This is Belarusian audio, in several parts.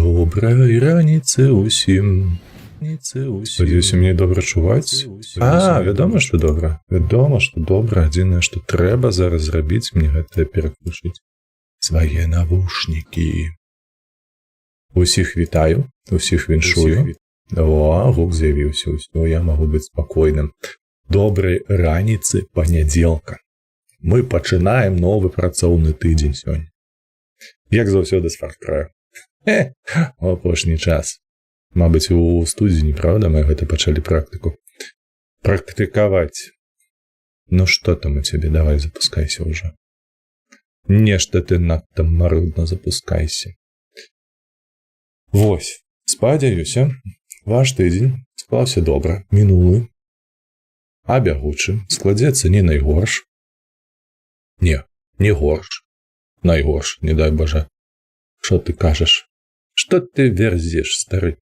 Добрай раніцы ўсім. Спадзяюся, мне добра чуваць. Вядома, што добра. Вядома, што добра. Адзінае, што трэба зараз зрабіць, мне гэта пераключыць свае навушнікі. Усіх вітаю, усіх віншую. Гук з'явіўся, усё, я магу быць спакойным. Добрай раніцы панядзелка. Мы пачынаем новы працоўны тыдзень сёння. Як заўсёды з Far Cry. Апошні час. Мабыць, у студзені, правда, мы гэта пачалі практыку. Практыкаваць. Ну што там у цябе? Давай, запускайся ўжо. Нешта ты надта марудна запускайся. Вось, спадзяюся, ваш тыдзень склаўся добра, мінулы, а бягучы складзецца не найгорш. Не горш. Найгорш, не дай бажа. Што ты кажаш? Што ты верзеш, стары?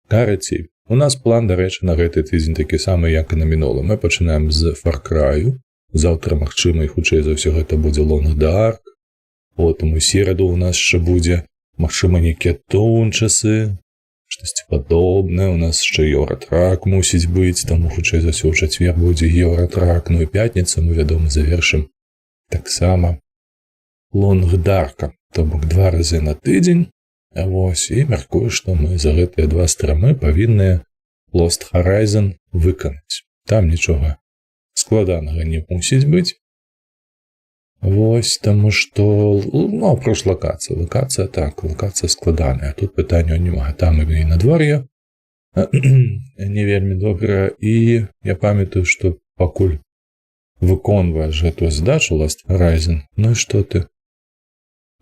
Карацей, у нас план, дарэчы, на гэты тыдзень такі самы, як і на мінулы. Мы пачынаем з Far Cry. Заўтра, магчыма, і хутчэй за ўсё гэта будзе Long Dark. Потым у сераду у нас яшчэ будзе, магчыма, нейкія тончасы, штосьці падобнае. У нас яшчэ Еўратрак мусіць быць, таму хутчэй за ўсё ў чацвер будзе Еўратрак. Ну і пятніца мы, вядома, завершым таксама Long Dark, то бок 2 разы на тыдзень. Вось, і мяркую, што мы за гэтыя 2 страмы павінныя Lost Horizon выканаць. Там нічога складанага не мусіць быць. Вось, таму што, ну, апроч лакацыя. Лакацыя складаная. Тут пытанняў няма. Там і надвор'е не вельмі добра. І я памятаю, што пакуль выконваеш гэтую задачу Lost Horizon, ну і што ты?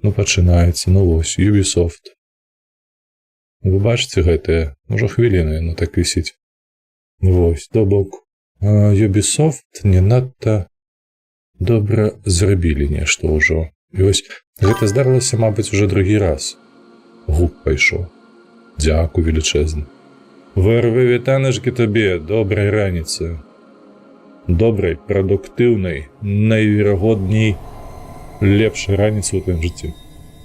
Ну, пачынаецца, ну вось, Ubisoft. Вы бачыце гэтае? Ужо хвіліна яно так вісіць. Вось, то бок, Ubisoft не надта добра зрабілі нешта ўжо. І вось, гэта здарылася, мабыць, уже другі раз. Гук пайшоў. Дзякуй велічэзны. ВРВ вітанашкі табе, добрай раніцы. Добрай, прадуктыўнай, найверагодней лепшай раніцы ў тваім жыцці.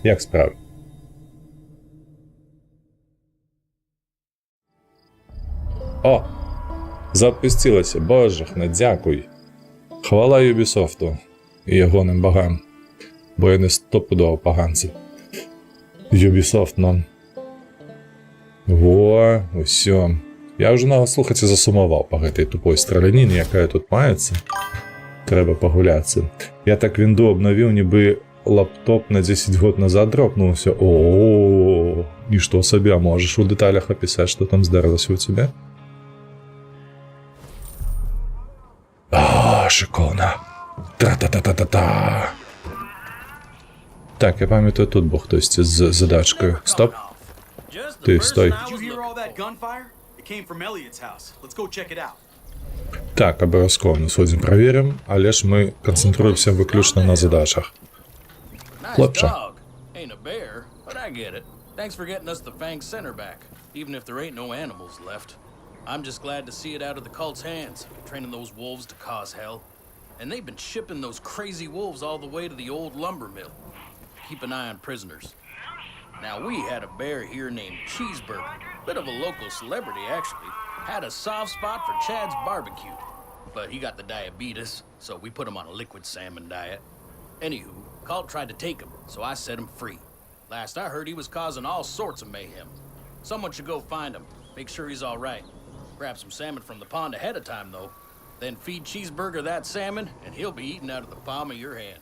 Як справы? О! Запусцілася, божахна, дзякуй. Хвала Ubisoftу і ягоным багам, бо яны стопудоў паганцы. Ubisoft нам. Во, усё. Я ўжо нават, слухаце, засумаваў па гэтай тупой страляніне, якая тут маецца. Трэба пагуляцца. Я так вінду абнавіў, нібы лаптоп на 10 год назад дропнуўся. О, і што сабе, можаш у дэталях апісаць, што там здарылася ў цябе? Шикарно. Тра-та-та-та-та-та. Так, я памятаю, тут був хтось з задачкою. Стоп. Ти, стой. Так, обов'язково сьогодні перевіримо, але ж ми концентруємося виключно на задачах. Хлопче. I'm just glad to see it out of the cult's hands, training those wolves to cause hell. And they've been shipping those crazy wolves all the way to the old lumber mill. Keep an eye on prisoners. Now, we had a bear here named Cheeseburger, bit of a local celebrity, actually. Had a soft spot for Chad's barbecue. But he got the diabetes, so we put him on a liquid salmon diet. Anywho, cult tried to take him, so I set him free. Last I heard, he was causing all sorts of mayhem. Someone should go find him, make sure he's all right. Grab some salmon from the pond ahead of time, though. Then feed Cheeseburger that salmon, and he'll be eating out of the palm of your hand.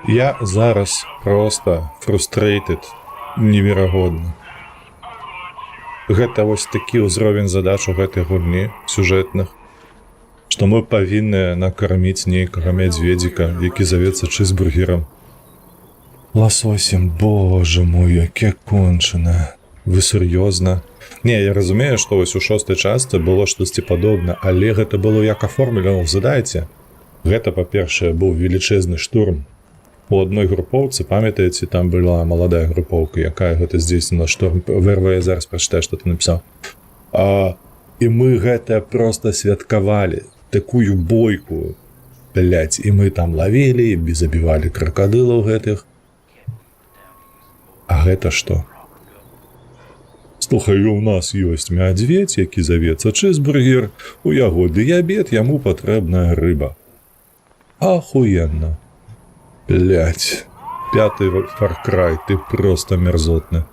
Я зараз просто frustrated неверагодна. Гэта вось такі ўзровень задач у гэтай гульні сюжэтных, што мы павінны накарміць нейкага мядзведзіка, які завецца чизбургерам. Ласосем, боже мой, яке кончанае. Вы сур'ёзна? Не, я разумею, што вось у 6-й частцы было штосьці падобна, але гэта было як аформлена, здадаеце? Гэта, па-першае, быў велічэзны штурм. У адной групоўцы, памятаеце, там была маладая групоўка, якая гэта здзейснила штурм. ВРВ, зараз прачытай, што ты напісаў. І мы гэта проста святкавалі. Такую бойку, блядь, і мы там лавілі, забівалі кракадылаў гэтых. А гэта што? Слухай, у нас ёсць мядзведь, які завецца чизбургер, у яго дыябет, яму патрэбная рыба. Ахуенно. Блять. 5-й Far Cry, ты просто мерзотны.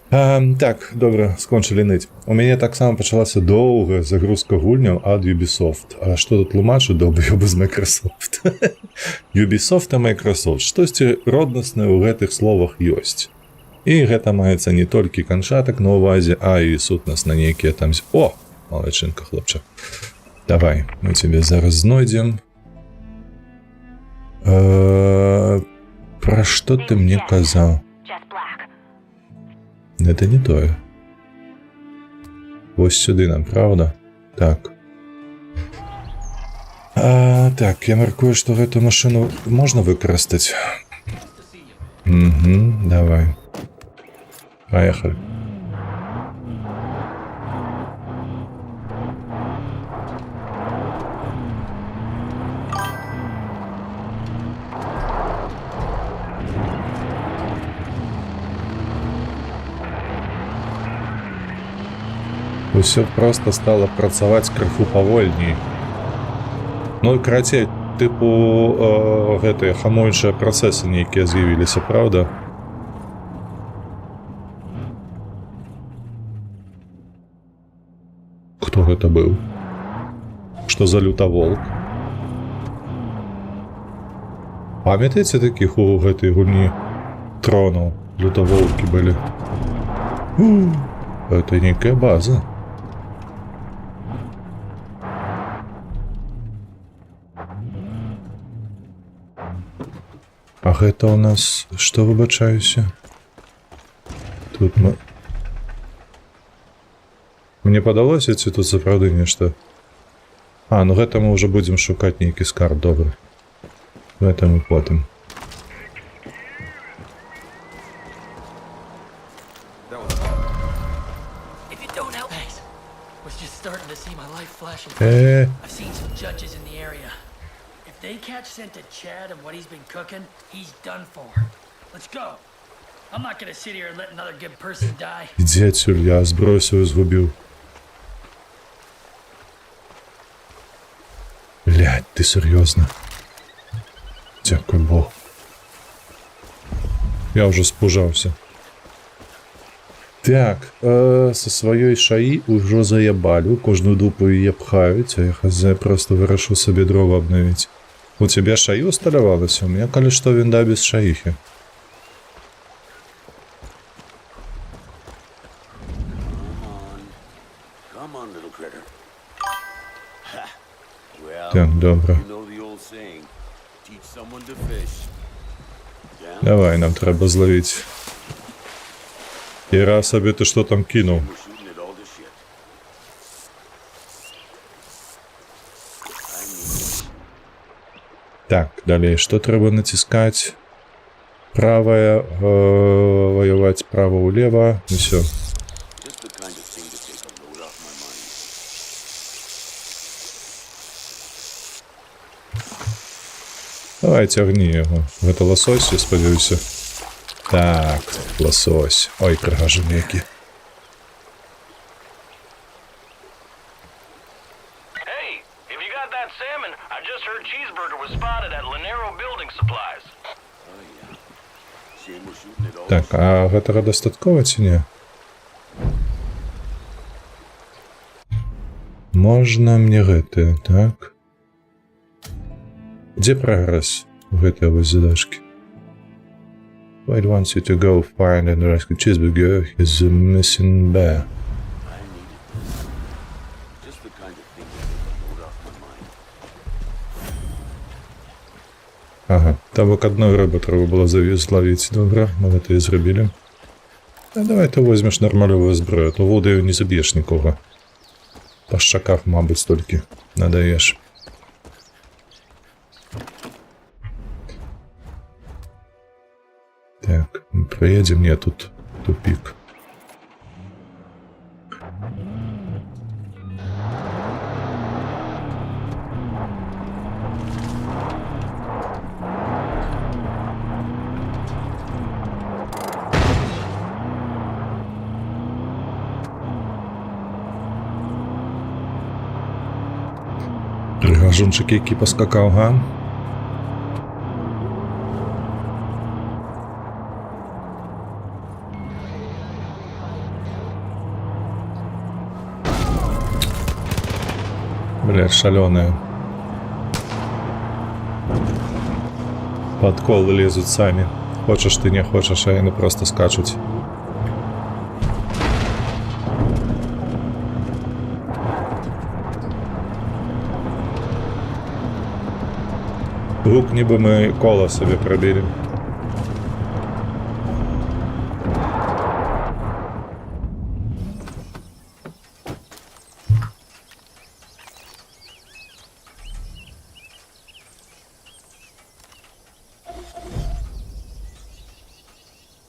Так, добра, скончылі ныць. У мяне таксама пачалася доўгая загрузка гульняў ад Ubisoft. А што тут тлумачу, долбаёбы з Microsoft? Ubisoft і Microsoft. Штосьці роднаснае ў гэтых словах ёсць. І гэта маецца не толькі канчатак на ўвазе, а і сутнасна нейкія там... О! Малайчынка, хлопча. Давай, мы цябе зараз знойдзем. Пра што ты мне казаў? Гэта не тое. Вось сюды нам, правда? Так. Так, я маркую, што гэту машыну можна выкарыстаць. Давай. Поехали. Усё просто стало працаваць крыху павольней. Ну і карацей, тыпу гэтыя хамуючыя працэсы нейкія з'явіліся, правда? Хто гэта быў? Што за лютаволк? Памятаеце такіх у гэтай гульні тронаў? Лютаволкі былі. Это нейкая база. А гэта у нас... Што, выбачаюся? Тут мы... Мне падалося, ці тут сапраўды нешта? Ну гэта мы ўжо будзем шукаць нейкі скарб, добра. Гэта мы потым. They catch scent of Chad and what he's been cooking, he's done for. Let's go. I'm not gonna sit here and let another good person die. Ідзі адсюль, я зброю сваю згубіў. Блядь, ты серьезно? Дякую Богу. Я уже спужаўся. Так, со сваёй шаі ўжо заебалі, кожную дупу яе пхаюць, а я просто вырашу сабе дрова обновіць. У тебе шаю усталявалася? У меня, калі што, вінда без шаіхи. Так, добра. Давай, нам трэба зловіць. І раз сабе ты што там кинуў? Так, далее, что трэба націскаць? Правая, воевать право-улево, и все. Давай, тягни его. Это лосось, я спадзяюся. Так, лосось. Ой, пригажен які. Так, а гэтага дастаткова ці не? Можна мне гэтае, так? Дзе прагрэс у гэтай вось задачкі? Wait wants you to go find and rescue cheeseburger is a missing bear. Ага, там бок адной рыбы трэба было зловіць. Добра, мы гэта і зрабілі. Давай ты возьмеш нармалёвую зброю, то водаю не заб'еш нікога. Па шчаках, мабыць, толькі надаеш. Так, проедем, я тут тупик. Кажунчик, який поскакав, га? Блядь, шалёные. Подколы лезут сами. Хочешь ты, не хочешь, а они просто скачут. Гук, ніби ми коло собі пробили.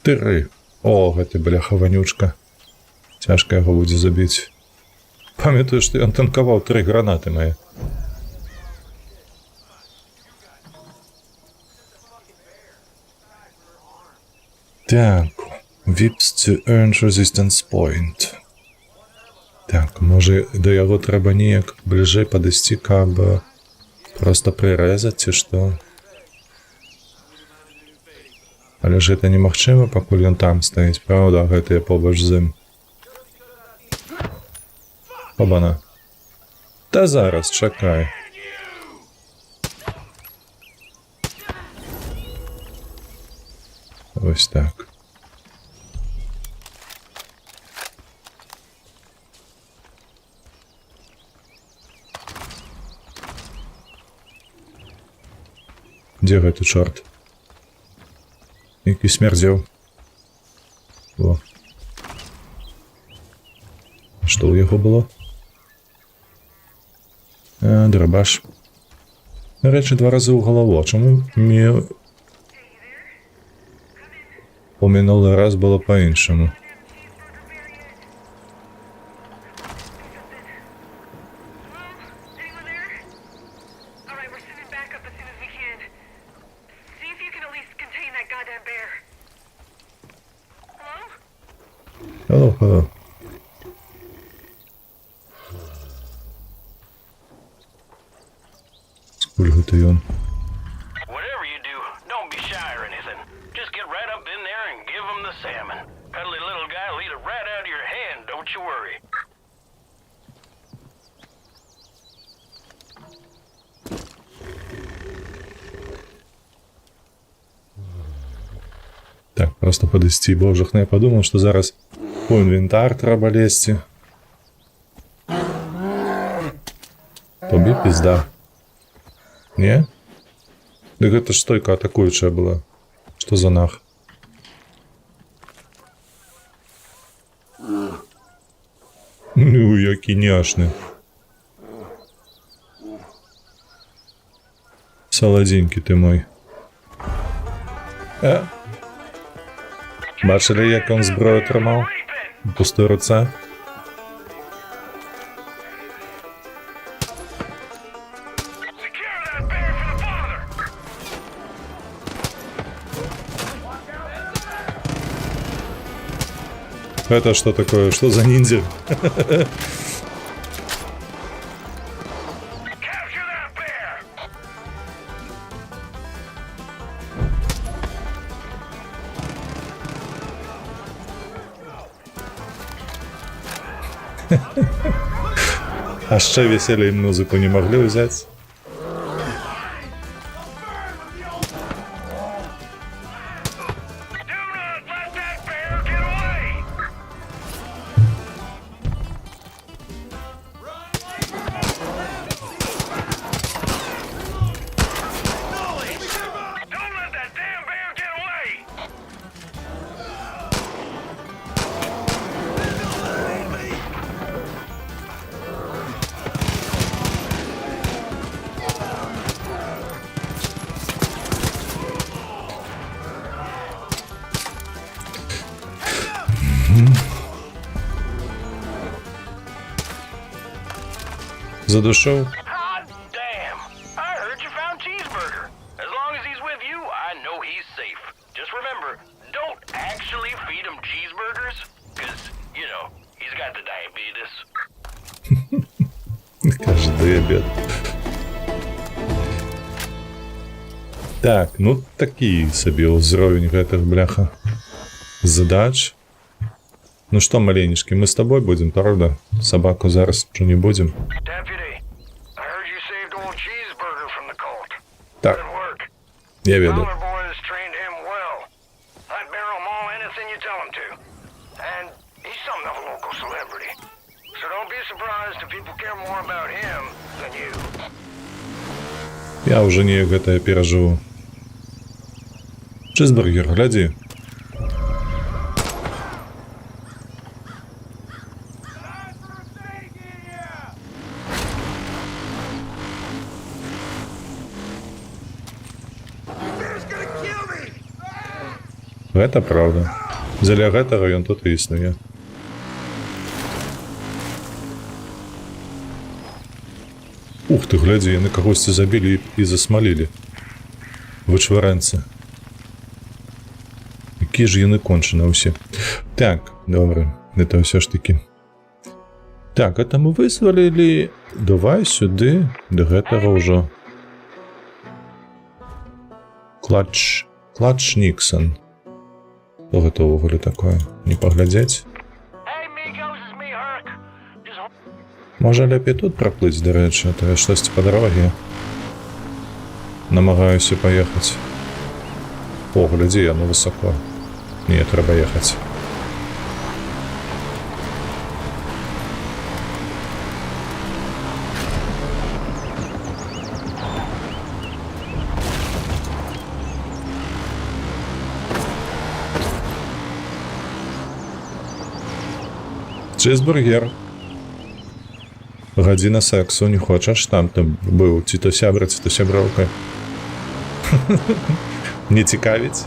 Тири. О, гэта бляха вонючка. Цяжка яго будзе забіць. Памятаю, што ён танкаваў 3 гранаты мае. Так, Whips to earn resistance point. Так, може до яго трэба неяк бліжэй падысці, каб проста прырэзаць, ці што? Але ж гэта немагчыма, пакуль ён там стаіць, праўда, гэтыя побач з ім. Обана. Та зараз, чакай. Ось так. Дзе гэты чорт? Які смердзеў. О. Што ў яго было? Драбаш. Рэчы 2 разы ў галаву. Чаму мне... У мінулы раз было па-іншаму. Hello, hello. Скуль гэта ён? Whatever you do, don't be shy or anything. Just get right up in there and give him the salmon. Cuddly little guy will eat it right out of your hand, don't you worry. Так, просто падысці, божахна, я падумаў, што зараз у інвентар трэба лезці. Тобі пізда. Не? Дык гэта ж стойка атакуючая была. Што за нах? Ну, які няшны. Саладзенькі ты мой. Бачылі, як ён зброю трымаў? У пустой руцэ? Это что такое? Что за ниндзя? А ще веселей музыку не могли взять? Задушил? Hot damn! I heard you found Cheeseburger. As long as he's with you, I know he's safe. Just remember, don't actually feed him cheeseburgers, because, you know, he's got the diabetes. Каже, диабет. Так, ну такі сабе ўзровень гэтых, бляха, задач. Ну што, маленечкі, мы з табой будзем, правда? Сабаку зараз ўжо не будзем. Deputy, I heard you saved old Cheeseburger from the cult. Так, Good work. я ведаю. Dollar Boys trained him well. I'd barrel him all anything you tell him to. And he's something of a local celebrity. So don't be surprised if people care more about him than you. Я ўжо неяк гэтае перажыву. Чизбургер, глядзі. Гэта праўда. Дзеля гэтага ён тут і існуе. Ух ты, глядзі, яны кагосьці забілі і засмалілі. Вычварэнцы. Якія ж яны кончаны ўсе. Так, добра, гэта ўсё ж такі. Так, это мы вызвалілі. Давай сюды, да гэтага ўжо. Клач Ніксон. Што гэта ўвогуле такое? Не паглядзець? Hey, Migos, it's me, Herc. Just Можа лепей тут праплыць, дарэчы, а то я штосьці па дароге намагаюся паехаць. О, глядзі, яно высоко. Не, трэба ехаць. Чизбургер. Гадзіна сексу, не хочаш? Там ты быў ці то сябра, ці то сяброўка. Не цікавіць?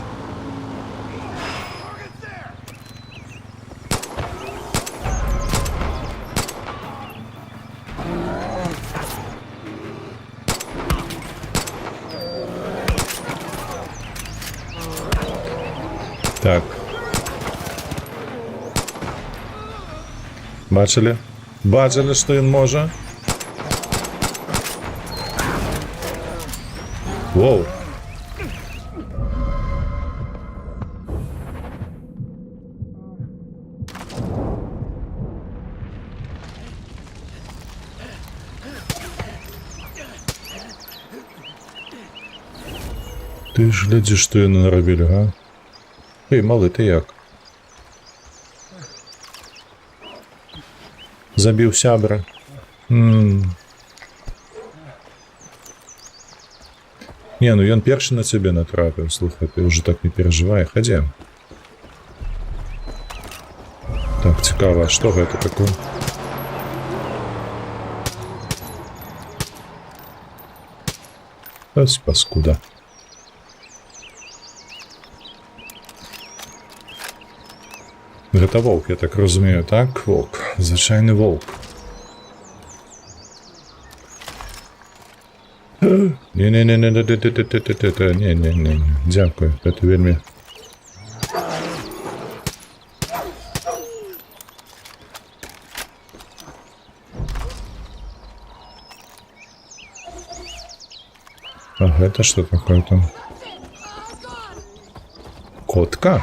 Так. Бачылі? Бачылі, што ён можа? Воу. Ты ж глядзі, што яны нарабілі, га? Эй, малы, ты як? Забіў сябра. Не, ну ён першы на цябе натрапіў, слухай, ты ўжо так не перажывай, хадзем. Так, цікава, а што гэта такое? Ось паскуда. Гэта волк, я так разумею, так? Волк. Звычайны волк. Не-не-не-не-не-не-не-не-не-не-не. Дзякую, гэта вельмі... А гэта што такое там? Котка?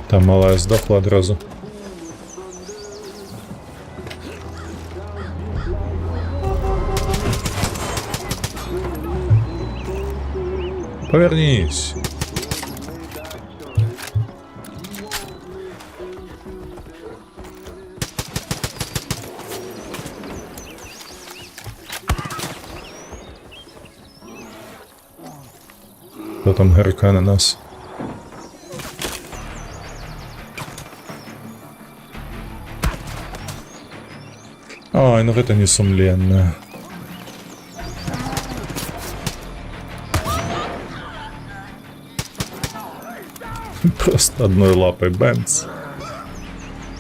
Там малая здохла адразу. Повернись. Кто там гарка на нас? Ой, ну гэта несумленна. Просто одной лапой бэмц.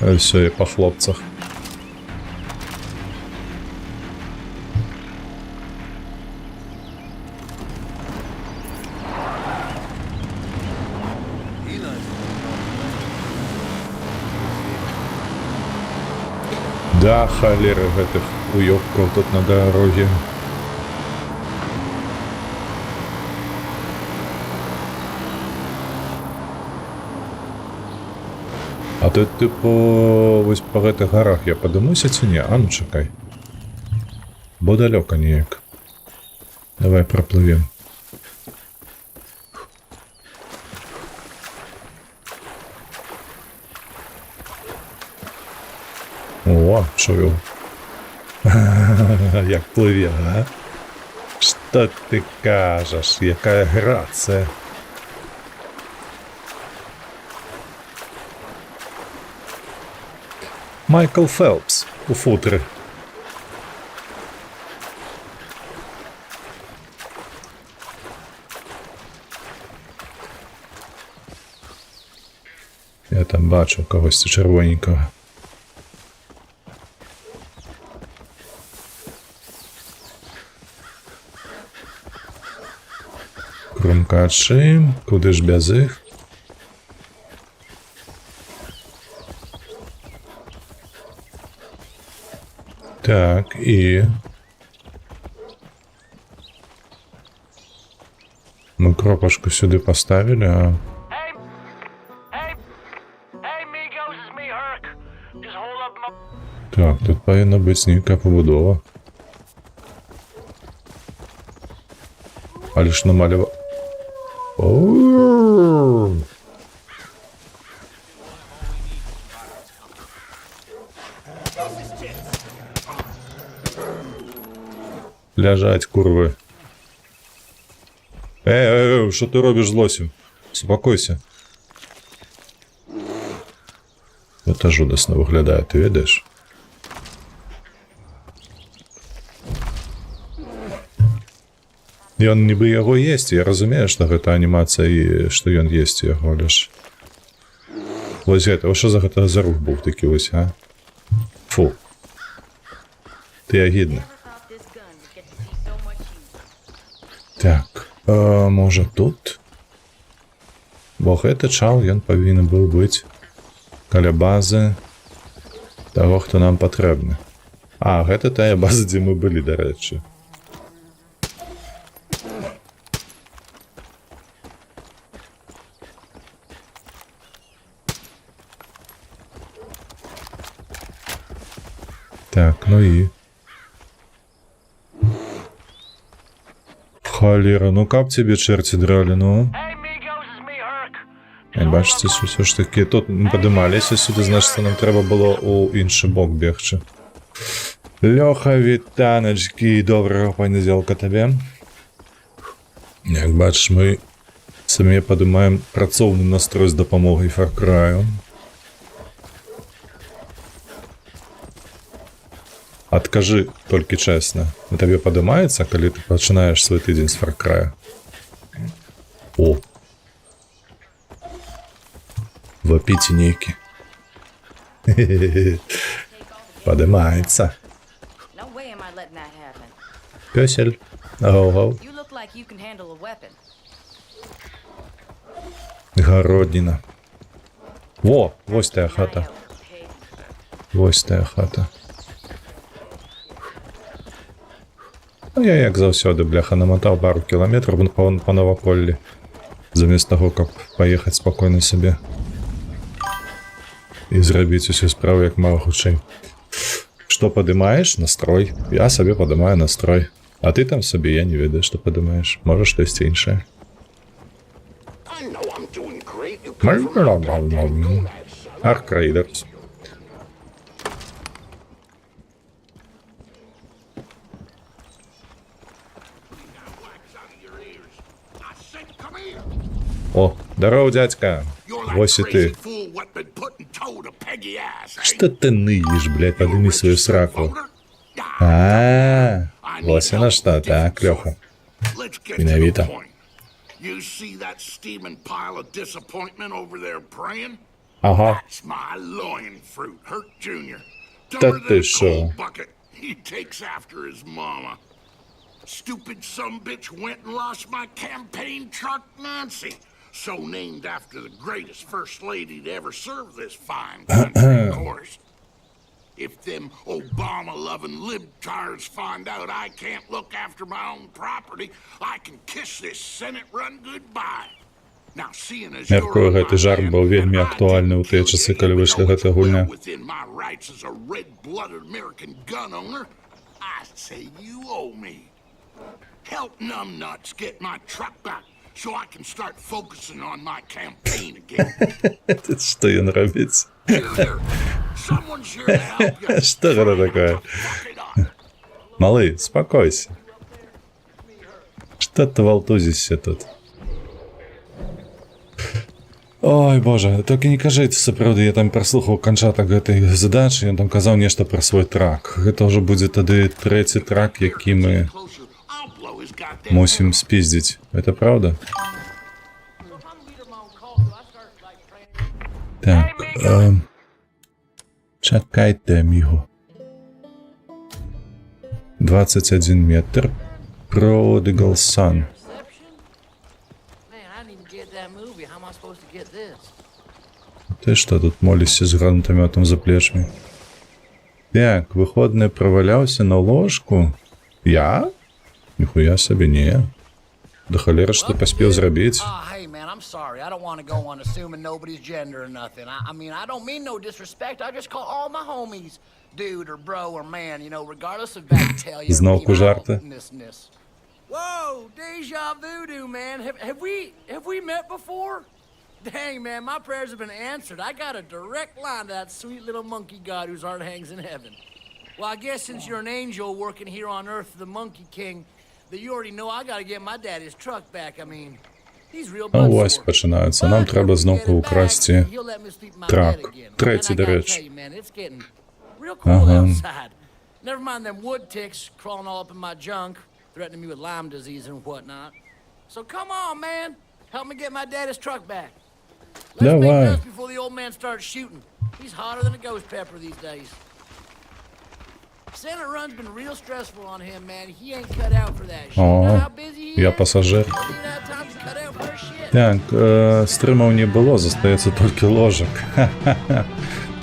А все, и по хлопцах. Да, холера гэтых уёбкаў тут на дороге. А тут, типу, вось па гэтых гарах я падымуся ці не? А ну чакай. Бо далёка неяк. Давай праплывем. О, чую. Як пливе, а? Што ты кажаш? Якая грацыя. Майкл Фелпс у футрі. Я там бачу когось червоненького. Крумкачі, куди ж без їх? Так, і... Ми кропочку сюди поставили, а... Hey, Migos, it's me, Herc. Just hold up my... Так, тут повинна бути ніяка побудова. Але ж намалював... Оу! Ляжать, курви. Що ти робиш з лосем? Успокойся. Це жудосно виглядає, ти видиш? Ён нібы яго есть, я разумею, што гэта анімацыя і што ён есть яго, але ж... Вось гэта, што за гэта за рух був такі вось, а? Фу. Ты агідны. Так, можа тут? Бо гэты чал, ён павінен быў быць каля базы таго, хто нам патрэбны. А, гэта тая база, дзе мы былі, дарэчы. Так, ну і... Холера, ну каб тебе черти драли, ну? Бачите, що все ж таки тут ми подималися сюди, значить нам треба було у інший бок бігчи. Льоха, вітаночки, доброго понеділка тобі. Як бачиш, ми самі подимаємо працовний настрой з допомогою Far Cry. Откажи тільки чесно, на тобі подимається, коли ти починаєш свій тиждень з Far Cry? О! Вопите нейки. Подимається. Пёсель. Ого-го. Городнина. Во! Вось тая хата. Вось тая хата. Ну, я, як заўсёды, бляха, намотав пару кілометрів по Новоколлі. Замест того, каб поехать спокойно себе. І зрабіць усю справу як мага хутчэй. Што падымаеш? Настрой. Я сабе падымаю настрой. А ты там сабе, я не ведаю, што падымаеш. Можа штосьці іншае. Ark Raiders. О, здорово, дядька. Вось і ти. Что ты ныешь, блядь, подними свою сраку. Вот она что, так, Леха. Виновата. Ага. Да ты шо? Stupid sumbitch went and lost my campaign truck, Nancy. So named after the greatest first lady to ever serve this fine country, of course. If them Obama-loving libtards find out I can't look after my own property, I can kiss this Senate run goodbye. Now, seeing as Мяркую, гэты жарт быў вельмі актуальны ў тыя часы, калі выйшла гэтая гульня. within my rights as a red-blooded American gun owner, I say you owe me. Help numbnuts get my truck back so I can start focusing on my campaign again. Што ён робіць? Here, someone's here to help you. Што гэта такое? Fuck it up. Малы, спакойся. Што ты валтузішся тут? Ой, божа, толькі не кажыце, сапраўды, я там праслухаў канчатак гэтай задачы, ён там казаў нешта пра свой трак. Гэта ўжо будзе тады трэці трак, які мы Closer, I'll blow his goddamn мусім спіздзіць. Это правда? Так, чакайте, аміго. 21 метр. Prodigal Son. Man, I didn't even get that movie. How am I supposed to get this? Ты што тут молішся з гранатамётам за плечамі? Так, выходны праваляўся на ложку. Я? Ніхуя сабе, не. Да халеры, што паспеў зрабіць? Hey, man, I'm sorry. I don't want to go on assuming nobody's gender or nothing. I mean, I don't mean no disrespect. I just call all my homies dude or bro or man, you know, regardless of backtail. Знову жарти. Whoa, deja voodoo, man. Have we met before? Dang, man, my prayers have been answered. I got a direct line to that sweet little monkey god whose heart hangs in heaven. Well, I guess since you're an angel working here on Earth, the Monkey King, that you already know I gotta get my daddy's truck back. I mean, he's real А buttsore. ось починається. Нам треба знову украсти трак. Третій, до речі. Ага. Never mind them wood ticks crawling all up in my junk, threatening me with Lyme disease and whatnot. So come on, man. Help me get my daddy's truck back. Let's make Давай. dust before the old man starts shooting. He's hotter than a ghost pepper these days. Senate run's been real stressful on him, man. He ain't cut out for that shit. You know how busy he Я is? пасажир. He didn't have time to cut out for shit. Так, стрымаў не было, застаецца толькі ложак. Ха-ха-ха.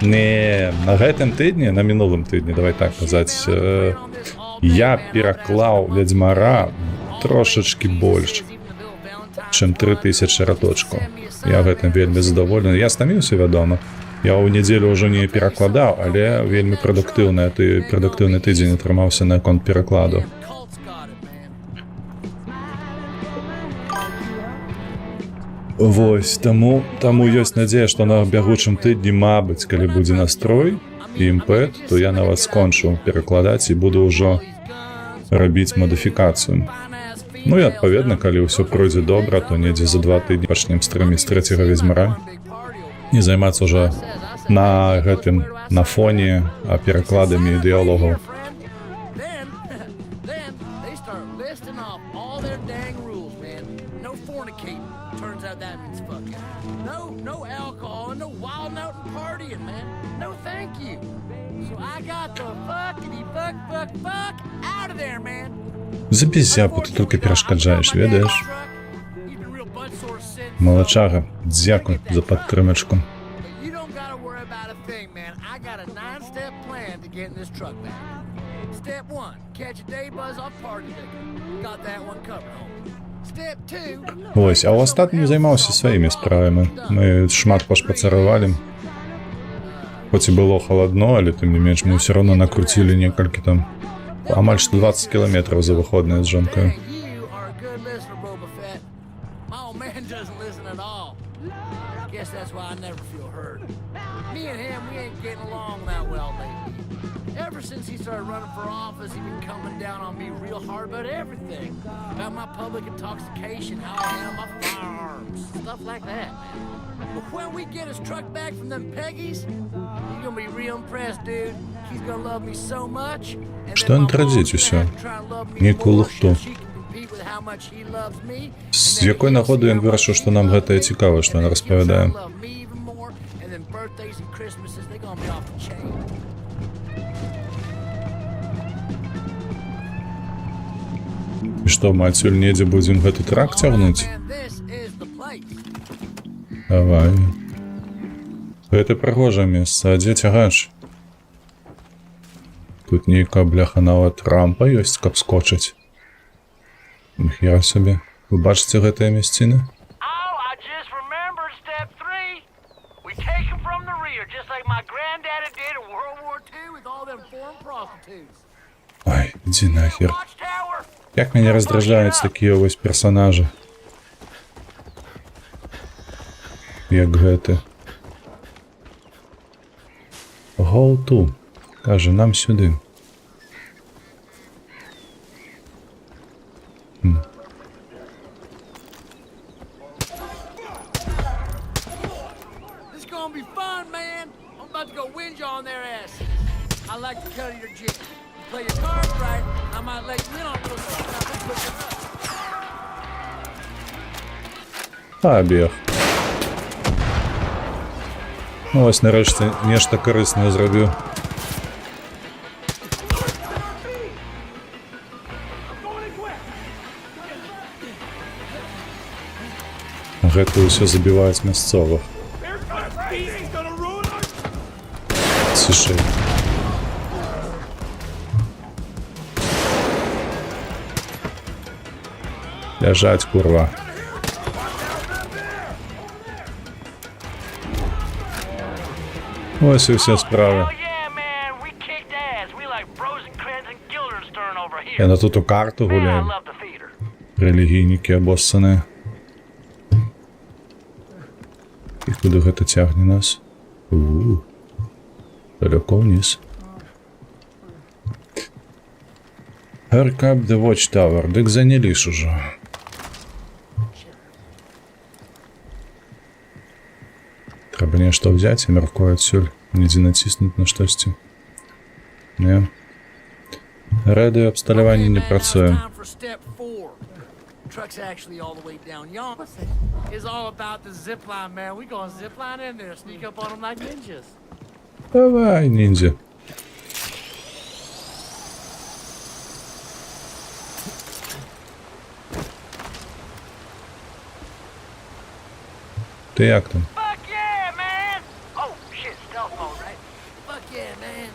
Не, на гэтым тыдні, на мінулым тыдні, давай так казаць, я пераклаў Вядзьмара трошачкі больш, чым 3000 радочкаў. Я гэтым вельмі задаволены. Я стаміўся, вядома. Я ў нядзелю ўжо не перакладаў, але вельмі прадуктыўны тыдзень атрымаўся на конт перакладу. Colt's got it, man. Вось, таму ёсць надзея, што на бягучым тыдні, мабыць, калі будзе настрой і імпэт, то я нават скончу перакладаць і буду ўжо рабіць мадыфікацыю. Ну і адпаведна, калі ўсё пройдзе добра, то недзе за 2 тыдні пачнем стрыміць трэцяга Вядзьмара і займацца ўжо на гэтым, на фоне перакладамі дыялогаў. Then they start listing off all their dang rules, man. No fornicating. Turns out that means fucking. No alcohol and no wild out and partying, man. No thank you. So I got the fuck out of there, man. Запізяпу, ти тільки перешкоджаєш, ведаєш? You've been real buttsore since. Молодчага, дякую за підтримочку. You don't gotta worry about a thing, man. I got a 9-step plan to getting this truck back. Step 1, catch a day buzz off party liquor. Got that one covered, homie. Step 2... Ось, а ў астатнім займаўся сваімі справамі. Мы шмат пашпацаравалі. Хоць і было халадно, але тым не менш мы ўсё роўно накруцілі некалькі там амаль што 20 кіламетраў за выходныя з жонкаю. You are a good listener, Boba Fett. My old man doesn't listen at all. Guess that's why I never feel heard. Me and him, we ain't getting along that well lately. Ever since he started running for office, he's been coming down on me real hard about everything. About my public intoxication, how I handle my firearms, stuff like that, man. But when we get his truck back from them Peggies, he's gonna be real impressed, dude. He's gonna love me so much. And Што ён традзіць усё? Нейкую лухту. З якой нагоды ён вырашыў, што нам гэтае цікава, што ён распавядае? І што, мы адсюль недзе будзем гэты трак цягнуць? Давай. Гэта прыгожае месца, а дзе цягач? Тут нейкая бляха нават рампа ёсць, каб скочыць. Ніхера сабе. Вы бачыце гэтыя мясціны? Oh, I just remembered step 3. We take him from the rear, just like my granddaddy did in World War II. With all them foreign prostitutes. Ай, ідзі нахер. Watchtower. Як мяне раздражаюць такія вось персонажы. Як гэты. Go to. Кажа, нам сюди. This gonna be fun, man. I'm about to go whinge on their asses. I like the cut of your jig. You play your cards right, I might let you in on a little something I've been cooking up. А, біг. Ну, ось нарешті нешта корисне зробив. Гэта ўсё забіваюць мясцовых. Цішэй. Ляжаць, курва. Ось і ўсе справы. Oh yeah, man, we kicked ass. We like Rosencrantz and Guildenstern over here. Яна тут у карту Man, I гуляем. love the theater. Рэлігійнікі абоссаныя. І куди гэта цягне нас? Далеко вниз. Hercab the Watchtower. Дык занялі ж ужо. Трэба нешта ўзяць і мяркую адсюль. Нідзе націснуць на штосьці. Не. Радыёабсталяванне не працуе. Time for step 4. Truck's actually all the way down yonder. It's all about the zip line, man. We gonna zip line in there, sneak up on them like ninjas. Давай, ниндзя. Ти як там? Fuck yeah, man. Oh shit, stealth mode, right? Fuck yeah, man.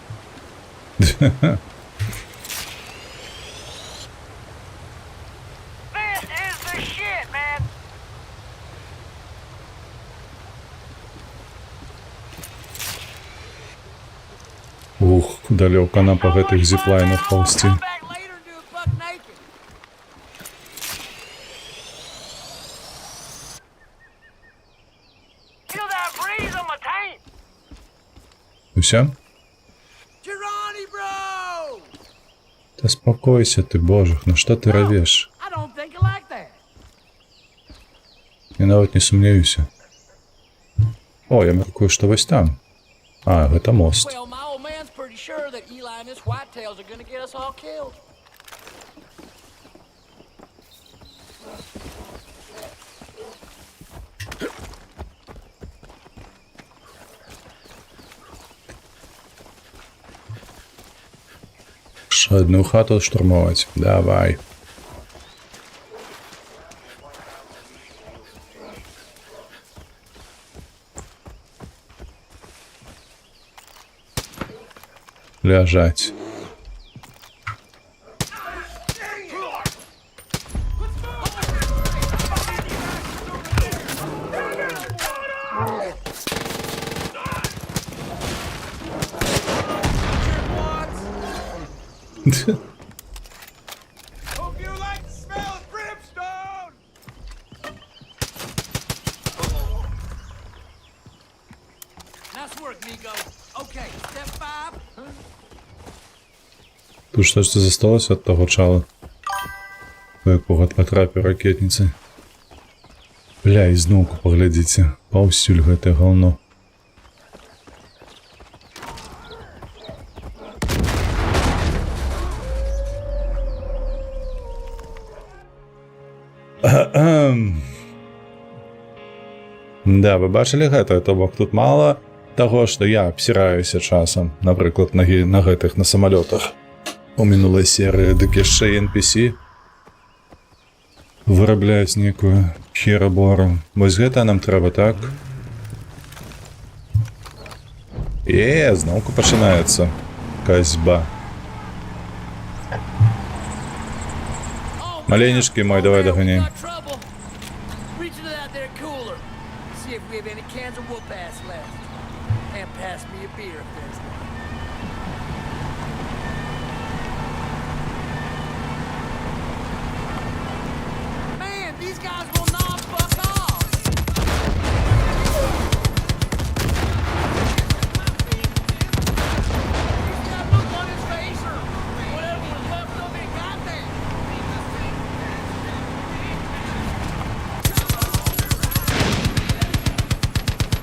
This is the shit, man. Ух, далеко нам по гэтых зіплайнах паўсці. Come back later and do it buck naked. Feel that breeze on my taint. Усё? Girani, bro! Та спокойся ты, божих, ну што ты равеш? I don't think you like that. Я нават не сумняюся. О, я мяркую, што вось там. А, гэта мост. Well, my old man's pretty sure that Eli and his whitetails are gonna get us all killed. Ш одну хату штурмовать. Давай. Лежать. Hope you like the smell of brimstone. Nice work, Nico. Okay, step 5. Тут щось засталося від того чала, по якого потрапив ракетниці. Бля, і знову поглядіться, паўсюль гэта говно. Да, вы бачылі гэта, то бок тут мала таго, што я абсіраюся часам, напрыклад, на гэтых, на самалётах. У мінулай серыі, дык яшчэ і NPC вырабляюць некую херабору. Вось гэта нам трэба, так? Зноўку пачынаецца касьба. Маленечки мой, давай догоняй. Got trouble. Reach into that there cooler. See if we have any cans of whoop ass left. And pass me a beer if there's one. Man, these guys will not fuck off. He's got a look on his face or whatever was left of it. Goddamn.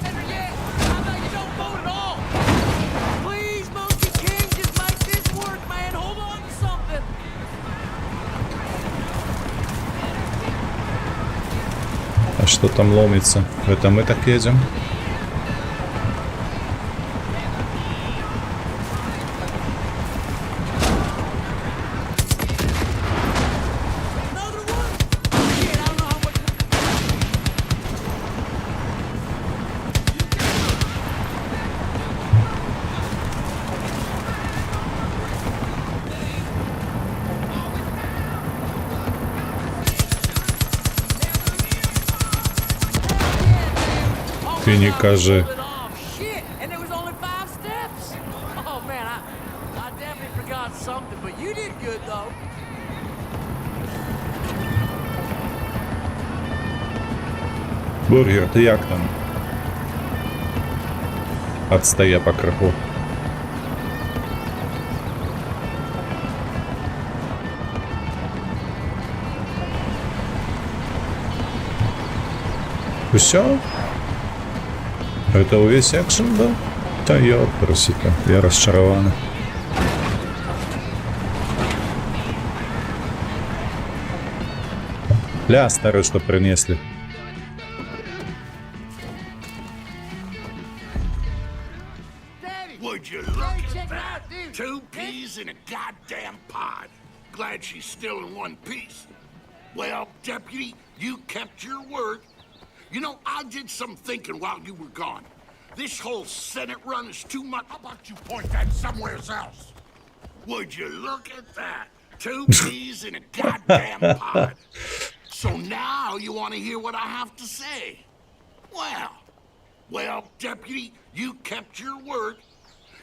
Better yet, how about you don't vote at all? Please, Monkey King, just make this work, man. Hold on to something. А что там ломится? Это мы так едем? Another one? Shit, I don't know how much. Ты не кажи. Pulled it off. Shit, and there was only 5 steps. Oh man, I definitely forgot something, but you did good though. Бургер, ти як там? Отстає по краху. Все? Это увесь экшен был? Та ёпрсика, я разочарован. Ля, старый, что принесли. Daddy, Would you look Hey, at check it that? out, dude. 2 peas in a goddamn pod. Glad she's still in one piece. Well, Deputy, you kept your word. You know, I did some thinking while you were gone. This whole Senate run is too much. How about you point that somewhere else? Would you look at that? 2 peas in a goddamn pod. So now you want to hear what I have to say. Well, Deputy, you kept your word.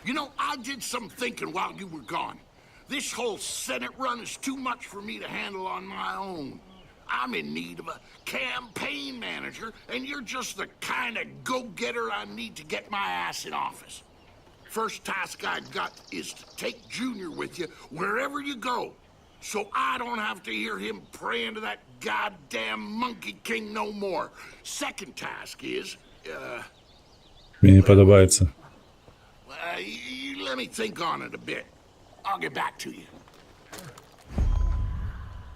You know, I did some thinking while you were gone. This whole Senate run is too much for me to handle on my own. I'm in need of a campaign manager, and you're just the kind of go-getter I need to get my ass in office. First task I got is to take Junior with you wherever you go, so I don't have to hear him praying to that goddamn Monkey King no more. Second task is, Мне не подобается. let me think on it a bit. I'll get back to you.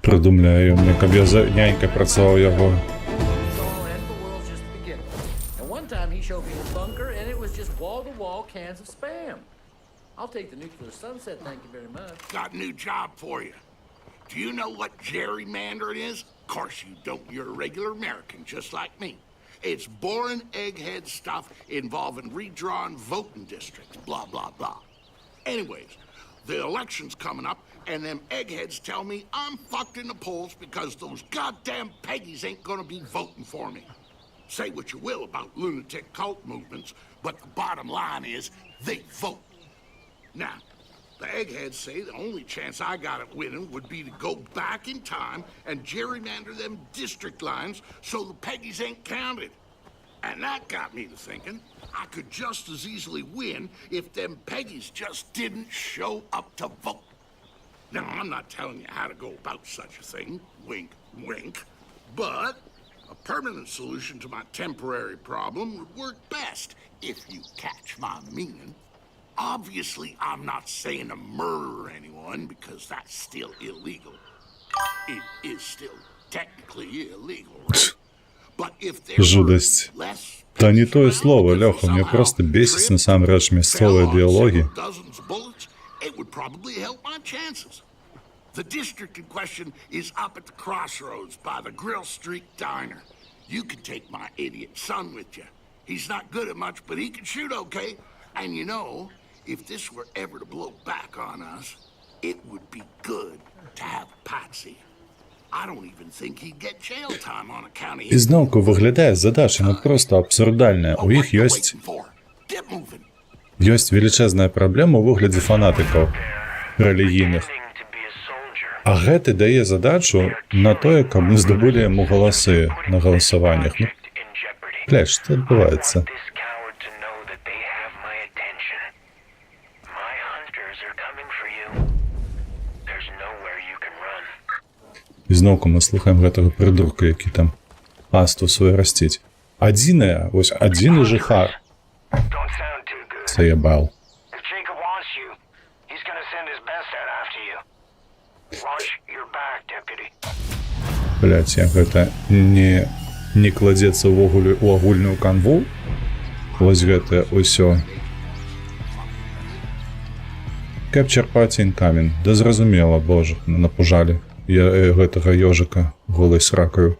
Придумляю, як я за нянька працював його. So, and the world's just the beginning. And one time he showed me his bunker, and it was just wall-to-wall cans of Spam. I'll take the nuclear sunset, thank you very much. Got a new job for you. Do you know what gerrymandering is? Of course you don't. You're a regular American, just like me. It's boring egghead stuff involving redrawn voting districts, blah, blah, blah. Anyways, the election's coming up, and them eggheads tell me I'm fucked in the polls because those goddamn Peggies ain't gonna be voting for me. Say what you will about lunatic cult movements, but the bottom line is they vote. Now, the eggheads say the only chance I got at winning would be to go back in time and gerrymander them district lines so the Peggies ain't counted. And that got me to thinking I could just as easily win if them Peggies just didn't show up to vote. Now, I'm not telling you how to go about such a thing, wink, wink, but a permanent solution to my temporary problem would work best, if you catch my meaning. Obviously, I'm not saying to murder anyone because that's still illegal. It is still technically illegal, right? But if there Жудость. were less Да не то и слово, If Леха, мне somehow просто бесит Trip насамрэч мясцовая fell on идеология. several dozens of bullets, it would probably help my chances. The district in question is up at the crossroads by the Grill Street Diner. You can take my idiot son with you. He's not good at much, but he can shoot okay. And you know, if this were ever to blow back on us, it would be good to have Patsy. I don't even think he'd get jail time on account of І знову виглядає задача ну, просто абсурдальна. У їх є величезна проблема у вигляді фанатиків релігійних. А гэты дає задачу на то, кому ми здобули йому голоси на голосуваннях. Ну, блядь, що відбувається? І знову ми слухаємо гэтага придурка, який там пасту свою ростить. Адзінае, ось адзіны жыхар заебал. Блядь, як гэта не кладзецца ўвогуле ў агульную канву. Вось гэта ўсё. Capture party incoming. Да зразумела, боже, напужалі гэтага ёжыка голай сракаю.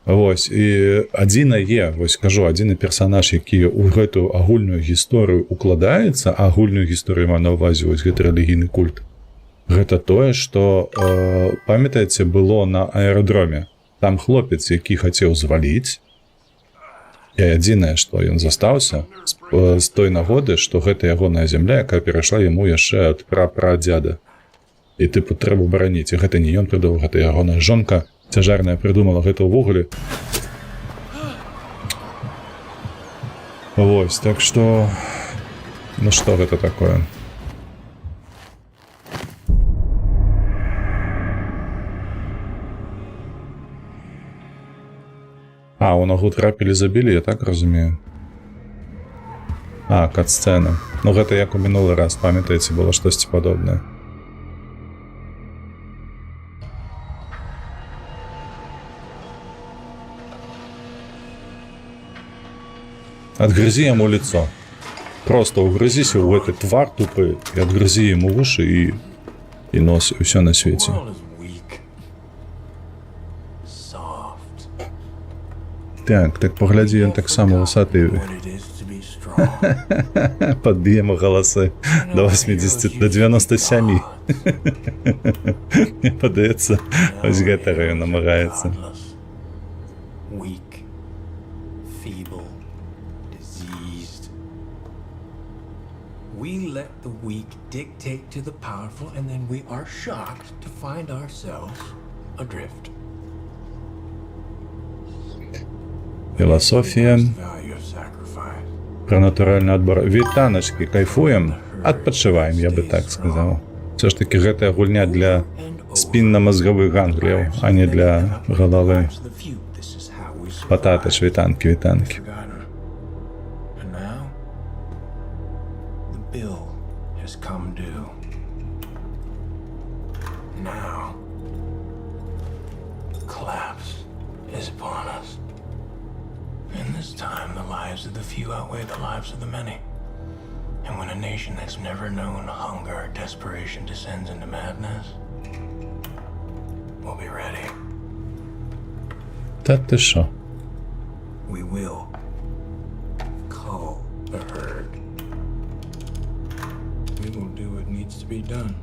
Вось, і адзіна є, вось кажу, адзіны персанаж, які ў гэтую агульную гісторыю укладаецца, а агульную гісторыю маю на ўвазе вось гэты рэлігійны культ. Гэта тое, што, памятаеце, было на аэрадроме. Там хлопец, які хацеў зваліць, і адзінае, што ён застаўся з той нагоды, што гэта ягоная зямля, якая перайшла яму яшчэ ад прапрадзяда. І тыпу трэба бараніць. І гэта не ён прыдумаў, гэта ягоная жонка цяжарная прыдумала гэта ўвогуле. Вось, так што... Ну што гэта такое? А, у ногу трапілі, забілі, я так разумею. А, кат-сцэна. Ну гэта як у мінулы раз, памятаеце, было штосьці падобнае. Отгрызи ему лицо. Просто угрызися в этот твар тупый, и отгрызи ему уши и нос, и все на свете. Так погляди, он так само высотый. Подб'ємо голоси до 80, до 97. Мені подається, ось гетери намагається. We let the weak dictate to the powerful, and then we are shocked to find ourselves adrift. Філософія про натуральний адбор. Вітаночки, кайфуємо, адпачываем, я би так сказав. Все ж таки, гэта гульня для спінна-мозговых ганглів, а не для голови. Пататиш, вітанки, вітанки. Of the few outweigh the lives of the many. And when a nation that's never known hunger or desperation descends into madness, we'll be ready. Та ти що? We will cull the herd. We will do what needs to be done.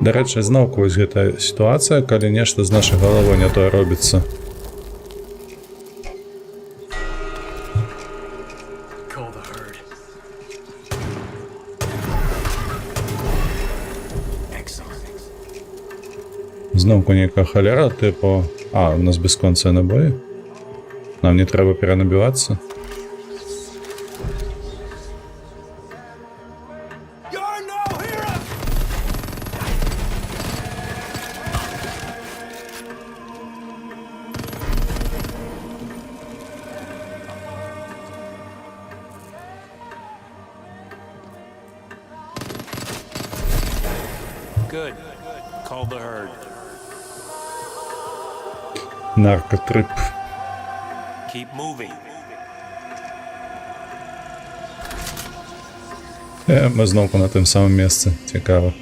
Да рэчы, зноўку вось гэта сітуацыя, калі нешта з нашай галавой не тое робіцца. Зноўку нейкая халера, тыпу... А, у нас бесконцыя набоі? Нам не трэба перанабівацца? Good. Call the herd. Наркотрип. Keep moving. Ми знову на тим самому місці. Цікаво.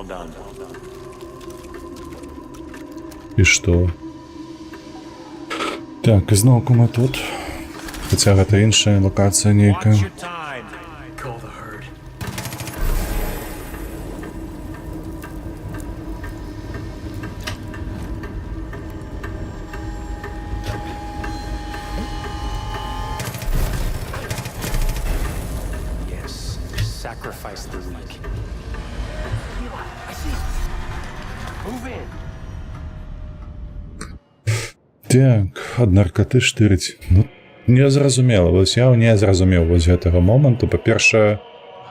Well done. І што? Так, і зноўку мы тут. Хаця гэта іншая лакацыя нейкая. Watch your time. Call the herd. Yes. Sacrifice the weak. I see. Move in. Так, ад наркоты штырыць. Ну, незразумела. Вось я не зразумеў вось гэтага моманту. Па-першае,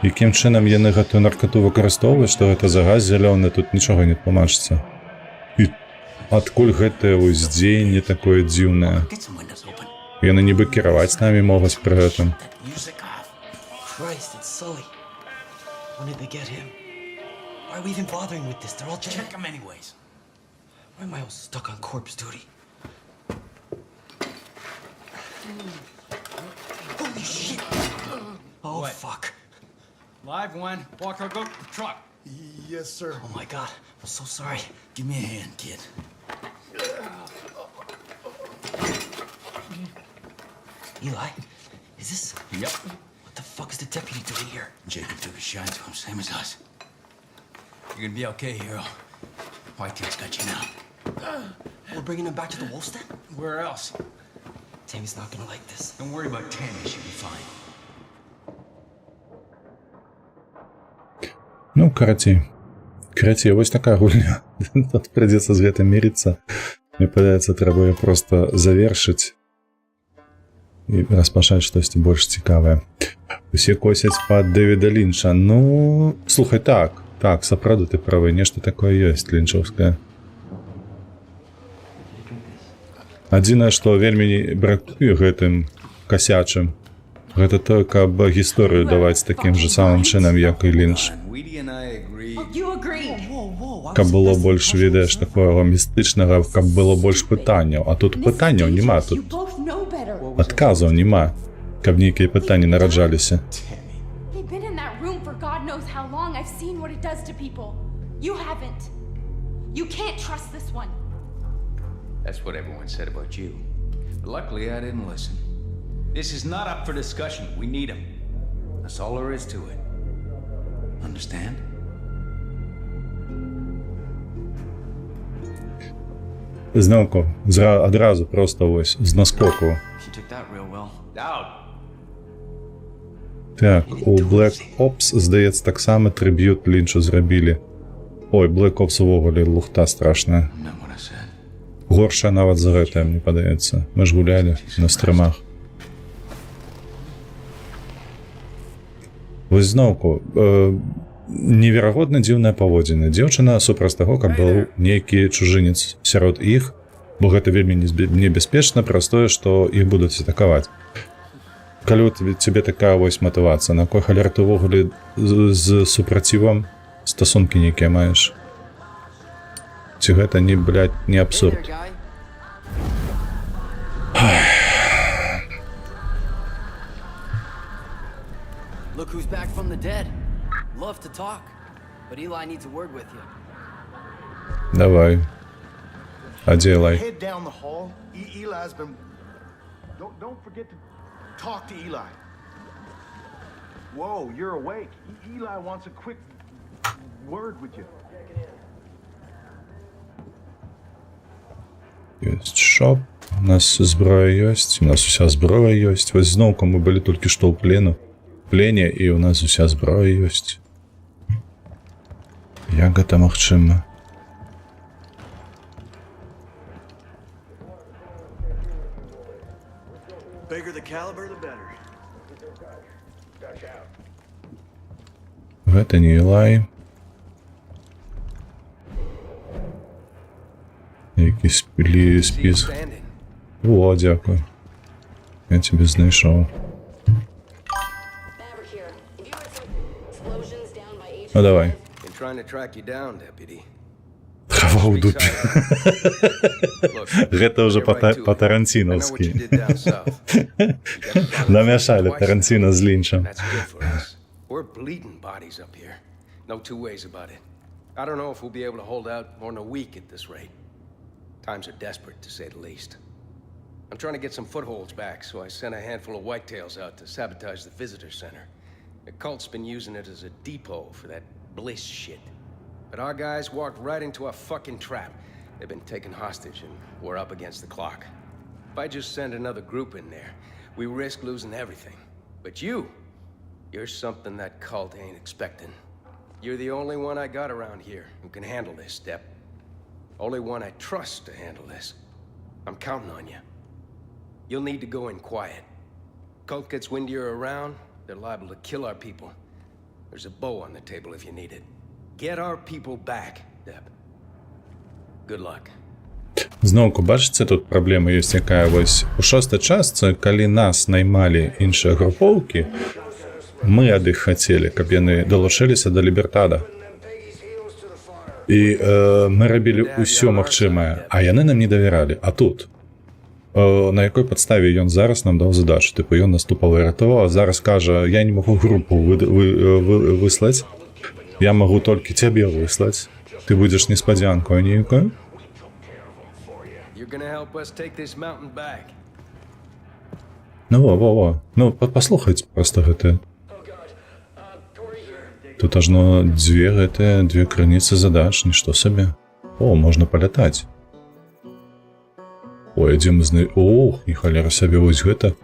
якім чынам яны гэтую наркоту выкарыстоўваюць, што гэта за газ зялёны, тут нічога не тлумачыцца. І адкуль гэтае вось дзеянне такое дзіўнае? Get some windows open. Яны нібы кіраваць намі могуць пры гэтым. That music off. Christ, it's Sully. When did they get him? Why are we even bothering with this? They're all dead. Check them anyways. Why am I all stuck on corpse duty? Holy shit! Oh, fuck. Live one. Walker, go to the truck. Yes, sir. Oh my god, I'm so sorry. Give me a hand, kid. Eli, is this... Yep. What the fuck is the deputy doing here? Jacob took a shine to him, same as us. You're gonna be okay, hero. Whitetail's got you now. We're bringing him back to the wolf's den? Where else? Tammy's not gonna like this. Don't worry about Tammy, she'll be fine. Ну, карацей, вось такая гульня. Тут придется з гэтым мириться. Мне падаецца, трэба её просто завершыць і распачаць штосьці больш цікавае. Усе косяць пад Дэвіда Лінча. Ну, слухай, так, сапраўды ты правы, нешта такое ёсць лінчаўскае. Адзінае, што вельмі бракуе гэтым касячым, гэта тое, каб гісторыю даваць такім же самым чынам, як і Лінч. Каб было больш, ведаеш, такого містычнага, каб было больш пытанняў. А тут пытанняў няма, тут адказаў няма, каб нейкія пытанні нараджаліся. They've been in that room for God knows how long. I've seen what it does to people. You haven't. You can't trust this one. That's what everyone said about you. But luckily, I didn't listen. This is not up for discussion. We need him. That's all there is to it. Understand? Зноўку, адразу проста вось, з наскоку. You took that real well. Out. Так, у Black Ops, здаецца, таксама триб'ют Лінчу зрабілі. Ой, Black Ops увогуле лухта страшная. Not what I said. Горшая нават за гэтае, мне падаецца. Мы ж гулялі на стрымах. Вось зноўку, неверагодна дзіўная паводзіна. Дзяўчына супраць таго, каб быў нейкі чужынец сярод іх, бо гэта вельмі небяспечна праз тое, што іх будуць атакаваць. Калі у цябе такая вось матывацыя, на кой халер ты ўвогуле з супрацівам стасункі нейкія маеш? Ці гэта не, блядь, не абсурд? Look who's back from the dead. Love to talk, but Eli needs a word with you. Давай. А дзе Елай? Head down the hall. Eli's been. Don't forget to talk to Eli. Whoa, you're awake. Eli wants a quick word with you. Ёсць шоп. У нас зброя ёсць, у нас уся зброя ёсць. Вось зноўку мы былі толькі што ў плене, і у нас уся зброя ёсць. Як гэта магчыма? Гэта не Елай. Які спіс. О, дзякую. Я тебе знайшоў. Ну давай. Трава ў дупе. Гэта ўжо па-таранцінаўскі. Намяшалі Таранціна з Лінчам. We're bleeding bodies up here. No two ways about it. I don't know if we'll be able to hold out more than a week at this rate. Times are desperate, to say the least. I'm trying to get some footholds back, so I sent a handful of whitetails out to sabotage the visitor center. The cult's been using it as a depot for that Bliss shit. But our guys walked right into a fucking trap. They've been taken hostage, and we're up against the clock. If I just send another group in there, we risk losing everything. But you're something that cult ain't expecting. You're the only one I got around here who can handle this, Step. Only one I trust to handle this. I'm counting on you. You'll need to go in quiet. Cult gets wind you're around, they're liable to kill our people. There's a bow on the table if you need it. Get our people back, Step. Good luck. Зноўку, бачыце, тут праблема ёсць якая. Вось у 6-й частцы, калі нас наймалі іншыя групоўкі, мы ад іх хацелі, каб яны далучыліся да Лібертада. І мы рабілі ўсё магчымае, а яны нам не давяралі. А тут на якой падставе ён зараз нам даў задачу? Тыпу, ён нас тупа выратаваў, а зараз кажа, я не магу групу выслаць, я магу толькі цябе выслаць. Ты будзеш неспадзянкаю нейкую? Ну, во. Ну, паслухайце проста гэтае. Тут ажно две крыніцы задач, нішто сабе. О, можна палятаць. Ой, дзе мы Ох, і халера сабе, вось гэта.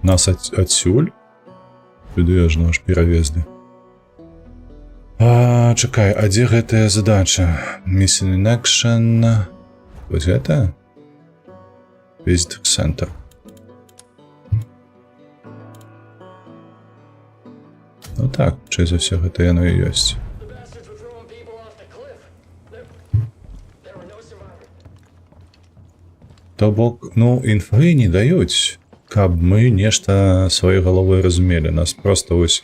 Нас адсюль? Сюды ажно аж перавезли. Чакай, а дзе гэтая задача? Mission in action... Вось гэта? Visitor Center. Ну так, чай за ўсё гэта яно і ёсць. То бок, ну, інфы не даюць, каб мы нешта сваёй галовой разумелі. Нас проста вось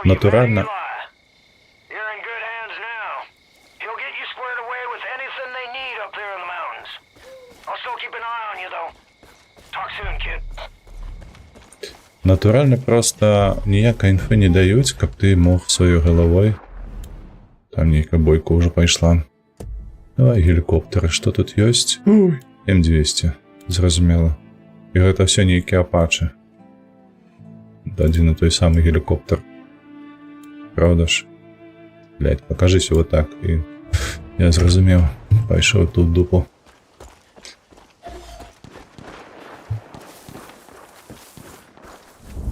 натуральна... Натуральна проста ніякай інфы не даюць, каб ты мог сваёй галавой. Там нейкая бойка ўжо пайшла. Давай гелікоптары, што тут ёсць? М200, зразумела. І гэта ўсё нейкі апачы. Адзін і той самы гелікоптар. Правда ж? Блядь, пакажыся вот так. І я зразумеў. Пайшоў тут дупу.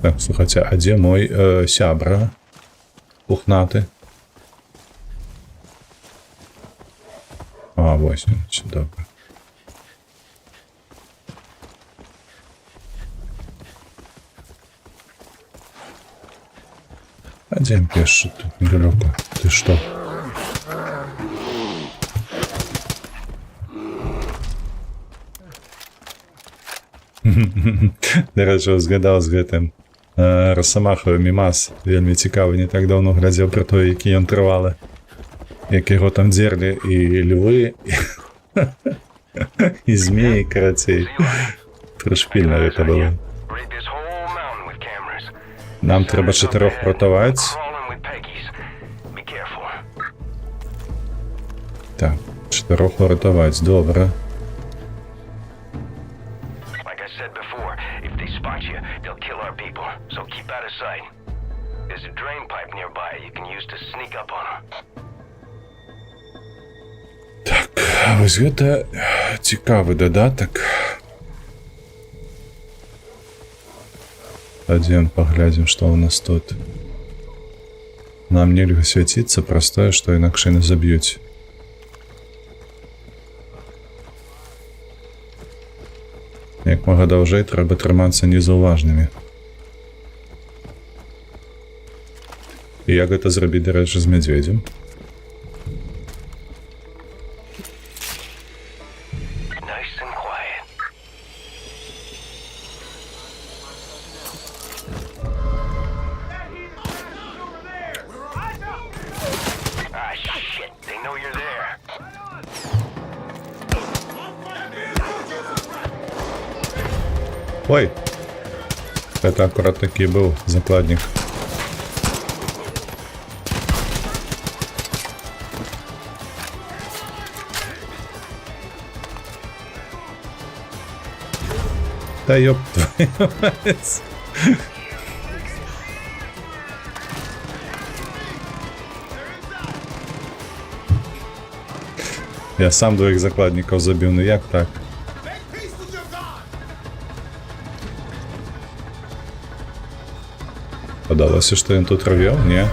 Так, слухайте, а дзе мой сябра пухнаты? А, вось он, сюда. Пойдем пеши тут недалеко. Ты что? Дарэчы, згадаў з гэтым Расамахавы мімас. Вельмі цікавы, не так даўно глядзеў пра тое, які ён трывалы. Як яго там дзерлі і львы, і змеі, карацей. Прышпільна гэта было. Нам трэба 4 ратаваць. Так, 4 ратаваць, добра. Так, вось гэта цікавы дадатак. Адзін паглядзім, што ў нас тут. Нам нельга свяціцца праз тое, што інакш нас заб'юць. Як мага даўжэй, трэба трымацца незаўважнымі. І як гэта зрабіць, дарэчы, з мядзведзем? Ой, это аккурат таки был закладник. Та ёб твою мать. Я сам двоих закладников забил, ну як так? Подалося, что он тут рвел? Не.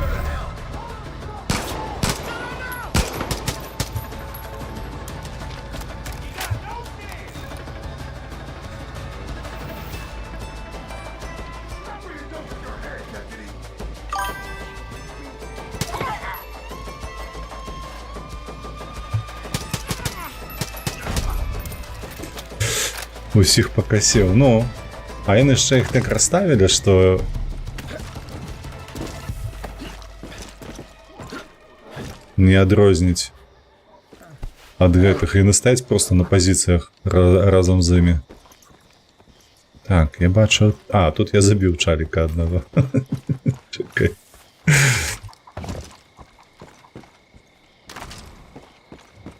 Усіх покосил. Ну, а они ще их так расставили, что не адрознить от гэтых и настать просто на позициях разом з ими. Так, я бачу... А, тут я забил чалика одного. Чекай.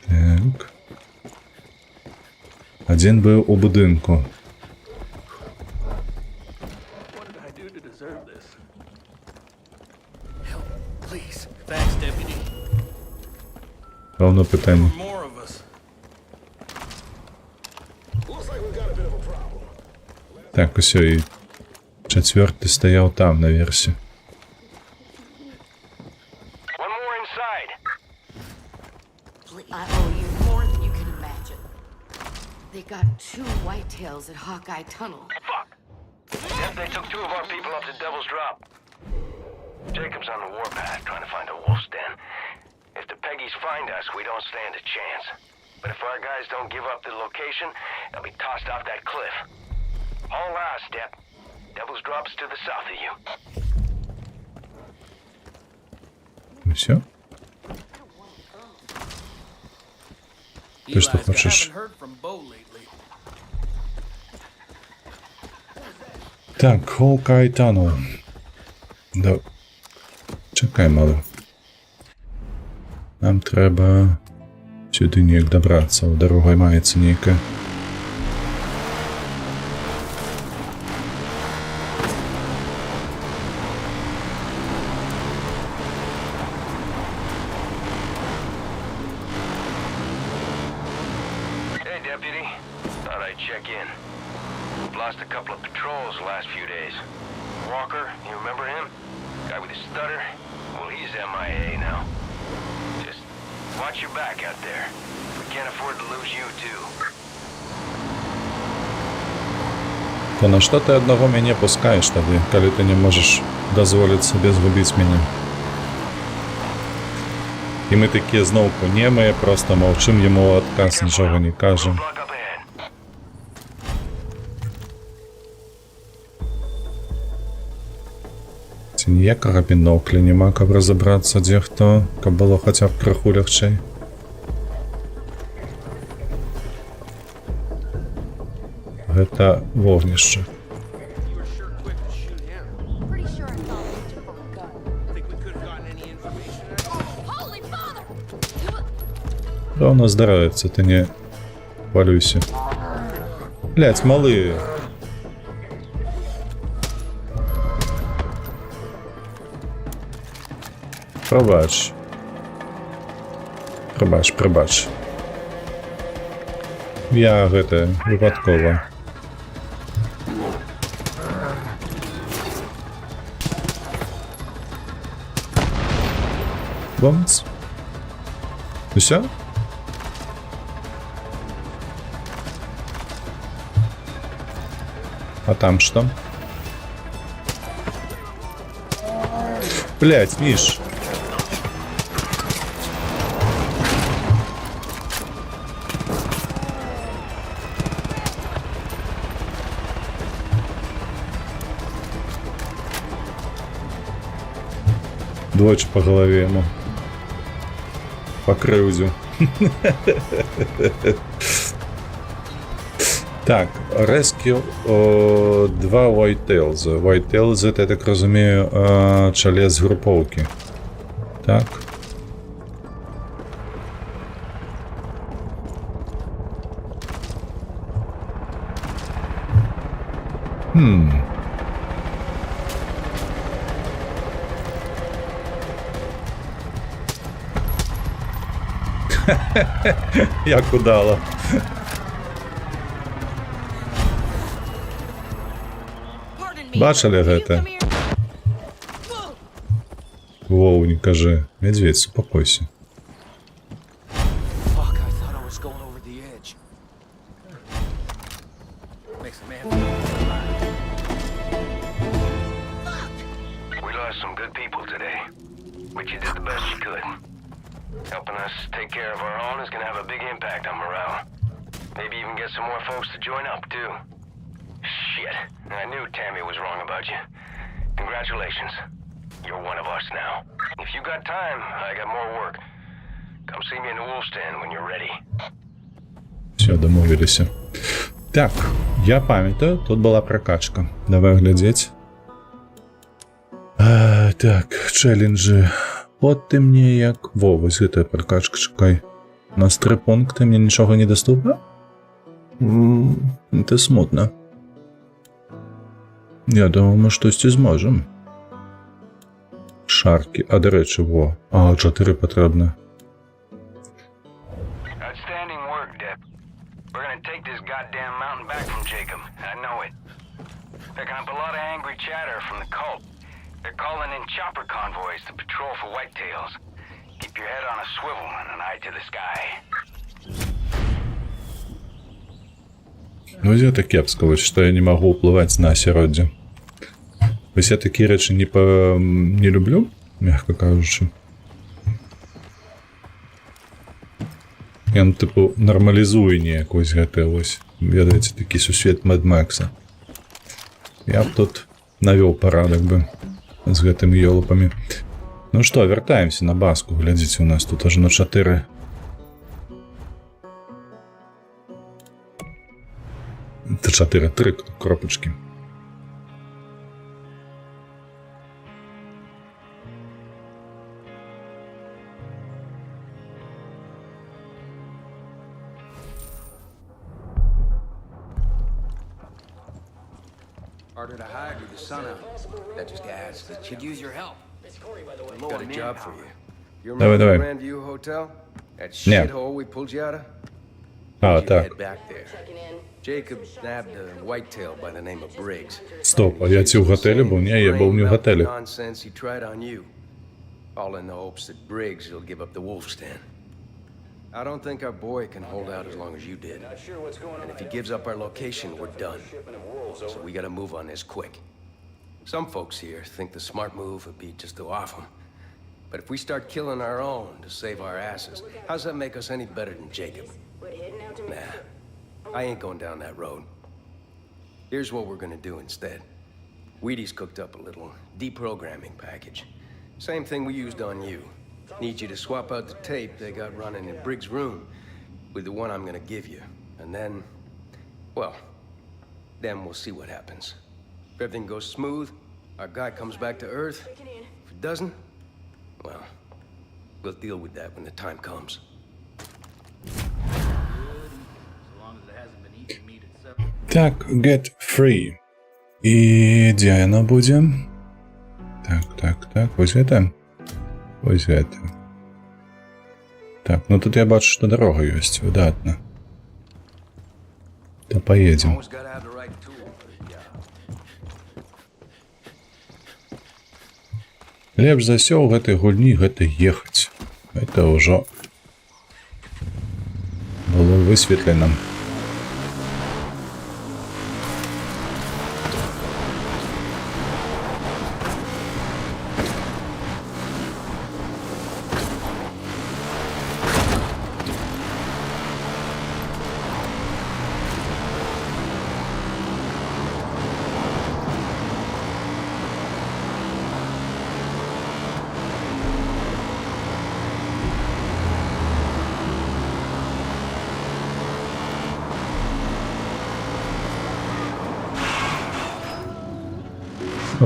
Так. Один был у будинку. Равно питання. Так, все, и четвертый стоял там, на версии. I owe you more than you can imagine. They got 2 whitetails at Hawkeye Tunnel. Fuck! Yep, they took 2 of our people up to Devil's Drop. Jacob's on the warpath trying to find a wolf's den. If the Peggies find us, we don't stand a chance. But if our guys don't give up the location, they'll be tossed off that cliff. All out, Step. Devil's Drop's to the south of you. Все? Ты что хочешь? Так, Hawkeye Tunnel. Да. Чекай, мало. Нам треба сюди ніяк добратися. Дорога мається ніяка. Hey, Deputy. Thought I'd check in. Lost a couple of patrols the last few days. Walker, you remember him? Guy with a stutter? Well, he's MIA now. Just watch your back out there. We can't afford to lose you, too. То на що ти одного мене пускаєш тоді, коли ти не можеш дозволити собі згубити мене? І ми такі знову понімі, просто мовчим йому отказ, нічого не кажемо. Це ніякого бінокля нема, каб розібратися, де хто, каб було хоча б трохи легче. Гэта вогнище. Да у нас здоровится, ты не полюйся. Блять, малые. Пробач. Пробач. Я гэта випадково. Бомц. Все? А там что? Блять, Миш. Двойче по голове ему. По крылзю. Так, Rescue 2 Whitetails. Whitetails, это, я так розумію, чоле з груповки. Так. Як удало. Бачили гэта? Воу, не кажи. Медведь, успокойся. Fuck, I thought I was going over the edge. Makes a man feel alive. We lost some good people today, but you did the best you could. Helping us take care of our own is gonna have a big impact on morale. Maybe even get some more folks to join up, too. Shit, I knew Tammy was wrong about you. Congratulations. You're one of us now. If you got time, I got more work. Come see me in the Wolf's Den when you're ready. Все, домовилися. Так, я пам'ятаю, тут була прокачка. Давай глядеть. Так, челенджі. От ти мені як... Во, ось гэта прокачка, чекай. У нас 3 пункти, мені нічого не доступно? Це смутно. Я думаю, ми щось і зможемо. Шарки. А, до речі, во. 4 потрібно. Outstanding work, Dep. We're gonna take this goddamn mountain back from Jacob. I know it. Picking up a lot of angry chatter from the cult. They're calling in chopper convoys to patrol for whitetails. Keep your head on a swivel and an eye to the sky. Ну, я так кепсько, що я не можу впливати на осероддя. Ось я такі речі не люблю, м'яко кажучи. Я, типу, нормалізую ніякось гэты ось. Ведаеце, такі сусвет Мед Макса. Я б тут навёл парадак бы з гэтымі ёлупамі. Ну што, вяртаемся на баску. Глядзіце, у нас тут аж на 4. Це 4-3 кропочки. Harder to hide with the sun out. That just adds to the Could use your help. Got a job for you. You Давай, remember давай. the Grandview Hotel? That Не. shithole we pulled you out of? А, You так. head back there. Jacob nabbed a whitetail by the name of Briggs. Стоп, а я ці в готелі був? Ні, я був не в готелі. Nonsense he tried on you. All in the hopes that Briggs will give up the Wolf's Den. I don't think our boy can hold out as long as you did. And if he gives up our location, we're done. So we gotta move on this quick. Some folks here think the smart move would be just to off him. But if we start killing our own to save our asses, how's that make us any better than Jacob? Nah, I ain't going down that road. Here's what we're gonna do instead. Wheaties cooked up a little deprogramming package. Same thing we used on you. Need you to swap out the tape they got running in Briggs' room with the one I'm gonna give you. And then, well, then we'll see what happens. If everything goes smooth, our guy comes back to Earth. If it doesn't, well, we'll deal with that when the time comes. Так, get free. І де яно буде? Так, ось гэта. Ось гэта. Так, ну тут я бачу, што дорога ёсць, выдатна. То поедем. Always gotta have the right tool for the job. Лепш за ўсё ў гэтай гульні гэта ехаць. Гэта ўжо было высветлена.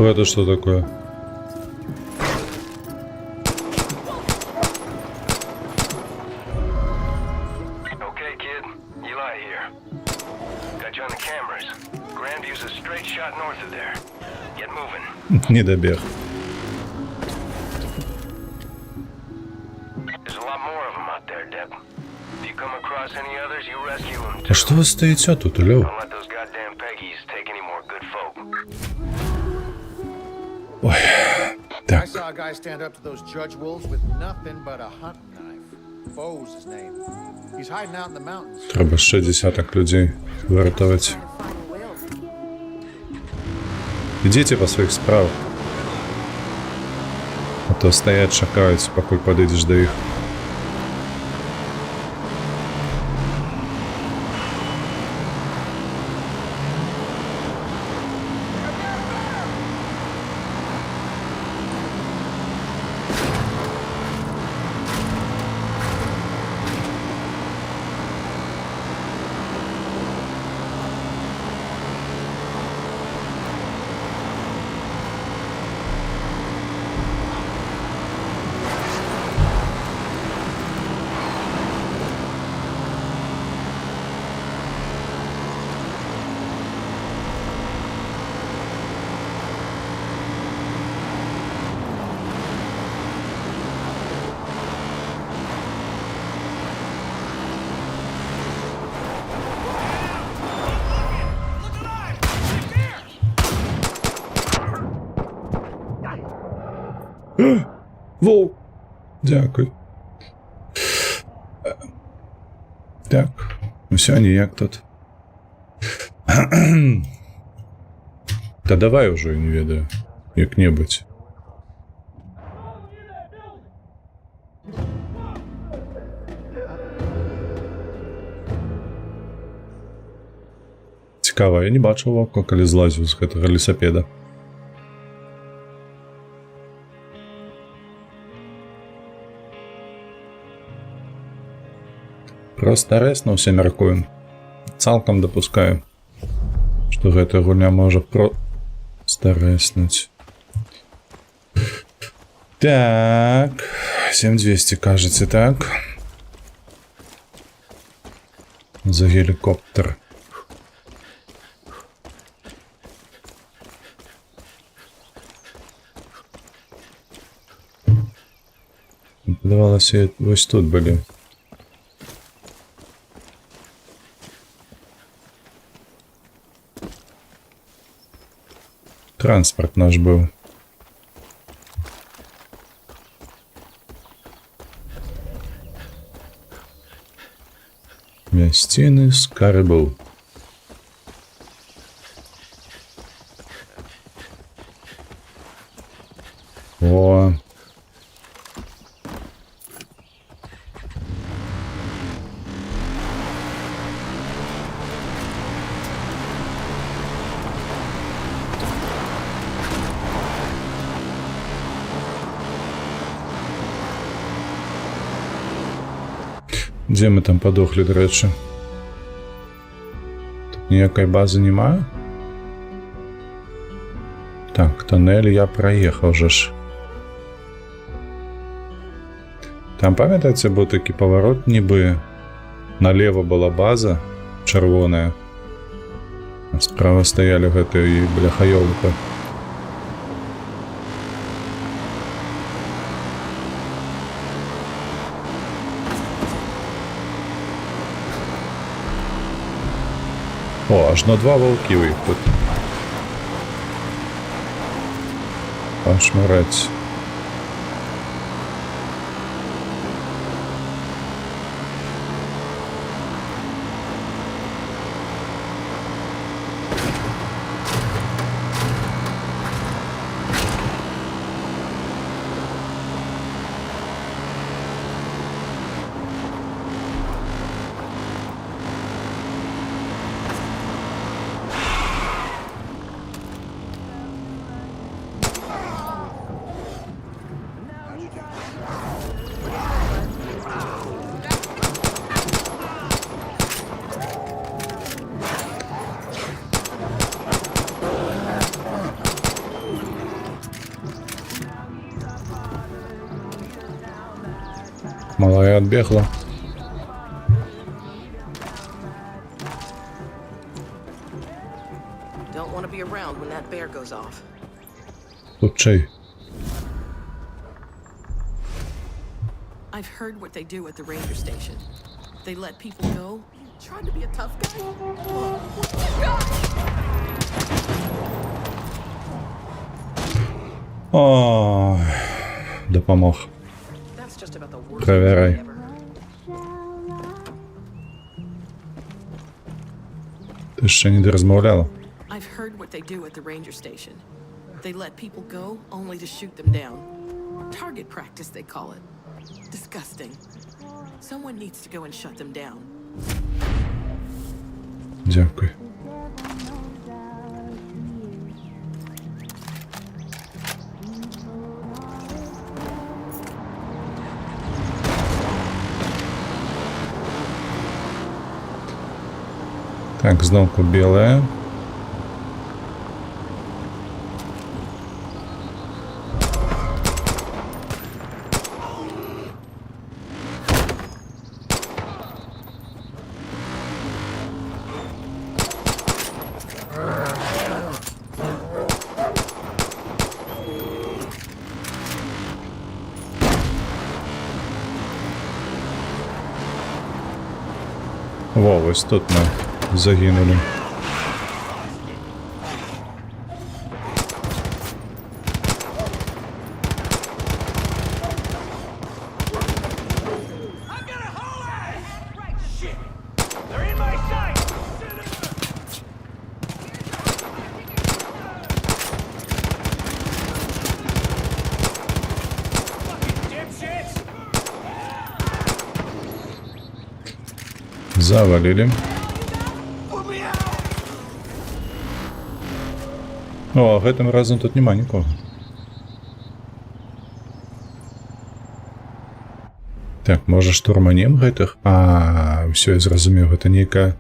Это что такое? Okay, kid. Eli here. Got you on the cameras. Grandview's a straight shot north of there. Get moving. Не добег. There's a lot more of them out there, Deb. If you come across any others, you rescue them А что вы стоите тут, алло? Don't let those goddamn Peggies take any more good folk. Ой, I так. saw a guy stand up to those judge wolves with nothing but a hunting knife. Foe's his name. He's hiding out in the mountains. Треба ще десяток людей врятувати. Ідіть по своїх справах. А то стоять, чекають, поки підійдеш до їх. Вовк. Дякую. Так, усе ніяк тут. Та давай уже, не ведаю, як-небудь. Цікаво, я не бачив вовка, коли злазив з гэтага лесапеда. Просто рэснуўся, мяркую. Цалкам дапускаю, што гэтая гульня можа проста рэснуць. Так, 7200, кажется, так. За геликоптер. Здавалося, вось тут былі. Транспорт наш был. Мясціны скарбаў. О. Дзе мы там падохлі, да рэчы? Тут ніякай базы нема? Так, тоннель я праехаў жа ж. Там, памятаеце, быў такі паварот, нібы налево была база чырвоная, а справа стаялі гэтыя бляхаёлка. О, аж на 2 ваўкі ў іх тут. Пашмараць. Малая отбегла. be around when that bear goes off. Хутчэй. I've heard what they do at the ranger station. They let people go. Trying to be a tough guy. О, допомог. That's just about the worst Проверяй. thing ever. Ти ще не розмовляла? I've heard what they do at the ranger station. They let people go only to shoot them down. Target practice, they call it. Disgusting. Someone needs to go and shut them down. Дякую. Так, знову біле. Во, ось тут ми загинули. Завалили. О, гэтым разам тут няма нікога. Так, можа штурманем гэтых? А, ўсё, я зразумеў, гэта нейкая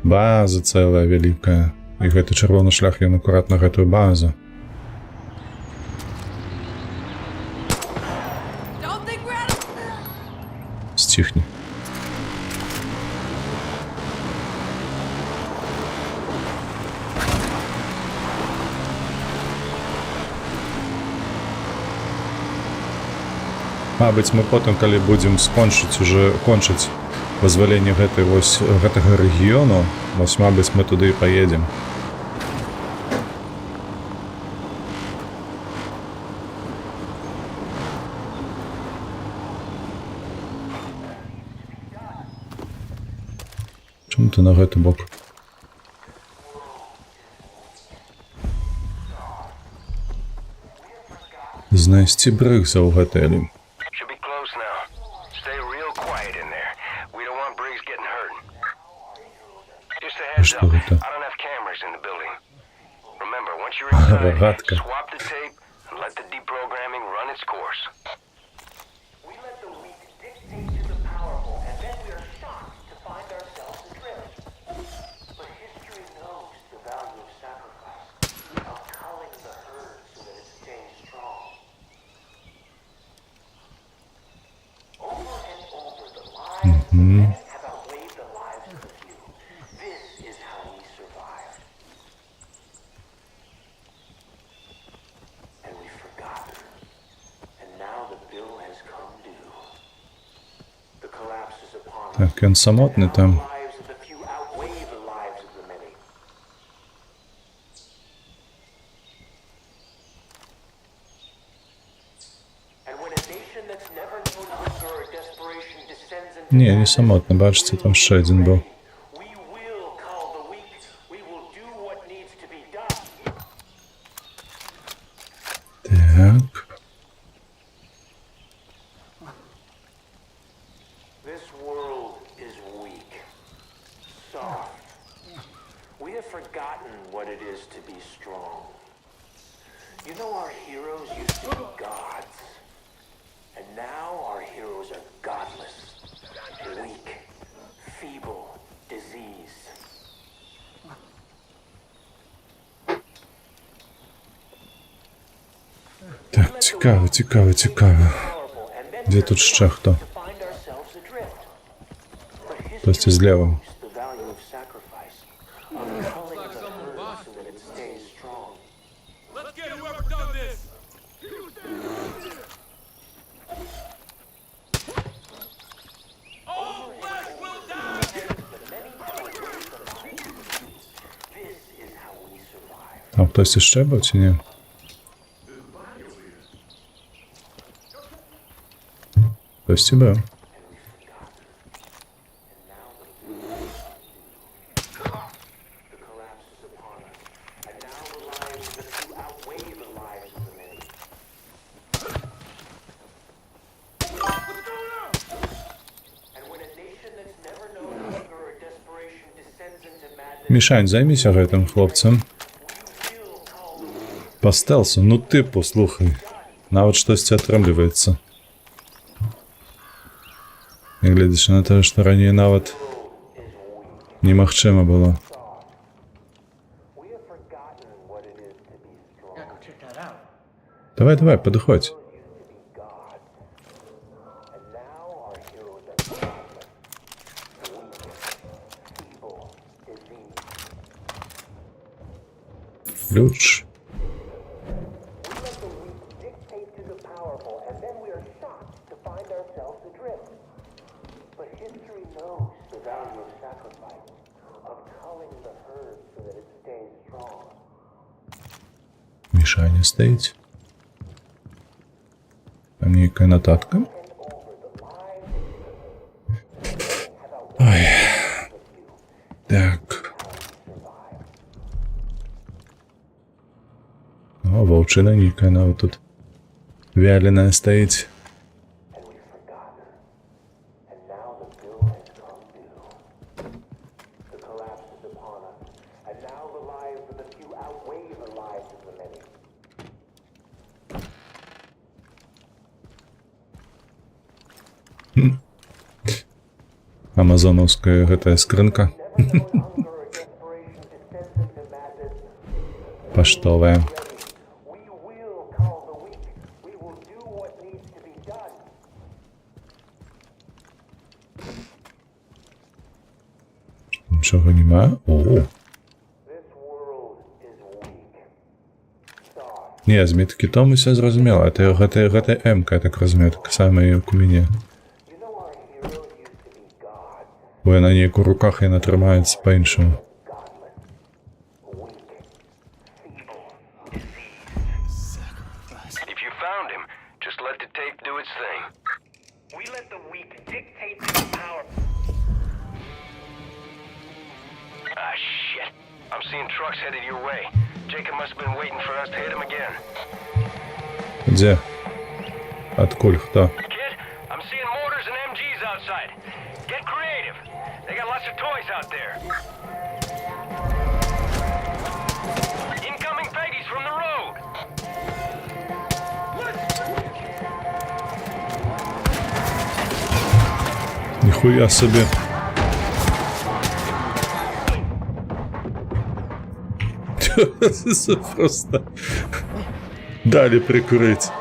база цэлая вялікая. І гэты чырвоны шлях, ён акурат на гэтую базу. Сціхні. Мабыць, мы потым, калі будзем кончыць вызваленне гэтага рэгіёну, вось, мабыць, мы туды і паедзем. Чому ты на гэты бок? Знайсці Бригза ў гатэлі. Что это? Рогатка. Так, він самотний там. Ні, не самотний, бачите, там ще один був. Так. Так, цікаво. Де тут ще хто? Хтось зліва. Там хтось іще був чи ні? Хтось і був. Мішань, займися гэтым хлопцем. Па стелсу, ну ты послухай. Нават штосьці атрымліваецца. Нягледзячы на тое, што раней нават немагчыма было. Давай, давай, падыходзь. Ключ. Мішаня стоїть. Там ніяка нотатка. Ой. Так. О, вовчина ніяка, вона тут вяленая стоїть. Амазоновская гэтая скрынка. Паштовая. Нічого нема. О. Не, з медкітом усе зрозуміло. Гэта М-ка, я так розумію, така сама, як у мяне. Бо яна неяк у руках яна трымаецца па-іншаму. If you found him, just let the tape do its thing. We let the weak dictate the power. Ah, shit. I'm seeing trucks headed your way. Jacob must have been waiting for us to hit him again. Где? Откуль? Хто? Kid, I'm seeing mortars and MGs outside. Get creative. They got lots of toys out there. Incoming Peggies from the road. Ніхуя собі. Це просто далі прикурить.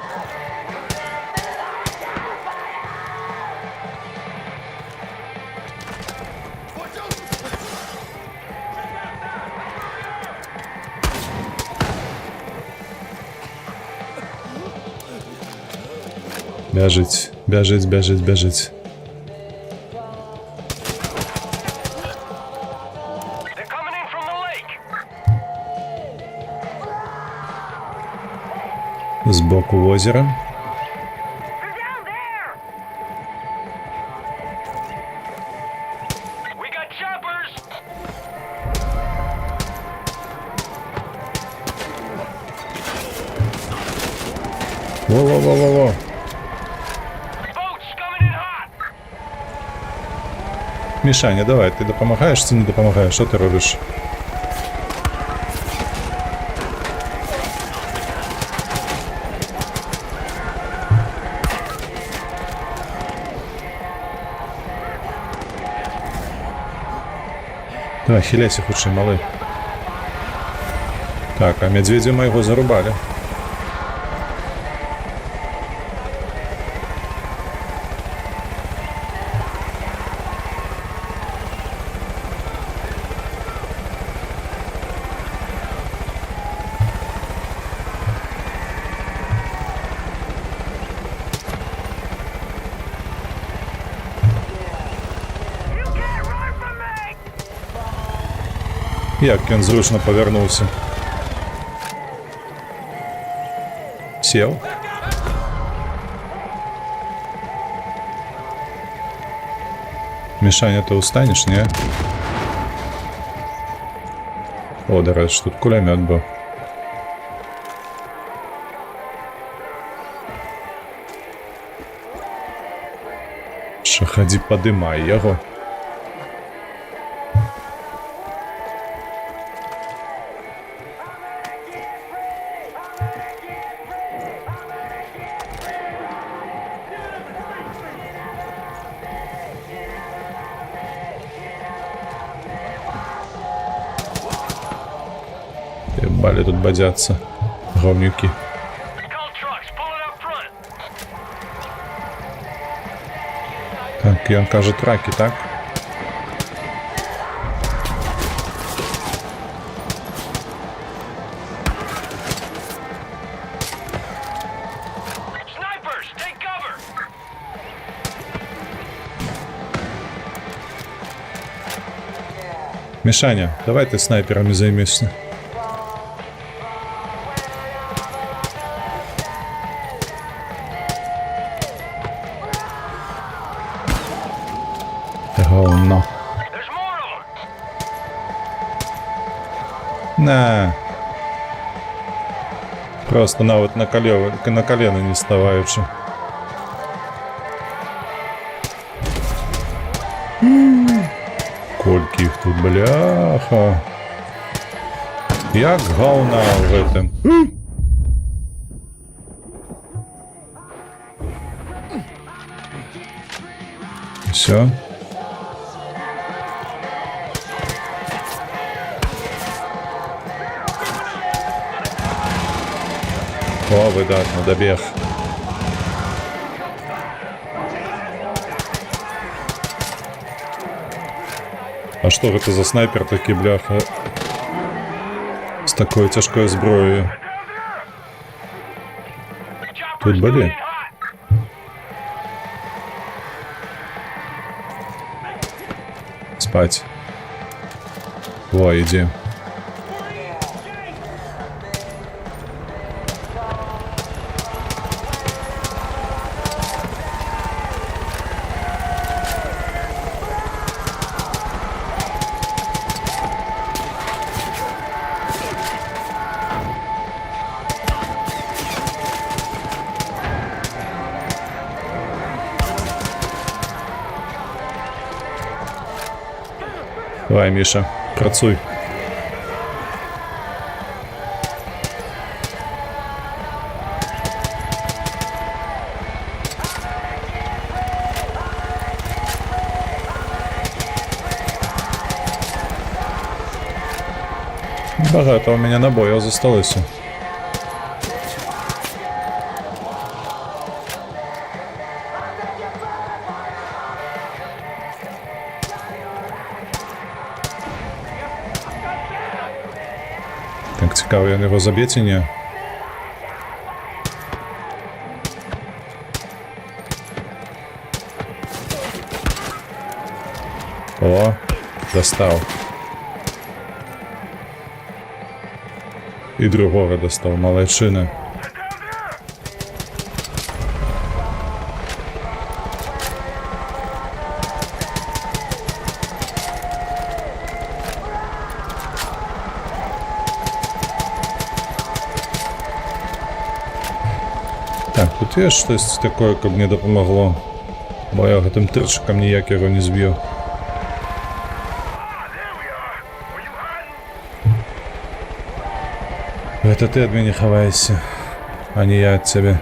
Бежить, бежить, бежить, бежить. Збоку озера. Во-во-во-во-во. Мішаня, давай, ти допомагаєш чи не допомагаєш? Що ти робиш? Давай, хиляйся худше, малый. Так, а медведя моего зарубали. Як він зручно повернувся. Сел. Мишаня, ты устанешь, не? О, до речі, тут кулемет був. Що, ході, подимай його. Ебали тут бодятся. Говнюки. Так, ён каже траки, так? Мишаня, давай ты снайперами займешься. Говно. На. Просто навіть на колено не ставаючи. Кольки їх тут, бляха. Як говна в этом. Все. О, видатно, добіг. А что это за снайпер такий, бляха? С такой тяжкой зброєю. Тут были? Спать. Во, иди. Давай, Миша, працуй. Багато у мене набоїв зосталося. Так, цікаво, я його заб'ється, ні? О, достав. І другого достав, молодчина. Так, тут є щось таке, яке б мені допомогло, бо я тим тирчиком ніяк його не зб'ю. Это ты от меня ховаешься, а не я от тебя.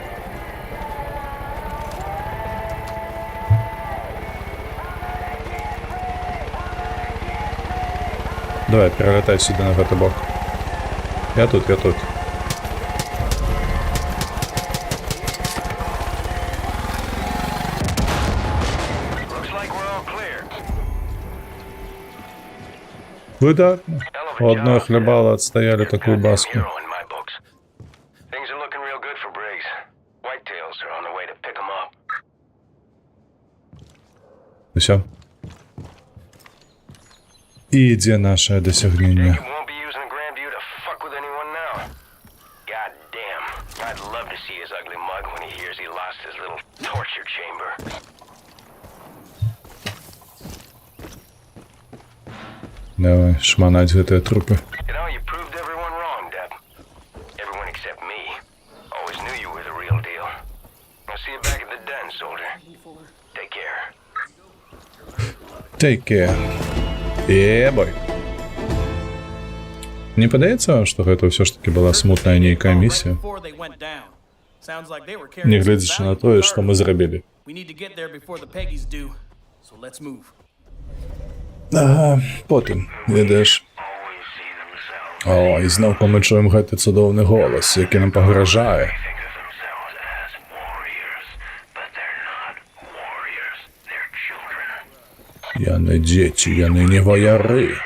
Давай, перелетай сюда на этот бок. Я тут, я тут. Выдатно. У одной хлебала отстояли такую баску. Все. И где наше досягнение? Давай, шманаць гэтыя трупы. You know, you proved everyone wrong, Deb. Everyone except me. Always knew you were the real deal. I'll see you back at the den, soldier. Take care. Take care. Yeah, boy. Не падаецца, што гэта ўсё ж такі была смутная нейкая місія? Нягледзячы на тое, што мы зрабілі. Ага, потым, ведаеш. О, і зноўку мы чуем гэты цудоўны голас, які нам пагражае. Яны дзеці, яны не ваяры.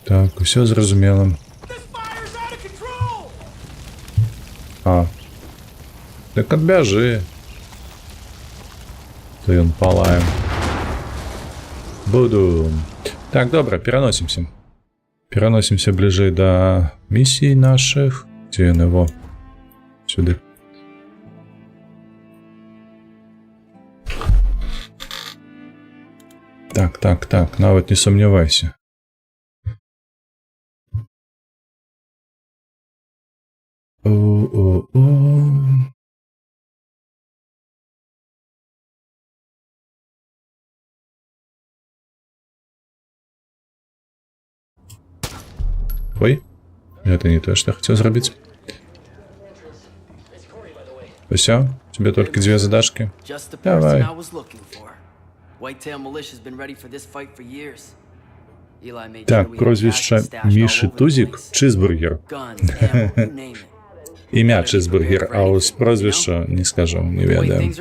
Так, усё зразумела. А. Так адбяжы. То ён палаем. Буду. Так, добра, пераносімся. Пераносімся бліжэй да місій нашых. Дзе ён его? Сюды. Так, нават не сумнявайся. Ой, это не то, что я хотел зрабіць. Усё, тебе только 2 задачки. Давай. Так, прозвище Міші Тузік Чизбургер. Імя Чизбургер, а ось прозвище не скажу, не ведаю.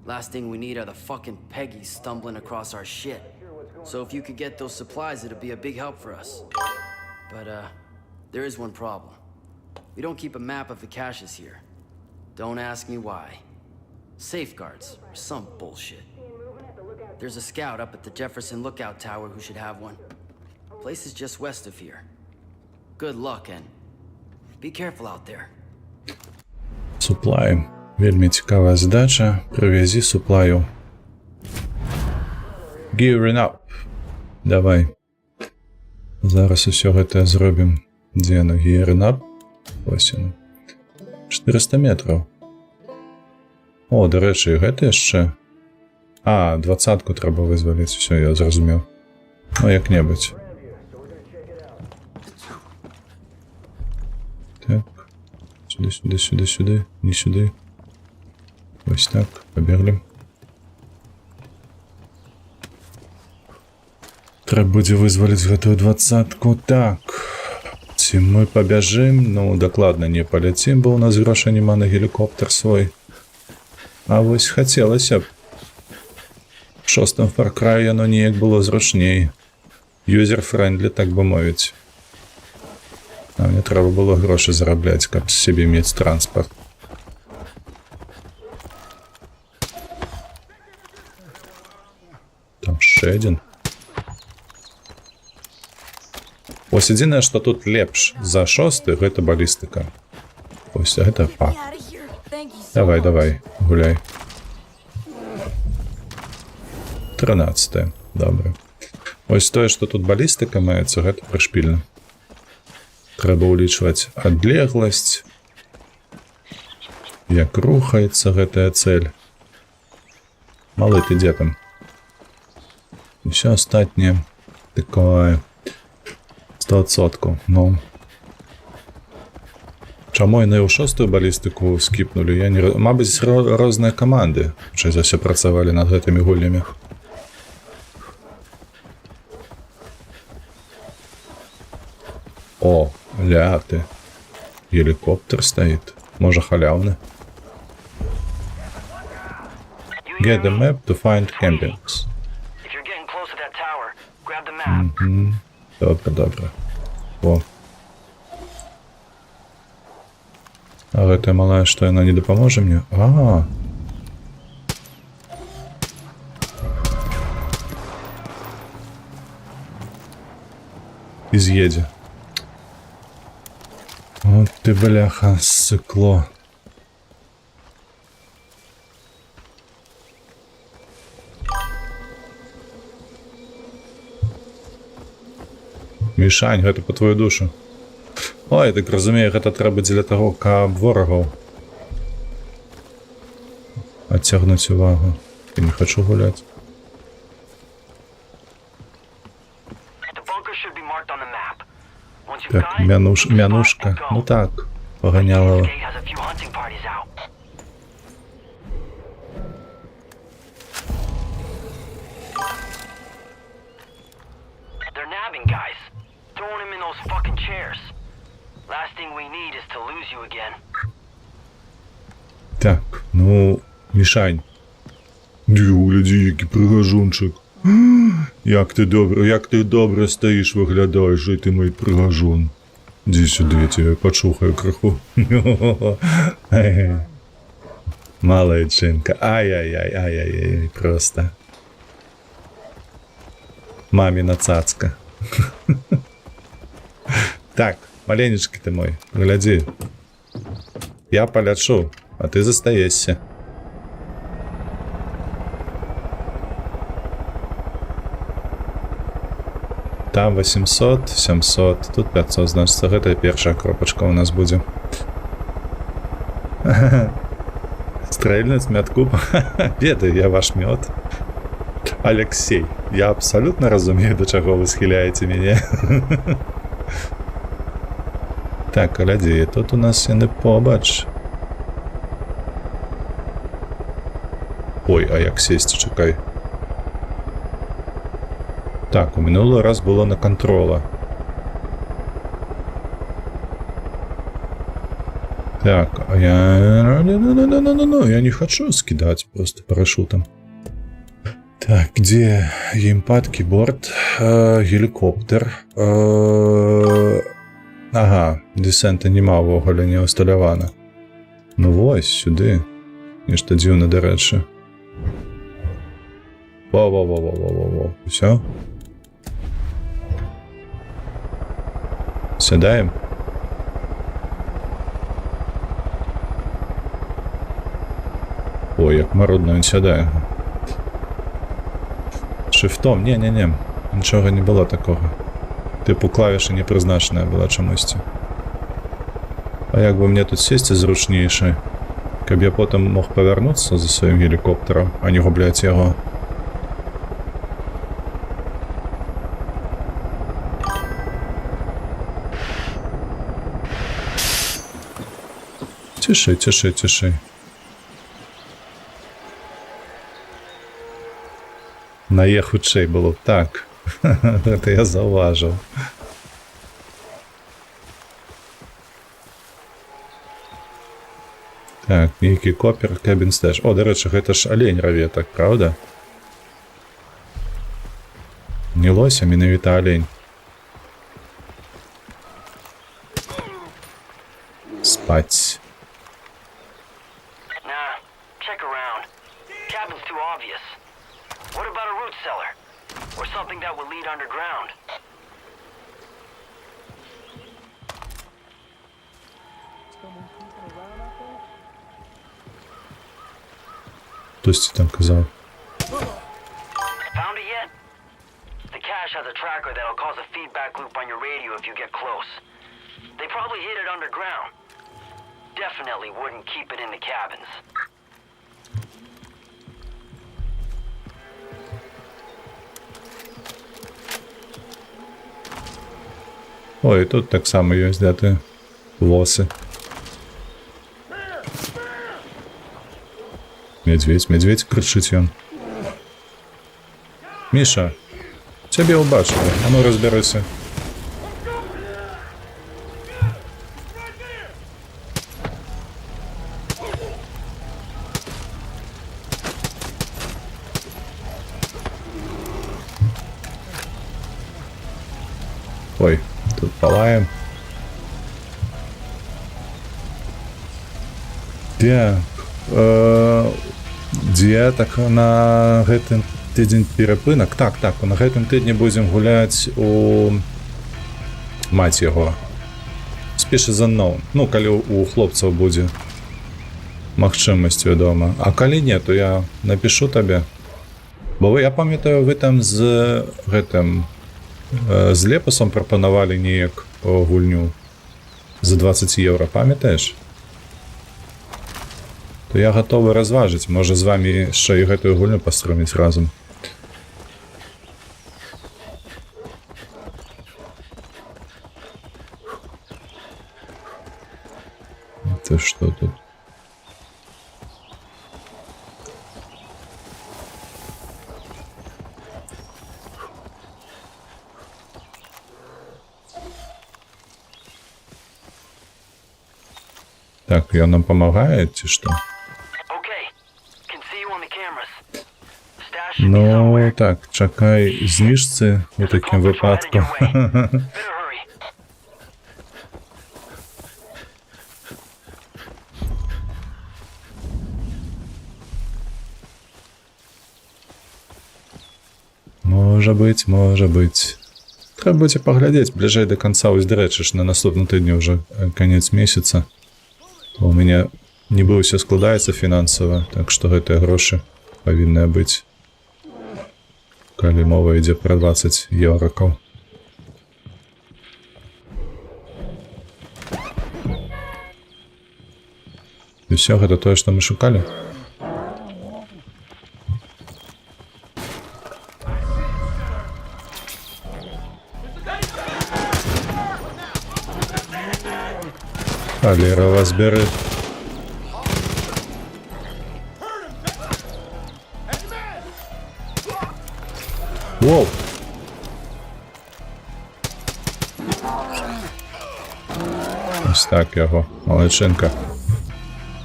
Last thing we need are the fucking Peggies stumbling across our shit. So if you could get those supplies, it'd be a big help for us. But, there is one problem. We don't keep a map of the caches here. Don't ask me why. Safeguards, or some bullshit. There's a scout up at the Jefferson Lookout Tower who should have one. Place is just west of here. Good luck, and be careful out there. Supply. Вельмі цікавая задача. Привязі суплаю. Gearing up. Давай. Зараз усё гэта зробім. Дзе яно? Gearing up? Ось яно. 400 метров. О, до речі, гэта яшчэ. А, 20-ку трэба вызваліць. Усё, я зразумеў. Ну, як-небудзь. Так. Сюды. Не сюды. Ось так, побегли. Трэба будзе вызваліць гэтую 20-ку. Так. Ці мы пабяжым? Ну, дакладна не паляцім, бо ў нас грошай няма на гелікоптер свой. А вось хацелася б. В 6-м Far Cry яно неяк было зручней. Юзер-френдлі, так бы мовіць. А мне трэба было грошы зарабляць, каб сябе мець транспарт. Там ще один. Ось адзінае, што тут лепш за 6-й, гэта балістыка. Ось гэта факт. Давай, гуляй. 13-е, добра. Ось тое, што тут балістыка маецца, гэта прышпільна. Трэба ўлічваць адлегласць, як рухаецца гэтая цэль. Малы ты дзе там? Все астатняе такое 100%. Ну. Чаму яны ў 6-ю балістыку скіпнулі? Я не... Мабыць, розныя каманды хутчэй за ўсё працавалі над гэтымі гульнямі. О, ляты. Гелікоптер стаіць. Можа, халяўны. Get the map to find campings. Добра. О. А гэтая малая, што яна не дапаможа мне? А. з'едзе. От ты, бляха, сыкло. Мішань, гэта па твою душу. Ой, так разумею, гэта трэба дзеля таго, каб ворагаў адцягнуць увагу. Я не хочу гуляць. Так, мянушка. Ну так, паганяла. Так, ну, Мішань. Глядzi, який пригажунчик. Як ти добре стоїш, виглядаєш, і ти мій пригажун. Іди сюди, я тебе почухаю криху. Молодчинка. Ай-яй-яй, просто. Мамина цацка. Так, маленечки ты мой, гляди. Я полечу, а ты застаешься. Там 800, 700, тут 500, значит, гэта першая кропачка у нас будзе. Стрельнуть мятку. Ведаю, я ваш мёд. Алексей, я абсолютно разумею, до чаго вы схіляеце мяне. Так, глядзі, тут у нас яны побач. Ой, а як сесть, чакай. Так, у минулый раз было на контрола. Так, а я не хочу скидать просто парашютом. Так, где геймпад, борт, геликоптер. Ага, десента нема ввогуле не усталявана. Ну вось, сюди. Нешта дзіўна, дарэчы. Во-во-во-во-во-во-во. Все? Сядаем. Ой, як марудно він сядає. Шифтом? Не. Нічого не було такого. Типу клавіша не призначена була чомусь. А як би мені тут сісти зручніше, каб я потім мог повернутися за своїм гелікоптером, а не губляти його. Тиши. Нае хутчэй было. Так. Это я заўважыў. Так, нейкі копер, кабін стэж. О, дарэчы, гэта ж алень раве, так, правда? Не лось, а менавіта алень. Спаць. What about a root cellar? Or something that will lead underground? Хтось там казав. Found it yet? The cache has a tracker that'll cause a feedback loop on your radio if you get close. They probably hid it underground. Definitely wouldn't keep it in the cabins. Ой, тут так само ёсць, де ти лоси. Медведь, кричить ён. Міша, цябе ўбачылі, а ну разбярыся. Ой, тут палаем. Так, дзе так на гэтым тыдзень перапынак? Так, на гэтым тыдні будзем гуляць у маць яго. Species unknown. Ну, калі у хлопцаў будзе магчымасць, вядома. А калі не, то я напишу табе. Бо я памятаю, вы там з гэтым з Лепасом прапанавалі неяк гульню за 20 евро, памятаеш? То я гатовы разважыць, можа з вами яшчэ і гэтую гульню пастроміць разам. Это что тут? Так, ён нам памагае, ці што? Ну, так, чакай зніжцы у такім выпадку. Можа быць. Трэба будзе паглядзець бліжэй да канца, вось дарэчы ж на наступным тыдні ўжо канец месяца. У мяне нібы ўсё складаецца фінансава, так што гэтыя грошы павінныя быць. Калі мова ідзе пра 20 еўракаў. І ўсё, гэта тое, што мы шукалі? Халера вас бяры. Воу! Ось так яго, малайчынка.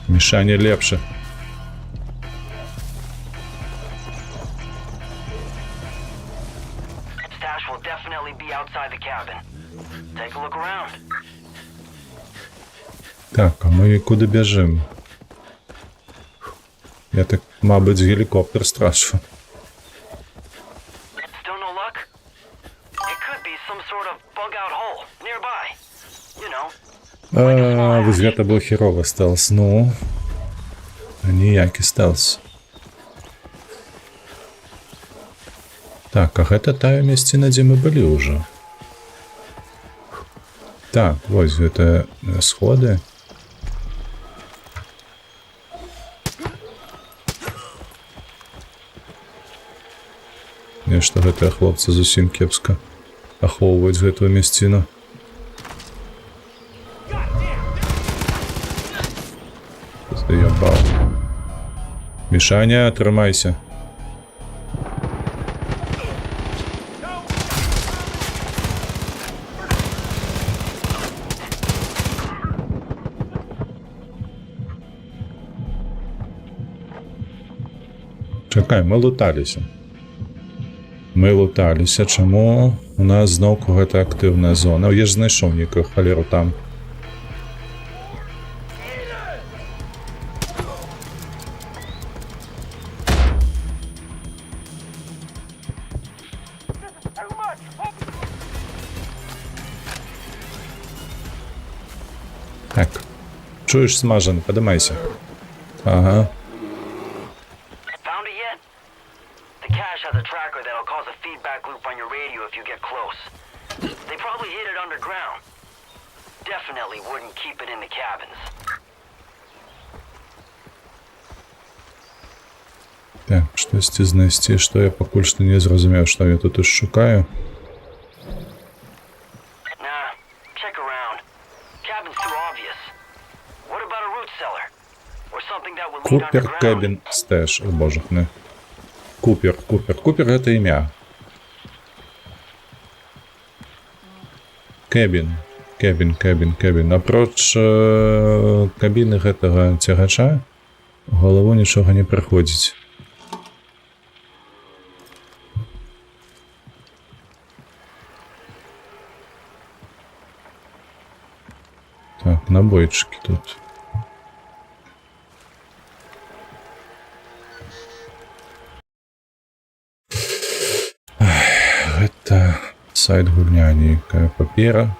Мішані лепше. Так, а мы куди бежим? Я так, мабуть, гелікоптер страшу. Вось гэта быў херовы стелс. Ну, ніякі стелс. Так, а гэта тая месціна, дзе мы былі ўжо. Так, вось гэта сходы. Нешта гэтыя хлопцы зусім кепска ахоўваюць гэтую мясціну. Заебал. Мішаня, трымайся. Чакай, мы луталіся. Чаму у нас зноўку гэта актыўная зона? Я ж знайшоў нейкую халеру там. Так. Чуєш, смажен, подимайся. Ага. Так, штосьці знайсці, што я пакуль што не зразумеў, што я тут шукаю. Купер Кэбін Стэш, о божахне. Купер гэта імя. Кэбін. Апроч кабіны гэтага цягача у галаву нічога не прыходзіць. Так, набойчики тут. Гэта сайт гульня, нейкая папера.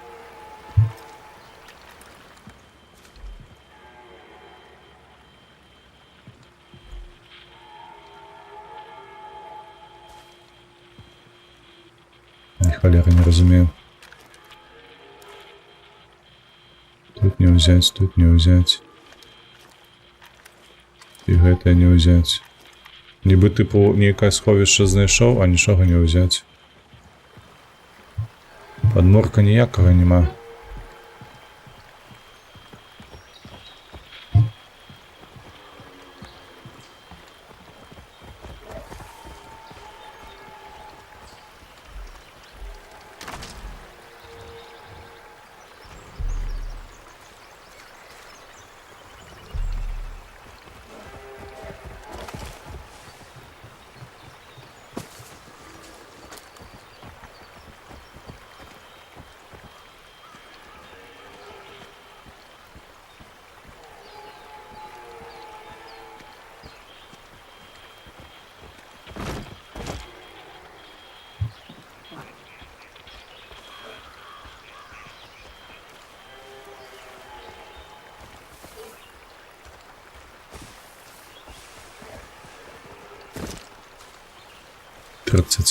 холеры не разумею. Тут не взять, тут не взять. І гэта не взять. Нібы типу нейкае сховішча знайшоў, а нічога не взять. Падмурка ніякага нема.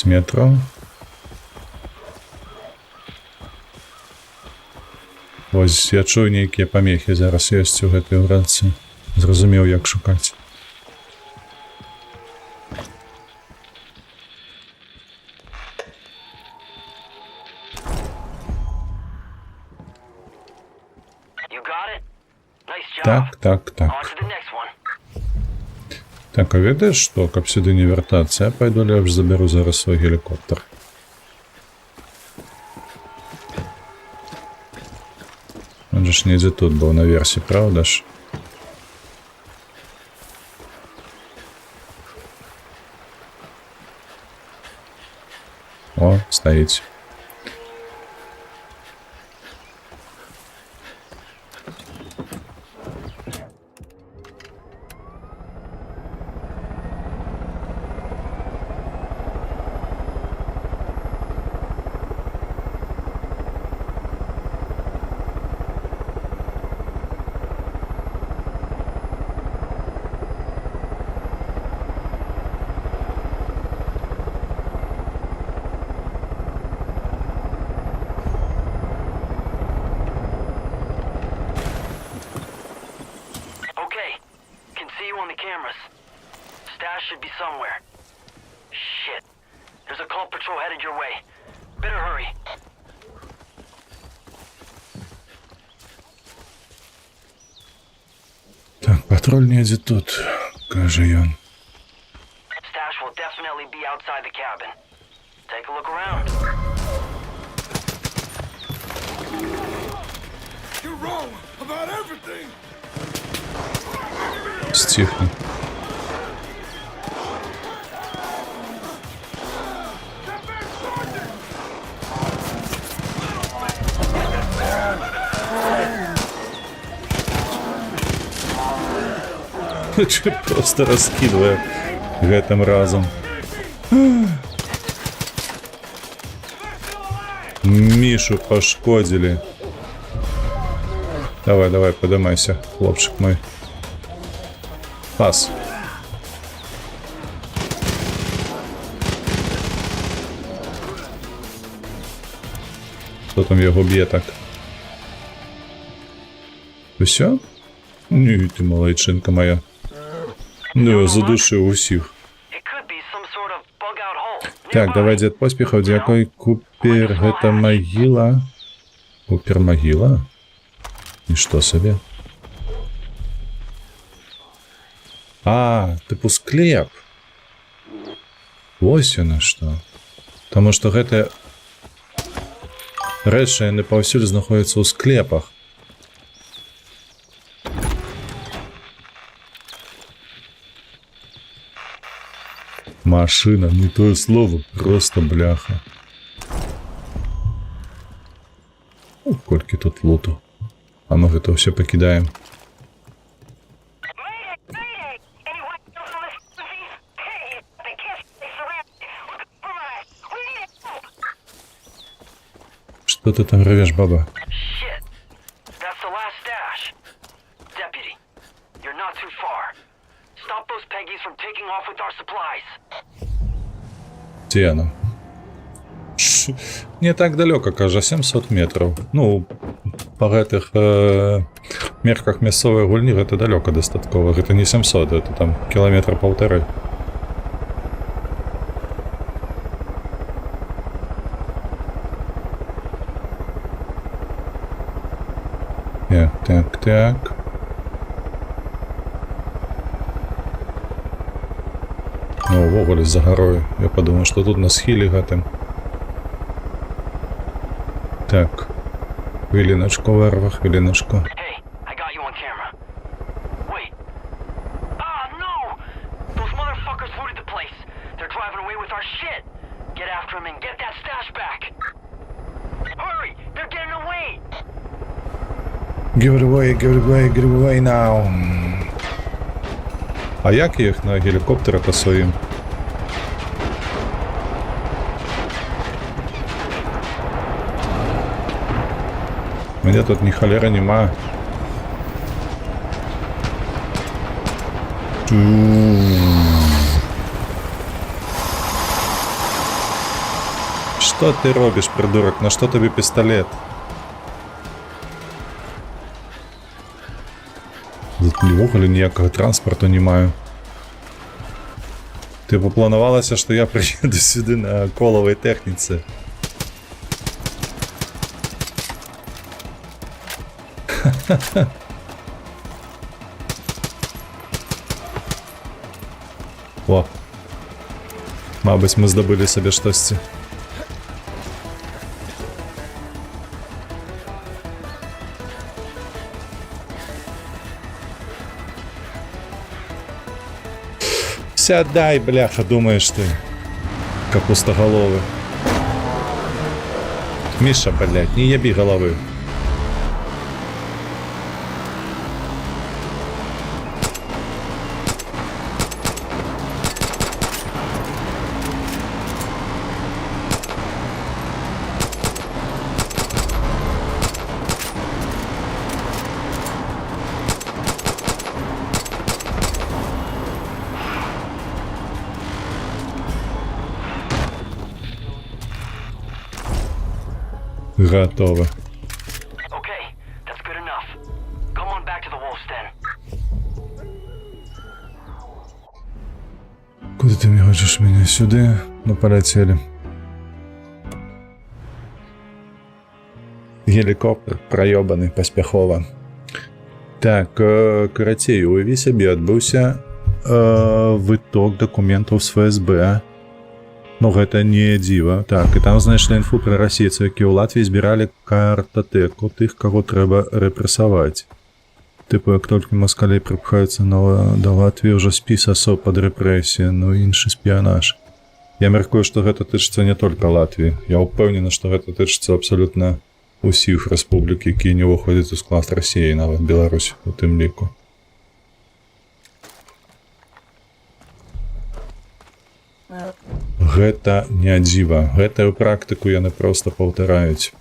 Метров. Ось я чую нейкія памехі зараз ёсць у гэтай грацы. Зразумеў, як шукаць. Так. Так, а ведаеш што, каб сюды не вяртацца, я пайду лепш забяру зараз свой гелікоптер. Он жа ж недзе тут быў наверсе, правда ж? О, стаіць. Так, патруль недзе тут, кажа ён. Stash will definitely be outside the cabin. Take a look around. You're wrong about everything. Стихни. Просто раскидываю гэтым разом. Мишу пошкодили. Давай, поднимайся, хлопчик мой. Пас. Хто там його б'є так? Усё? Ні, ти малайчинка моя. Ну, я задушив усіх. Так, давай, дед поспіхав, дякую. Купер, гэта могила. Купер могила? І що собі? А, типу склеп. Ось яно што. Тому што гэта рэчы не паўсюль знаходзяцца ў склепах. Машина, не то слово, просто бляха. Колькі тут луту. А мы гэта ўсё пакідаем. Что ты там ревешь, баба? Где она? Не так далёка, кажа, 700 метраў. Ну, па гэтых мерках мясцовай гульні гэта далёка дастаткова. Гэта не 700, это там кіламетра 1,5. Так. Ну, увогуле за гарою. Я падумаў, што тут на схіле гэтым. Так. Хвилиночку, Варва, хвилиночку. Hey, I got you on camera. Wait. Ah, no! Those motherfuckers looted the place. They're driving away with our shit. Get after them and get that stash back. Hurry! They're getting away! Give it away now. А як їх на гелікоптера-то своїм? Мене тут ні холера нема. Що ти робиш, придурок? На що тобі пістолет? Тут вогулі ніякого транспорту не маю. Типу планувалося, що я приїду сюди на коловій техніці. О, мабуть, ми здобули собі щось. Сядай, бляха, думаешь ты, капустоголовый. Миша, блядь, не еби головы. Готово. Okay, that's good enough. Come on back to the wolf's den. Куда ты мне хочешь меня? Сюда? Ну, полетели. Гелікоптер проёбаны паспяхова. Так, карацей, уяві сабе, адбыўся выток дакументаў з ФСБ. Ну, гэта не дзіва. Так, і там знайшлі інфу пра расейцаў, якія ў Латвіі збіралі картатэку тых, каго трэба рэпрэсаваць. Тыпу, як толькі маскалі прыпхаюцца да Латвіі, ўжо спіс асоб пад рэпрэсіі, ну і іншы спіянаж. Я мяркую, што гэта тычыцца не толькі Латвіі. Я ўпэўнены, што гэта тычыцца абсалютна ўсіх рэспублік, якія не ўваходзяць у склад Расіі, нават Беларусь у тым ліку. Гэта не дзіва. Гэтую практыку яны проста паўтараюць.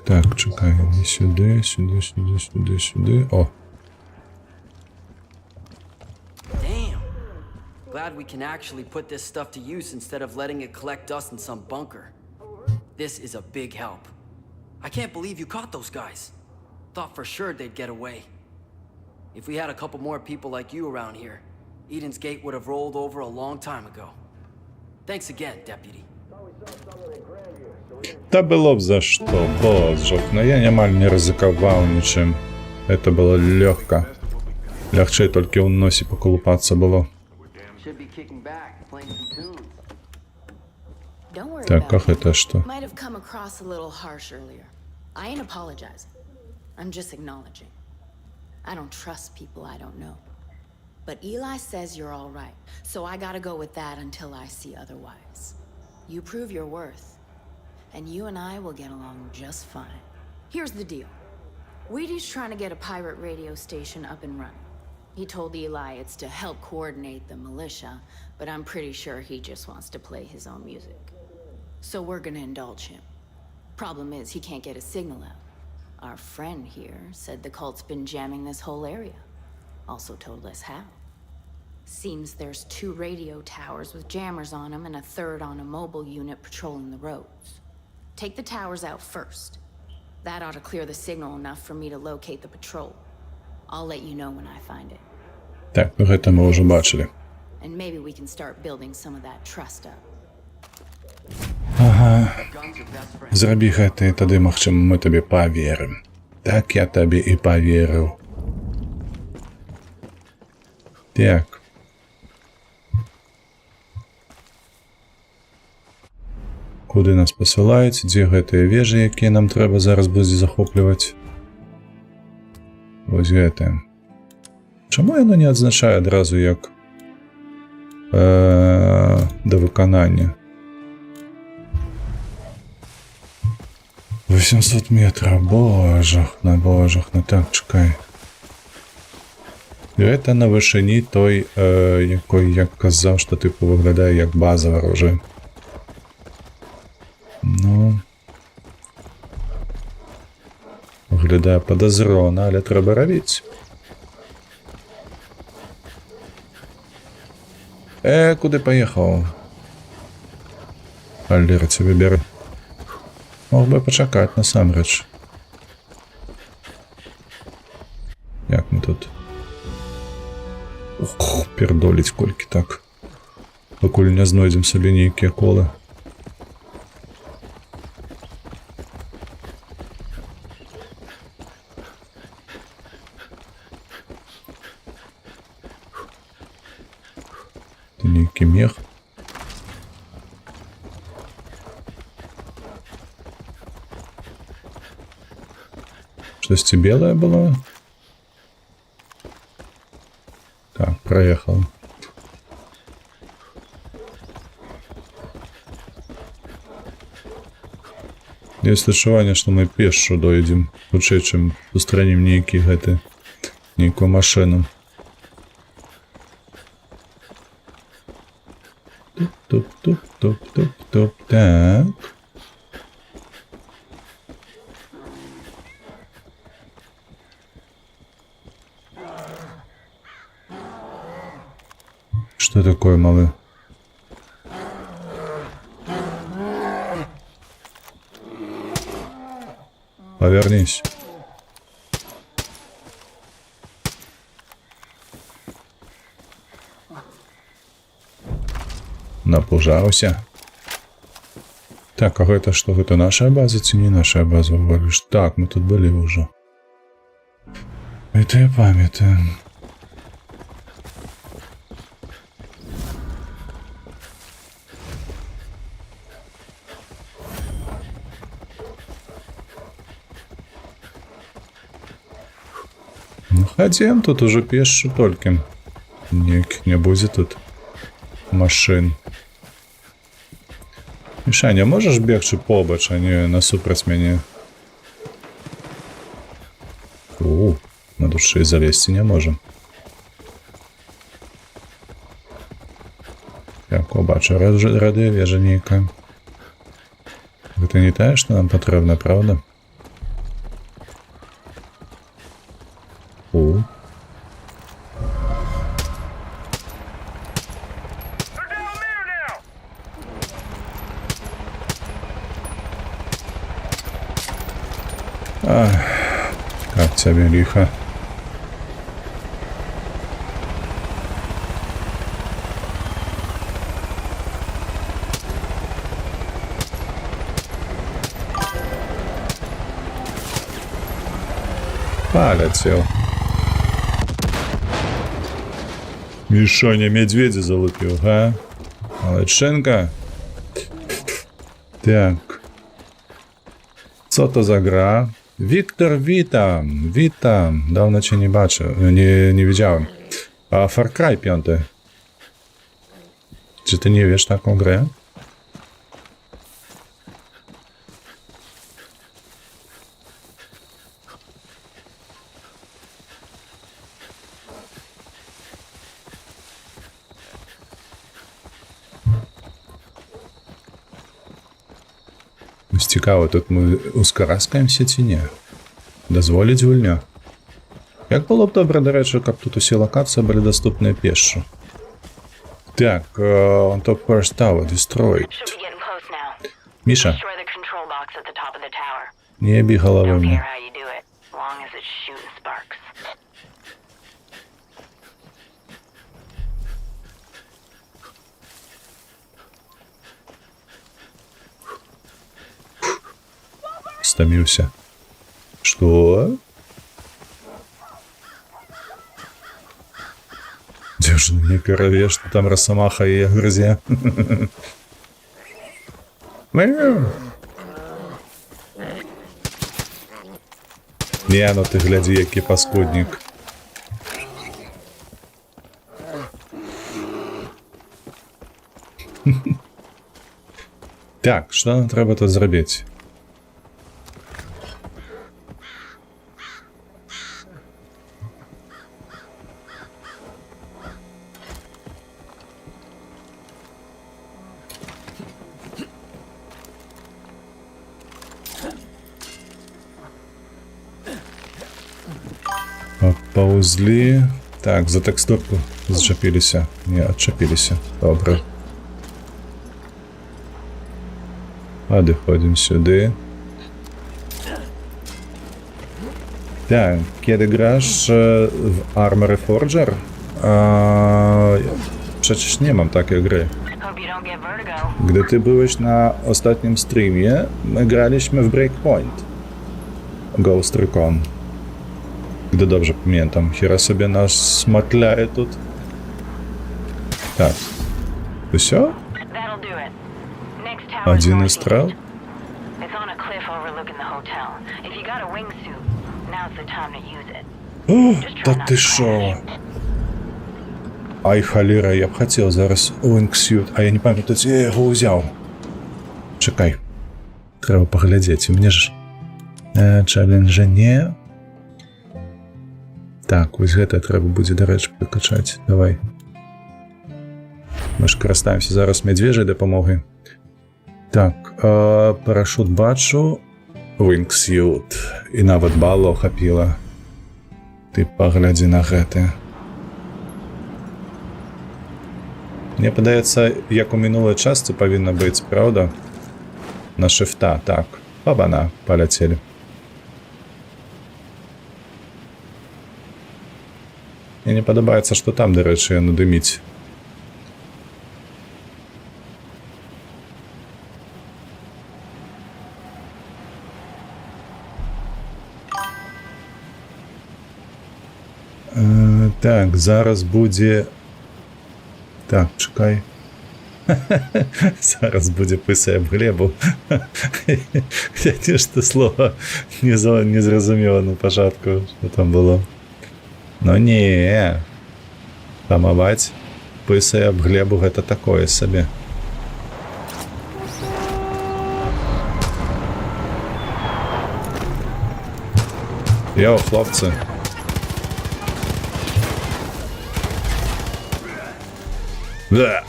Так, чекай, не сюди, сюди. О! Damn. Glad we can actually put this stuff to use instead of letting it collect dust in some bunker. This is a big help. I can't believe you caught those guys. Thought for sure they'd get away. If we had a couple more people like you around here, Eden's Gate would have rolled over a long time ago. Thanks again, Deputy. Та было б за што, боже, но я нямаль не рызыкаваў нічым. Это было лёгка. Лягчэй толькі ў носе паколупацца было. Так, а гэта што? Might have come across a little harsh earlier. I ain't apologizing. I'm just acknowledging. I don't trust people I don't know. But Eli says you're all right, so I gotta go with that until I see otherwise. You prove your worth, and you and I will get along just fine. Here's the deal. Wheaty's trying to get a pirate radio station up and running. He told Eli it's to help coordinate the militia, but I'm pretty sure he just wants to play his own music. So we're gonna indulge him. Problem is, he can't get a signal out. Our friend here said the cult's been jamming this whole area. Also told us how. Seems there's 2 radio towers with jammers on them and a 3rd on a mobile unit patrolling the roads. Take the towers out first. That ought to clear the signal enough for me to locate the patrol. I'll let you know when I find it. Так, ну гэта мы ўжо бачылі. And maybe we can start building some of that trust up. Ага. Зрабі гэта, і тады, магчыма, мы табе паверым. Так я табе і паверыў. Так. Куды нас пасылаюць? Дзе гэтыя вежы, якія нам трэба зараз будзе захопліваць? Вось гэтае. Чаму яно не адзначае адразу як да выканання? 800 метров, божах, на так, чекай. Гэта на вышыні той, якой я казаў, што тыпу выглядае як база варожая. Ну... Выглядае падазрона, але трэба рабіць. Куды паехаў? Алера, цябе бяры. Мог бы пачакаць насамрэч. Як мы тут? Ух, пердоліць колькі так. Пакуль не знойдзем сабе нейкія колы. Ты нейкі мех. Штосьці белае было? Так, проехал. Есть адчуванне, што мы пешшу дойдзем, хутчэй, чым устранім нейкі гэты, нейкую машыну. Туп-туп-туп-туп-туп-туп, так. Что такое, малы? Повернись. Напужаўся. Так, а гэта што? Гэта наша база ці не наша база? Говоришь, так, мы тут былі ўжо. Это я памятаю. Ходим, тут уже пешшу толькі. Не будзе тут машин. Мішаня, можеш бегчы побач, а не насупраць мяне? На душы залезці не можам. Так, бачу, рады вежа нейкая. Гэта не тая, што нам патрэбна, правда? Как тебе лихо. Полетел. Мишаня медведя залупил, а? Молодченко. Так. Co to za gra? Wiktor, witam. Witam. Dawno cię nie baczę. Nie widziałem. A Far Cry 5. Czy ty nie wiesz taką grę? Цікаво, тут ми ускараскаємося чи ні? Дазволіць гульня. Як было б добра, да рэчы, каб тут усе лакацыі былі даступныя пешшу. Так, on top first tower, destroyed. Міша, не яби головой мне. Стаміўся. Што? Дзе ж мне караве, што там расамаха яе грызе? Не, ну ты глядзі, які паскуднік. Так, што нам трэба тут зрабіць? Паўзлі. Так, за тэкстурку зачапіліся. Не, адчапіліся. Добра. Адыходзім сюды. Так, kiedy grasz w Armory Forger? Przecież nie mam takiej gry. Gdy ty byłeś na ostatnim streamie, my graliśmy w Breakpoint. Ghost Recon. Gdy dobrze pamiętam. Hira sobie nas matlaje тут. Tak. Все? Один из стрел? О, та ти шо? Ай, халера, я б хотів зараз wingsuit, а я не пам'ятаю, де я його узяв. Чекай. Треба поглядіти, мені ж челенджа не. Так, ось гэта трэба будзе, дарэчы, прокачаць. Давай. Мы ж карыстаемся зараз мядзвежай дапамогай. Так, парашут бачу. Wingsuit. І нават балу хапіла. Ты паглядзі на гэта. Мне падаецца, як у мінулай частцы павінна быць, праўда? На шифта, так. Бабана, паляцелі. Мне не падабаецца, што там, дарэчы, яно дыміць. Так, зараз будзе... Так, чекай. Зараз будзе писай аб глебу. Я нешта слова не зразумела на пачатку, што там было. Ну не, тамаваць пысай аб глебу гэта такое сабе. Йоу, хлопцы. Да.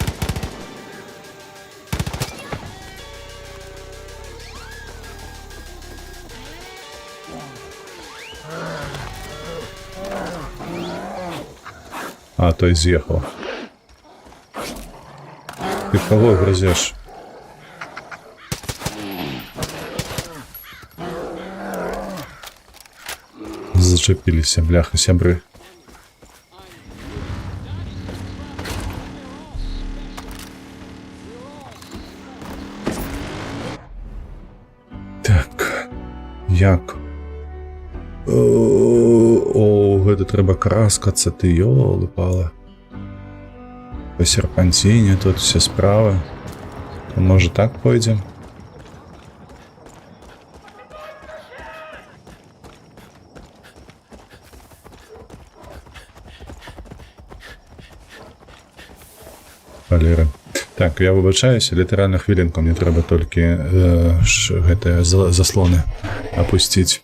А, той з'ехав. Ты кого грызешь? Зачепились, бляха, сябры. Так. Як? О, гэта трэба краскацца, ты ёлы-палы. По серпантине тут все справа. То, может, так пойдем? Валера. Так, я выбачаюся, літаральна хвілінку, мне трэба толькі гэтыя заслоны опусціць.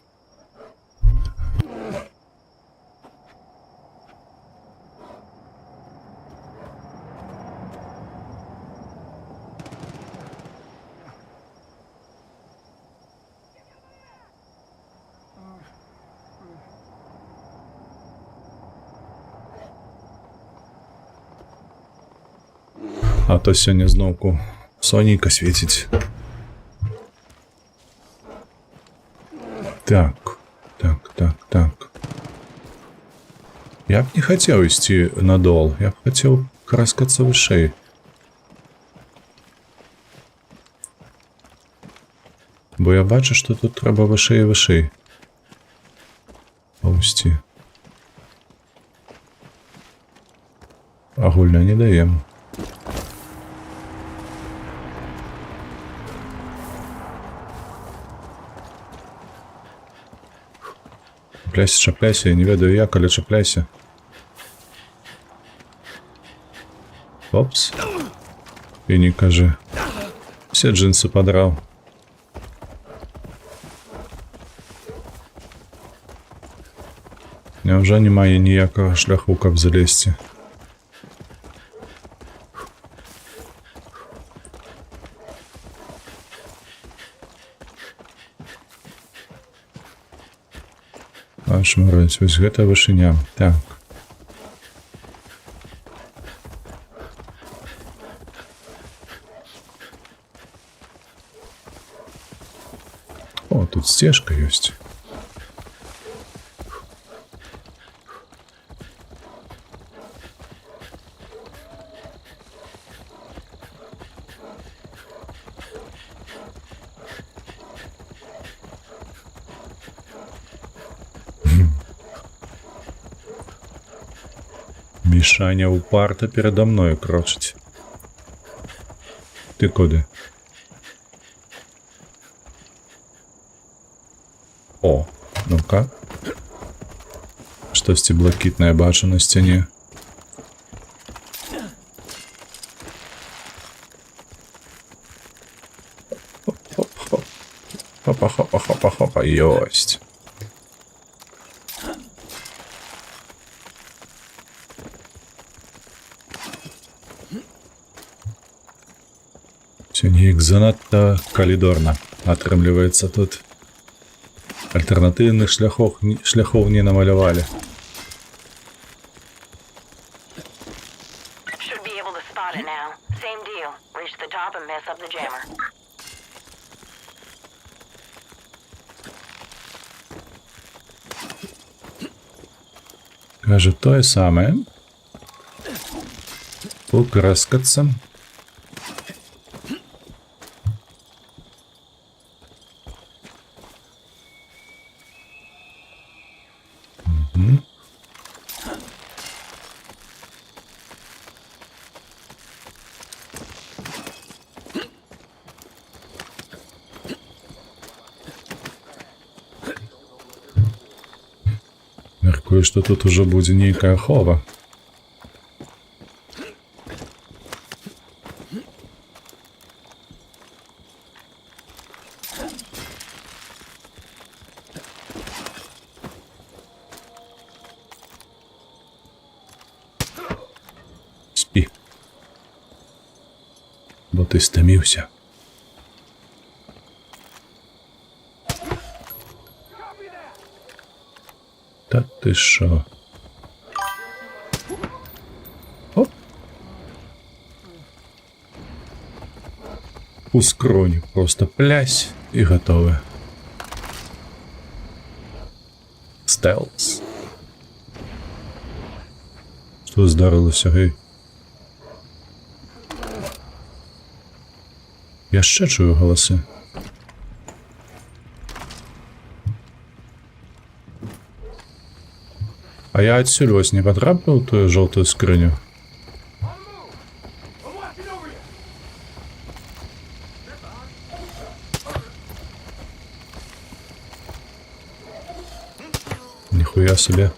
А то сёння зноўку сонейка свеціць. Так. Я б не хацеў ісці надол, я б хацеў караскацца вышэй. Бо я бачу, што тут трэба вышэй і вышэй паўсці. Агульна не даем. Чапляйся, я не ведаю як, але чапляйся. Опс. І не кажы. Все джинсы подраў. Няўжо не мае ніякага шляху, каб залезці? Шмараць, вось гэта вышыня. Так. О, тут сцежка ёсць. Мішаня упарта передо мною крочить. Ти куди? О, ну-ка. Штосьці блакітнае бачу на сцяне. Хоп-хоп-хоп. Хопа-хопа-хопа-хопа. Ёсть. Неяк занадта калідорна атрымліваецца тут. Альтэрнатыўных шляхоў не намалявалі. Кажа тое самае. Покраскацца. Мяркую, што тут ужо будзе нейкая хова. Спі. Бо ти стаміўся. Та ти що? Оп. У скроні просто плясь і готове. Стелс. Що здарилося, гей? Я ще чую голоси. А я адсюль вось не потрапіў у тую жоўтую скрыню? Нихуя себе.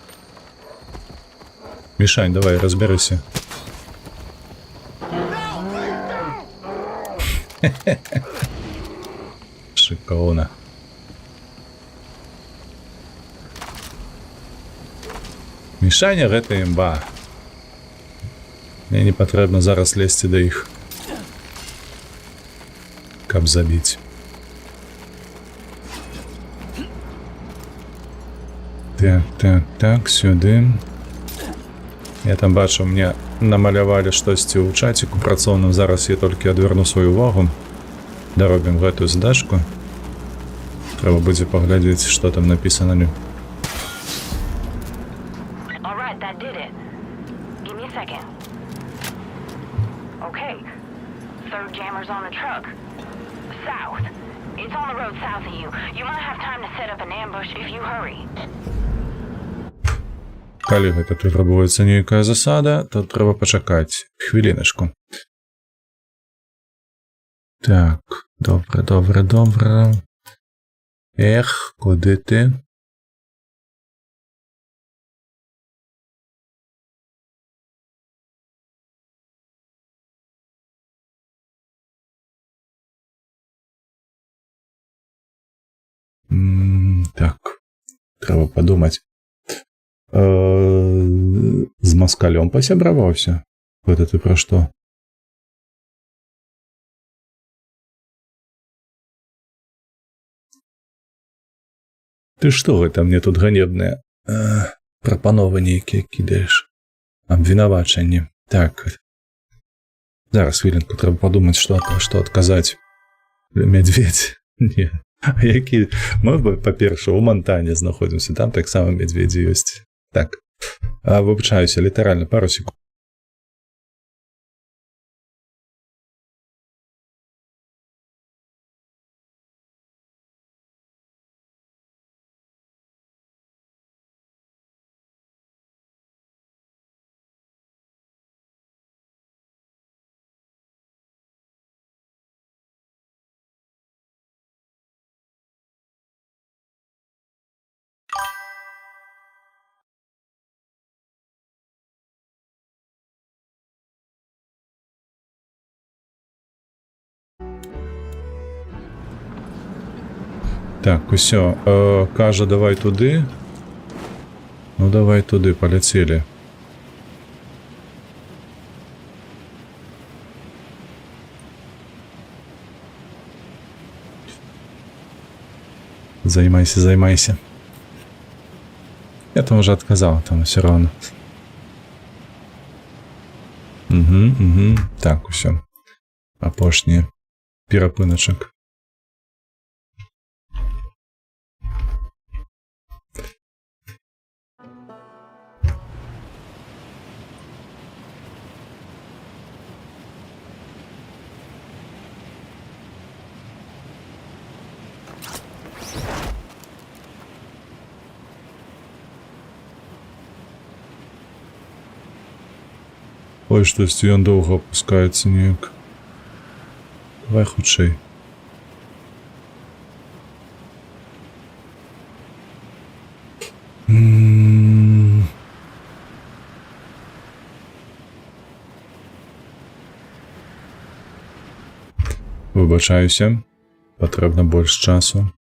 Мишань, давай, разберися. Шикарно. Мішаня гэта імба. Мне не патрэбна зараз лезці да іх, каб забіць. Так, сюды. Я там бачу, мне намалявалі штосьці ў чаціку працоўным. Зараз я толькі адвярну сваю увагу. Даробім гэтую задачку. Трэба будзе паглядзець, што там напісана. Alright, that did it. Give me a second. Okay. Third jammer's on the truck. South. It's on the road south of you. You might have time to set up an ambush if you hurry. Калі гэта патрабуецца нейкая засада, то трэба пачакаць хвіліначку. Так, добра. Эх, куды ты? Так, трэба падумаць. З маскалём пасябраваўся? Гэта ты пра што? Ты што гэта мне тут ганебныя прапановы нейкія кідаеш? Абвінавачанні. Так. Зараз хвілінку трэба падумаць, што адказаць. Мядзведзь? Не. А які? Мы, па-першае, у Монтане знаходзімся. Там таксама мядзведзі ёсць. Так. Выбачаюся, літаральна, пару секунд. Так, усё. Кажа, давай туды. Ну, давай туды, паляцелі. Займайся. Я там уже отказал, там все равно. Угу. Так, усё. Апошні перапыначак. Ой, штосьці ён доўга апускаецца неяк. Давай хутчэй. Выбачаюся, патрэбна больш часу.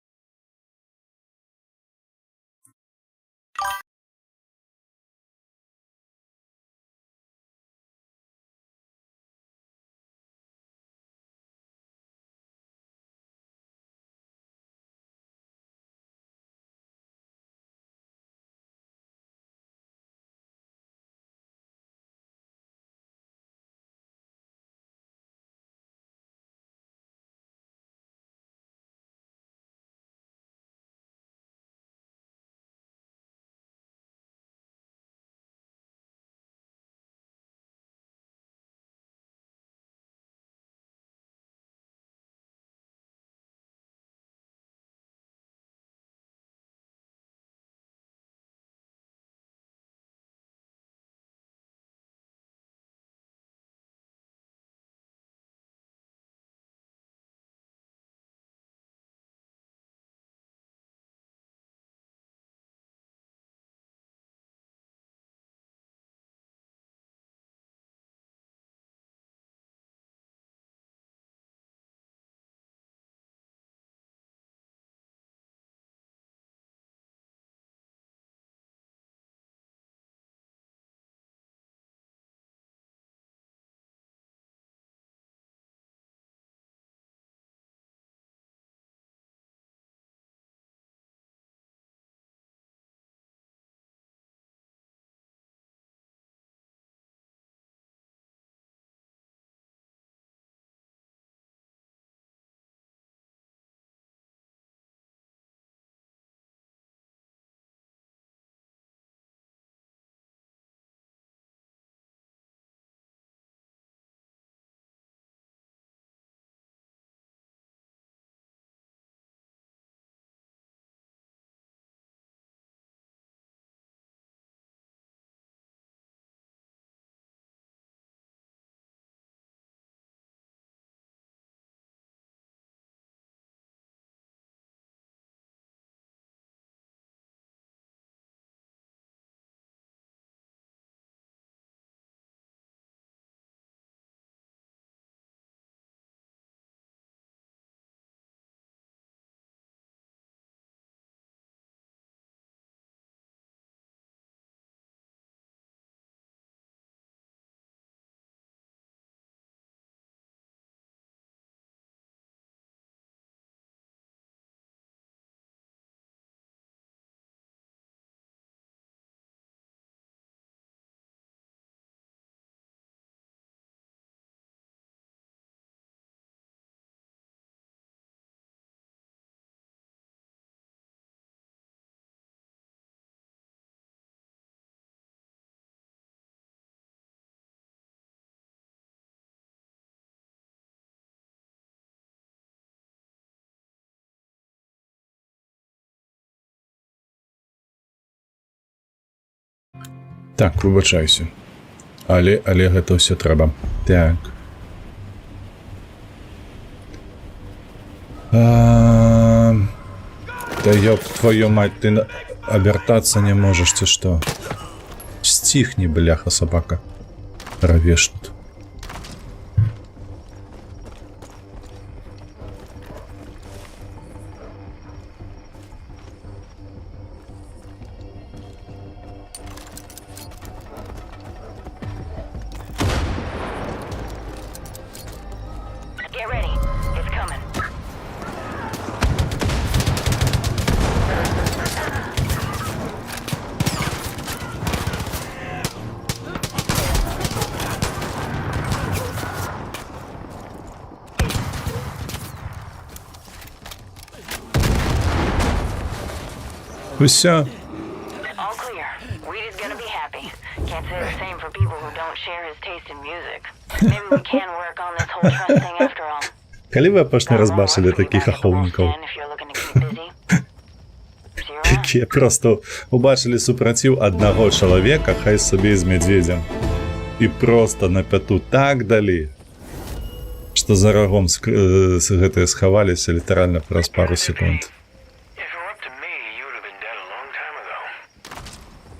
Так, выбачайся. Але гэта ўсё трэба. Так. Да ёб твою мать, ты обертаться не можешь, ты что? Стихни, бляха, собака. Равеш тут. Get ready. It's coming. Усё. All clear. Weed is gonna be happy. Can't say the same for people who don't share his taste in music. Maybe we can work on this whole trust thing after all. Калі вы апошні раз бачылі такіх ахоўнікаў? If you're looking to keep busy. Якія просто убачылі супраціў аднаго чалавека, хай сабе з мядзведзям. І просто на пяту так далі, што за рагом гэтыя схаваліся літаральна праз пару секунд.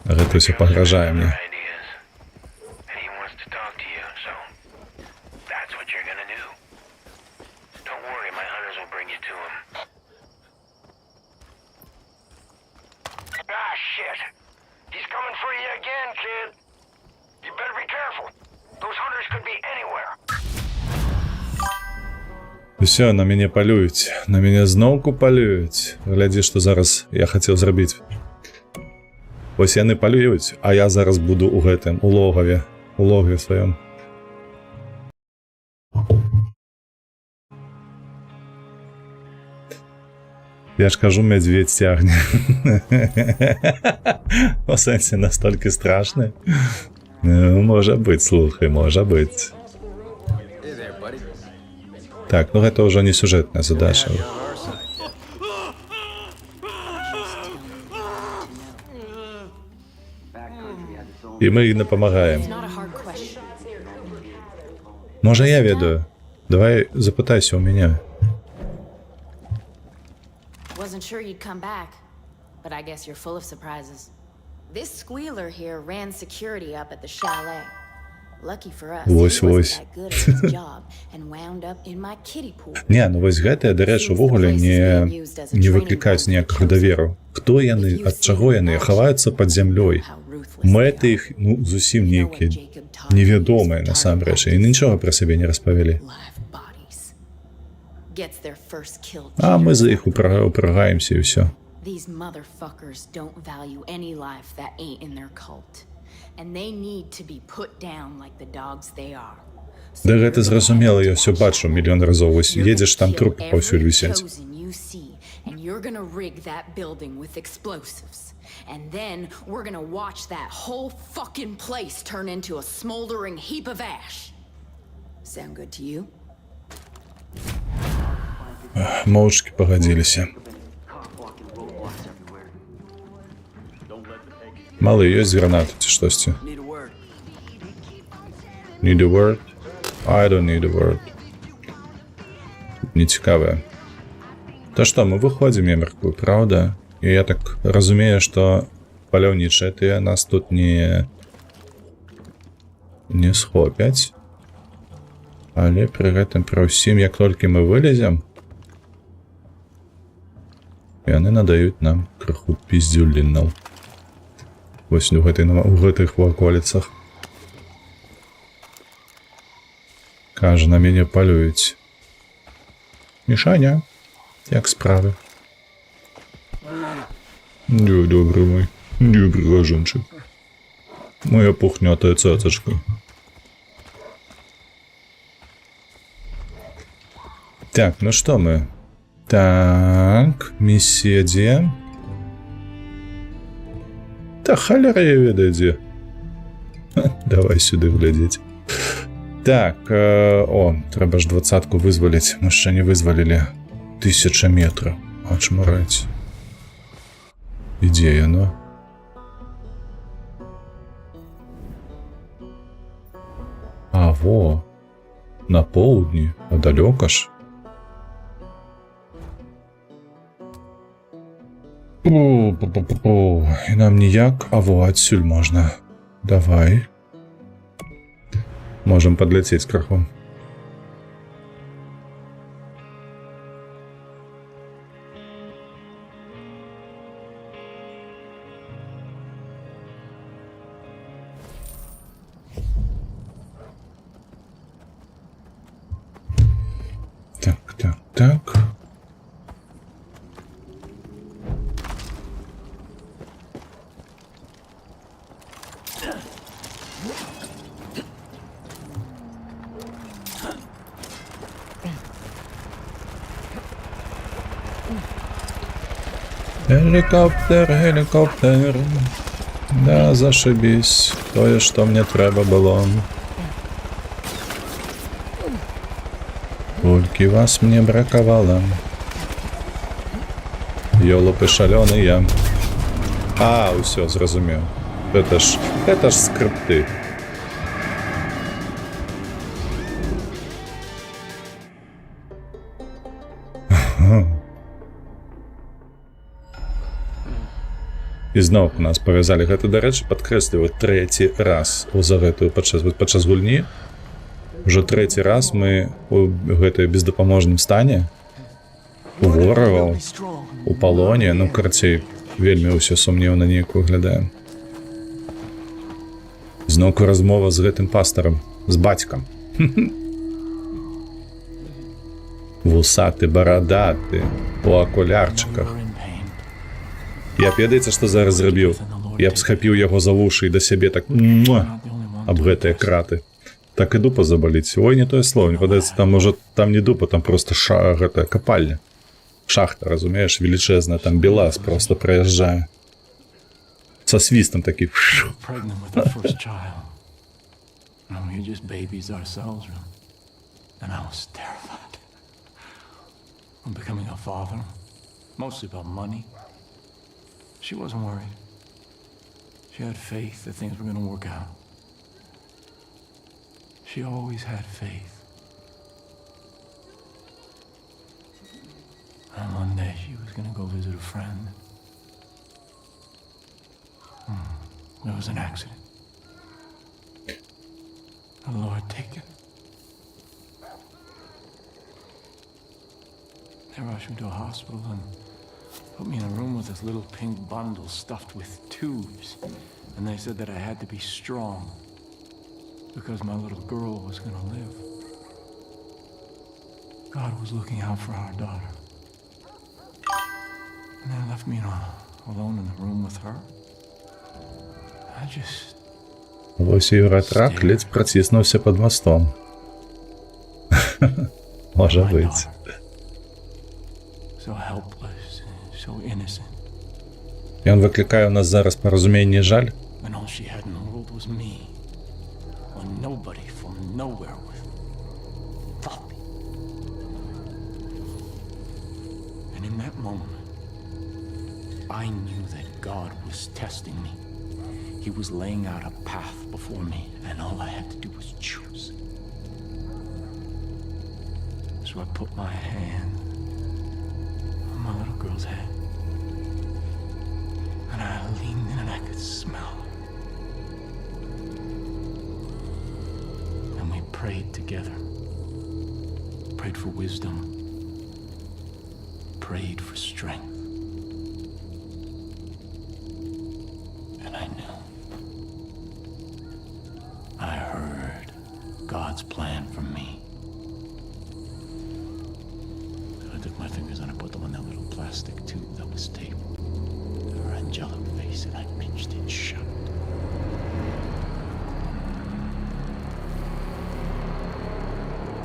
Гэта ўсё пагражае мне. Усё, на мяне палююць. На мяне зноўку палююць. Глядзі, што зараз я хацеў зрабіць. Вось яны палююць, а я зараз буду ў гэтым, у логаве сваём. Я ж кажу, мядзведь цягне. У сэнсе настолькі страшны. Ну, можа быць, слухай, можа быць. Так, ну гэта ўжо не сюжэтная задача. І мы ім дапамагаем. Можа, я ведаю. Давай запытайся ў мяне. Wasn't sure you'd come back, but I guess you're full of surprises. This squealer here ran security up at the chalet. Lucky for us, he wasn't that good at his job and wound up in my kiddie pool. Не, ну вось гэтыя, дарэчы, увогуле не выклікаюць ніякага даверу. Хто яны, ад чаго яны, хаваюцца пад зямлёй. Мэты іх, ну, зусім нейкія невядомыя, насамрэч, і нічога пра сябе не распавялі. А мы за іх упрагаемся і ўсё. These motherfuckers don't value any life that ain't in their cult. And they need to be put down like the dogs they are. Да гэта зразумела, я ўсё бачу мільён разоў. Вось едзеш, там трупы паўсюль вісяць. And you're gonna rig that building with explosives. And then we're gonna watch that whole fucking place turn into a smoldering heap of ash. Sound good to you? Моўчкі пагадзіліся. Малы, ёсць гранаты ці штосьці? Need a word? I don't need a word. Нецікавае. Та што, мы выходзім, я мяркую, праўда? І я так разумею, што паляўнічыя тыя нас тут не схопяць. Але пры гэтым пры ўсім, як толькі мы вылезем, яны надаюць нам крыху пиздюлінаў. Вось у гэтых ваколіцах. Кажа, на мяне палююць. Мішаня, як справы? Не, добрый мой, добрый ложончик. Моя пухнятая цацачка. Так, ну что мы? Так, миссия дзе? Та халяра я ведаю дзе. Давай сюды глядзець. Так, трэба ж 20-ку вызваліць. Мы яшчэ не вызвалілі. 1000 метраў. Ачмараць. Ідзе яно. Во, на поўдні, а далёка ж. І нам ніяк, а во адсюль можна. Давай. Можем падляцець краху. Так. Гелікоптер. Да, зашибісь. Тое, што мне трэба было. Толькі вас мне бракавала. Ёлупы шалёныя. А, ўсё, зразумеў. Это ж скрипты. І зноў нас павязалі. Гэта, дарэчы, падкрэсліваю трэці раз за гэтую падчас гульні. Уже трэці раз мы у гэтай бездапаможным стане, у ворагаў, у палоне, ну, карацей, вельмі ўсё сумнеўна неяк выглядае. Зноўку размова з гэтым пастарам, з бацькам. Вусаты, барадаты, у акулярчыках. Я б ведаеце, што зараз зрабіў? Я б схапіў яго за вушы і да сябе так аб гэтыя краты. Так і дупа забаліць. Ой, не тое слово, не падаецца, там, можа, там не дупа, там просто гэтая капальня. Шахта, разумееш, велічэзная, там БелАЗ просто праязджае. Со свістам такі. She wasn't worried. She had faith that things were going to work out. She always had faith. And one day she was going to go visit a friend. There was an accident. The Lord take it. They rushed me to a hospital and put me in a room with this little pink bundle stuffed with tubes. And they said that I had to be strong because my little girl was going to live. God was looking out for our daughter. And they left me alone in the room with her. I just... Вось і ратрак ледзь праціснуўся пад мостом. Можа быць. So helpless, so innocent. Ён выклікае ў нас зараз паразуменне і жаль. And all she had in the world was me. When nobody from nowhere was thought me. And in that moment, I knew that God was testing me. He was laying out a path before me, and all I had to do was choose. So I put my hand on my little girl's head, and I leaned in and I could smell her. And we prayed together. Prayed for wisdom. Prayed for strength. And I knew. I heard God's plan for me. So I took my fingers and I put them on that little plastic tube that was taped to her angelic face, and I pinched it shut.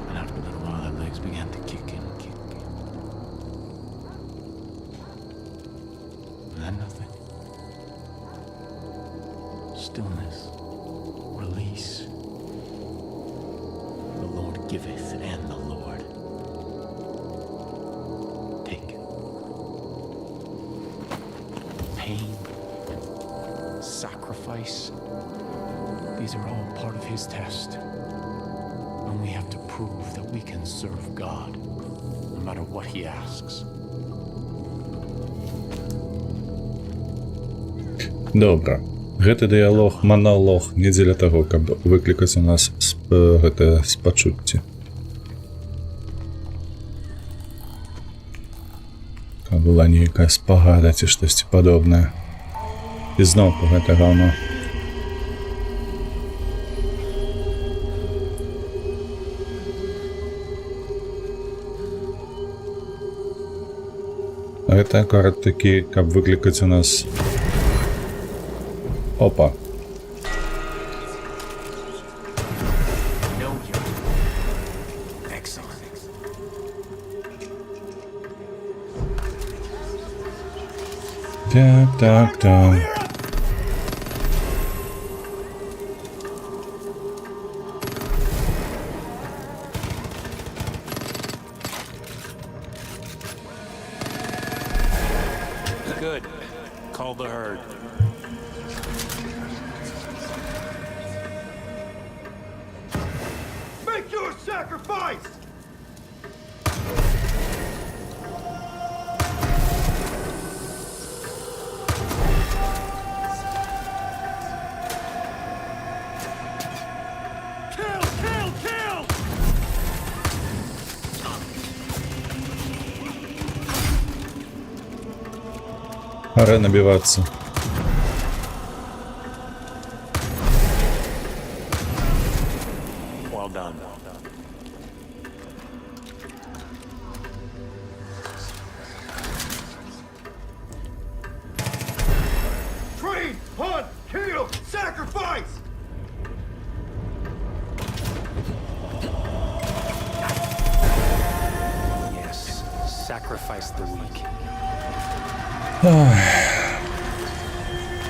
And after a little while, her legs began to kick in. And then nothing. Stillness. Release. The Lord giveth, and the Lord taketh. Pain, sacrifice, these are all part of His test. only have to prove that we can serve God, no matter what he asks. Добра. Гэты дыялог, маналог не дзеля таго, каб выклікаць у нас гэтае спачуцці. Каб была нейкая спагада ці штосьці падобнае. І зноўку гэта гаўно. Гэта акурат такі, каб выклікаць у нас... Опа. Так. Good. Call the herd. Make your sacrifice! Kill! Пора набиваться. Well done. Train, hunt, kill, sacrifice! Yes, sacrifice the weak.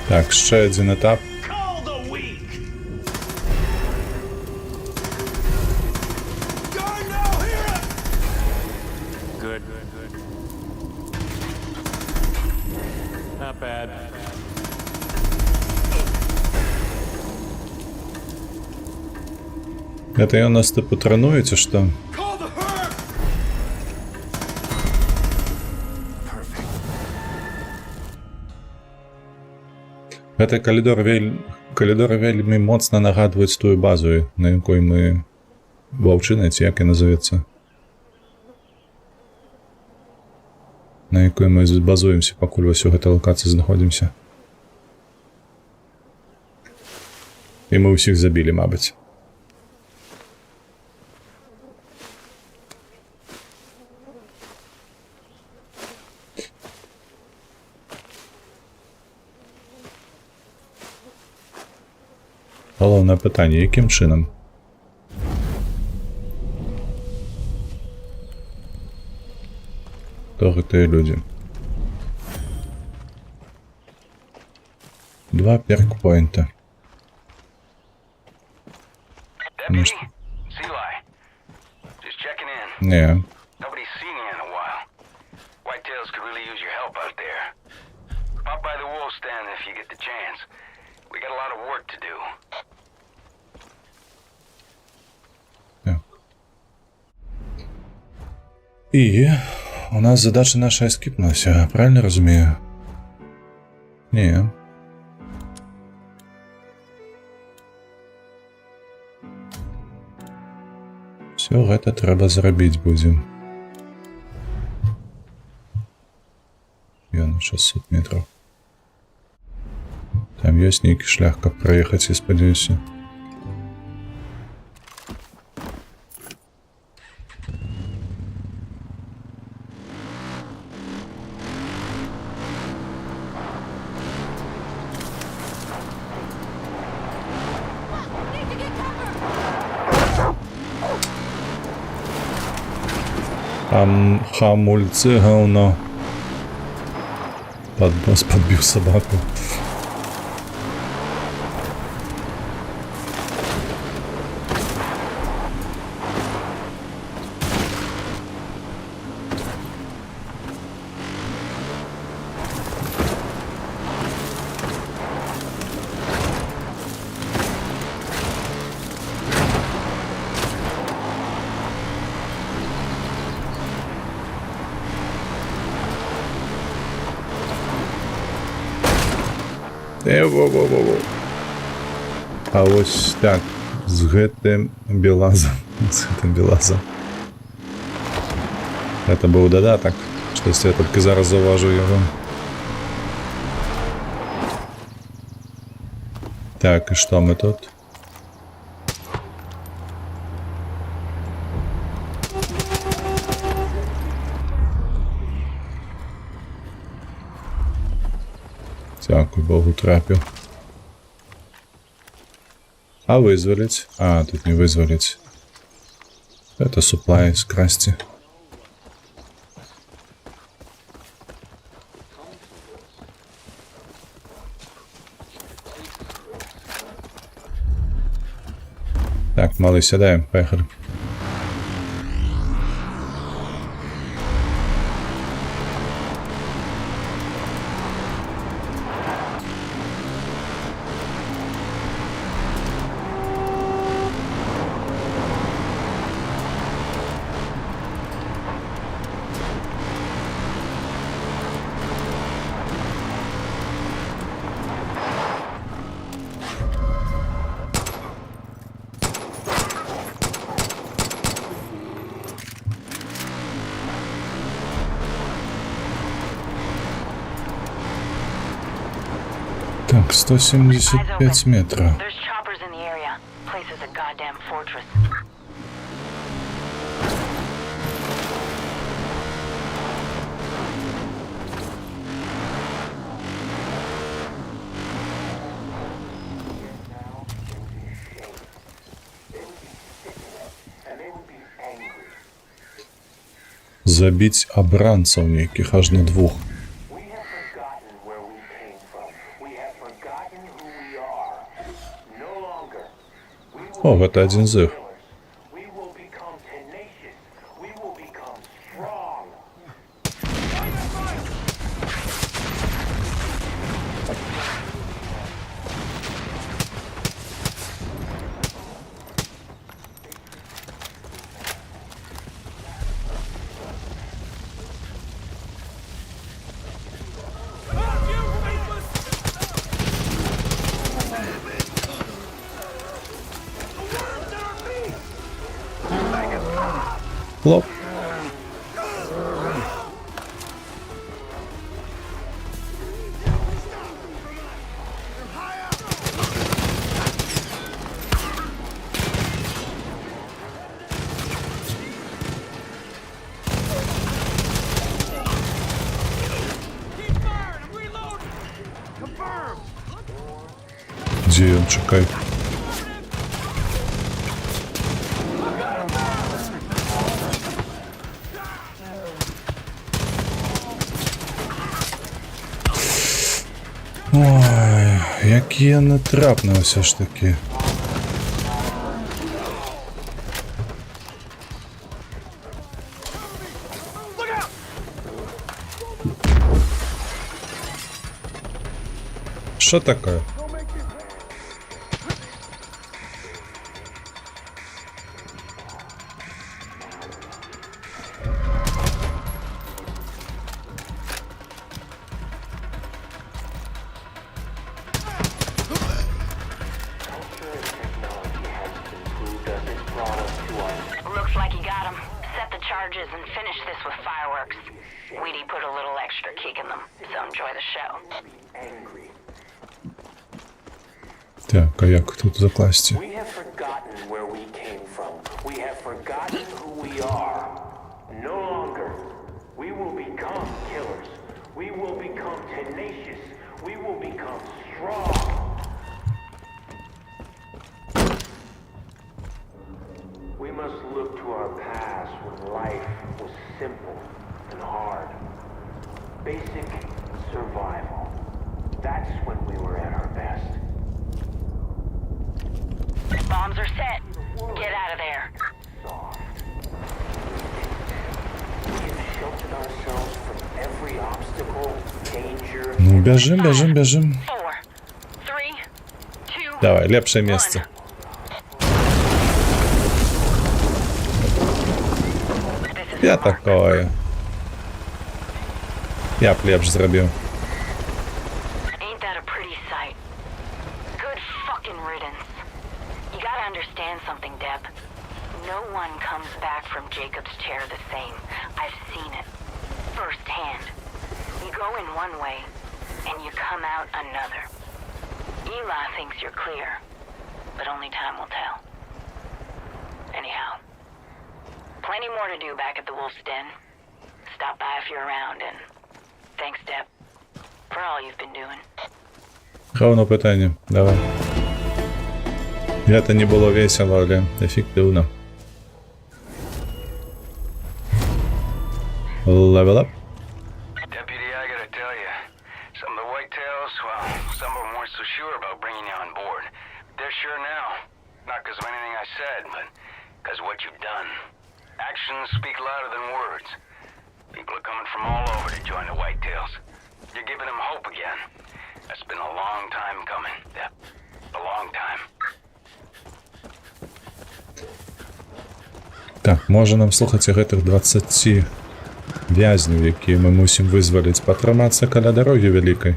Так, ще один етап. Call the weak! Good. Not bad. Это у нас типу тренується, що? Гэты калідор вельмі моцна нагадваюць тую базу, на якой мы ваўчына, ці як і назывецца. На якой мы базуемся, пакуль вось у гэтай локацыі знаходзімся. І мы ўсіх забілі, мабыць. Галоўнае пытанне, якім чынам? Хто гэтыя людзі? 2 перк-поінта. Deputy, Seali. Just checking in. Не. Nobody's seen you in a while. Whitetails could really use your help out there. Pop by the wolf stand if you get the chance. We got a lot of work to do. І у нас задача наша ескіпнуся, правильно розумію? Ні. Все гэта трэба зрабіць будзем. Ён 600 метров. Там ёсць нейкі шлях, каб праехаць, я спадзяюся. Там хамульцы говно. Подбос подбил собаку. Во-во-во-во. А вось так, з гэтым белазом. Это быў дадатак, штосьці я толькі зараз заўважыў яго. Так, і што мы тут? Дзякуй Богу, трапіў. А вызваліць? А, тут не вызваліць. Это суплай скрасці. Так, малый, сядаем, поехали. Так, 175 метров. There's choppers in the area. Place is a goddamn fortress. Забіць абранцаў нейкіх аж на двух. О, гэта адзін з іх. Хлоп. Где он? Чекай. Ой, які я натрапний все ж таки. Що таке? Looks like you got them. Set the charges and finish this with fireworks. Weedy put a little extra kick in them, so enjoy the show. Так, а як тут закласти? We have forgotten where we came from. We have forgotten who we are. No longer. We will become killers. We will become tenacious. We will become strong. We must look to our past when life was simple and hard. Basic survival. That's when we were at our best. Bombs are set. Get out of there. We've sheltered ourselves from every obstacle, danger. Ну, бежим, бежим, бежим. 4, 3, 2, Давай, лепше место. Я такое. Я б лепш зробив. Ain't that a pretty sight? understand something, Deb. No one comes back from Jacob's chair the same. I've seen it. Firsthand. You go in one way, and you come out another. Eli thinks you're clear, but only time will tell. Anyhow, plenty more to do back at the Wolf's Den. Stop by if you're around, and thanks, Deb, for all you've been doing. Ровно питання. Давай. Это не було весело, але ефективно. Level up. Deputy, I gotta tell you, some of the whitetails, well, some of them weren't so sure about bringing you on board. They're sure now. Not because of anything I said, but because of what you've done. Actions speak louder than words. People are coming from all over to join the whitetails. You're giving them hope again. That's been a long time coming, Deb. A long time. Так, можа нам слухаць гэтых 20 вязняў, якія мы мусім вызваліць, патрымацца каля дарогі вялікай.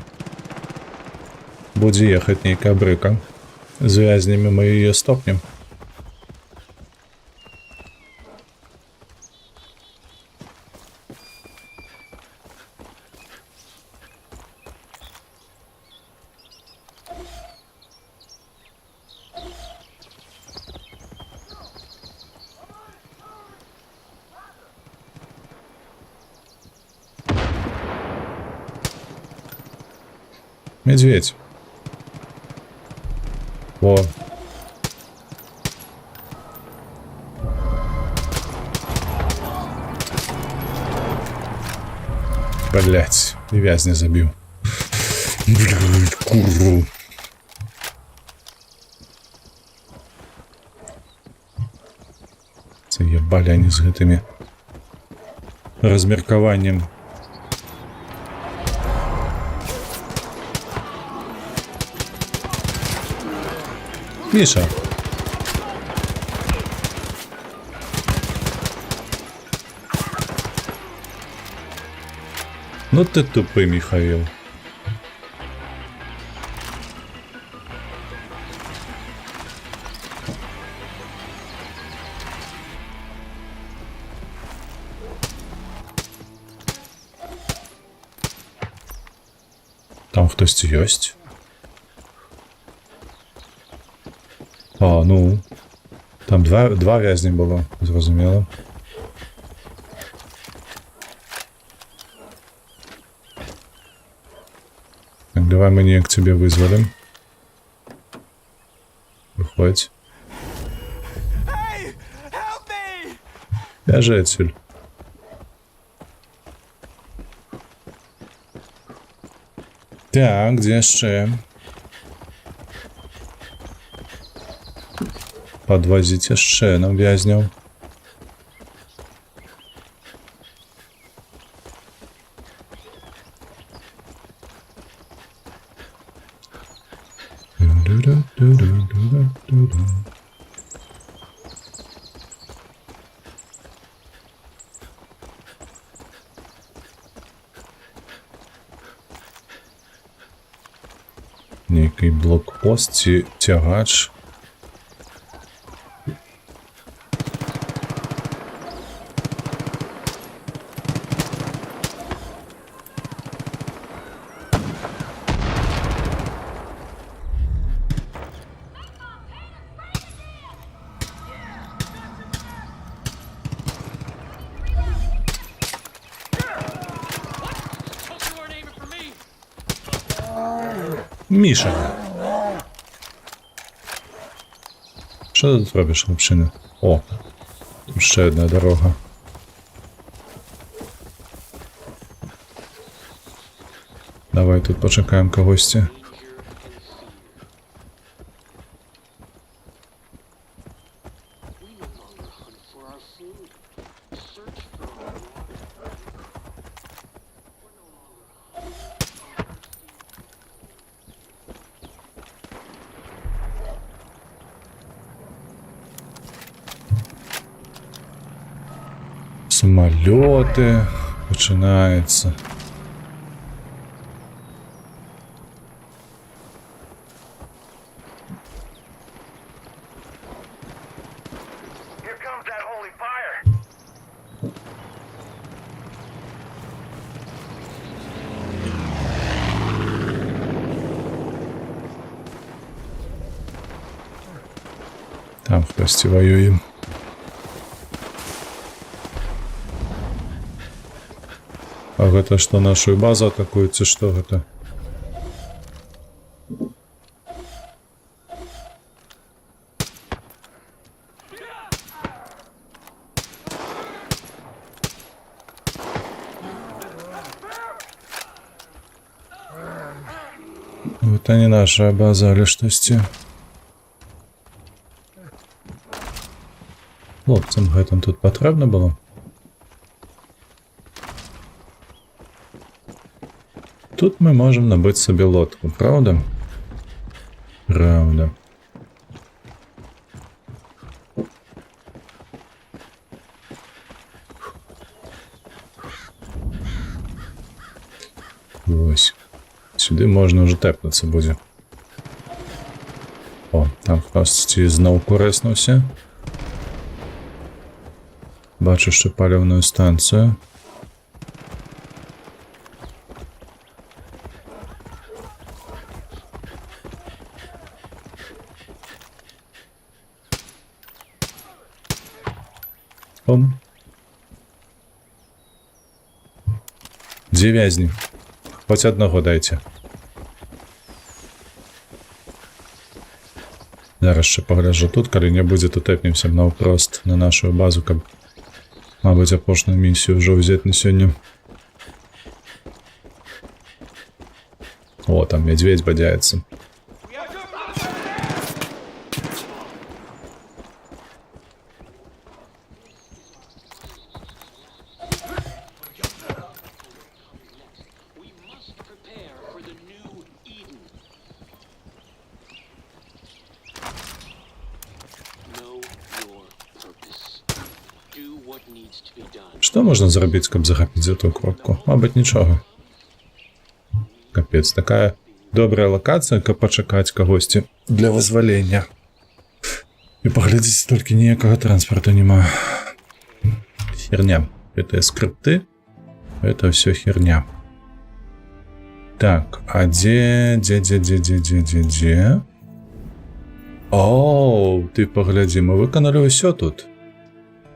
Будзе ехаць нейкая брыка. З вязнямі мы яе стопнем. Медведь. О. Блять, и вязня забил. Блять, куру. Це ебали они с гэтымі размеркаваннем. Миша. Ну ты тупый, Михаил. Там хтось ёсць? А, ну. Там два вязні було, зрозуміло. Так, давай маньяк тебе вызволим. Выходь. Бежи отсюда. Так, где ще? Подвозить ще нам в'язнів. Некий блокпост, тягач. Міша. Що ти тут робиш, хлопчина? О, тут ще одна дорога. Давай тут почекаємо когось. Самолеты. Починается. Там хтосьці воюе. А гэта што, нашу базу атакуюць, ці што гэта? Гэта не наша база, але штосьці. Хлопцам гэтым тут патрэбна было? Тут мы можем набыть себе лодку, правда? Правда. Ось. Сюди можна вже тепнутися буде. О, там хтось знову кориснувся. Бачу ще палівну станцію. Ом. Дві в'язні. Хоч одного дайте. Зараз ще погляджу тут, коли не буде, то тепнемося навпрост на нашу базу, каб, мабуть, апошню місію вже взяти на сьогодні. О, там медведь бодяється. Що можна зробити, каб захопити за ту кропку? Мабуть, нічого. Капець, така добра локація, каб почекати когось для визволення. І поглядіть, тільки ніякого транспорту нема. Херня. Это скрипты. Это все херня. Так, а где? Оу, ты погляди, мы выконали все тут.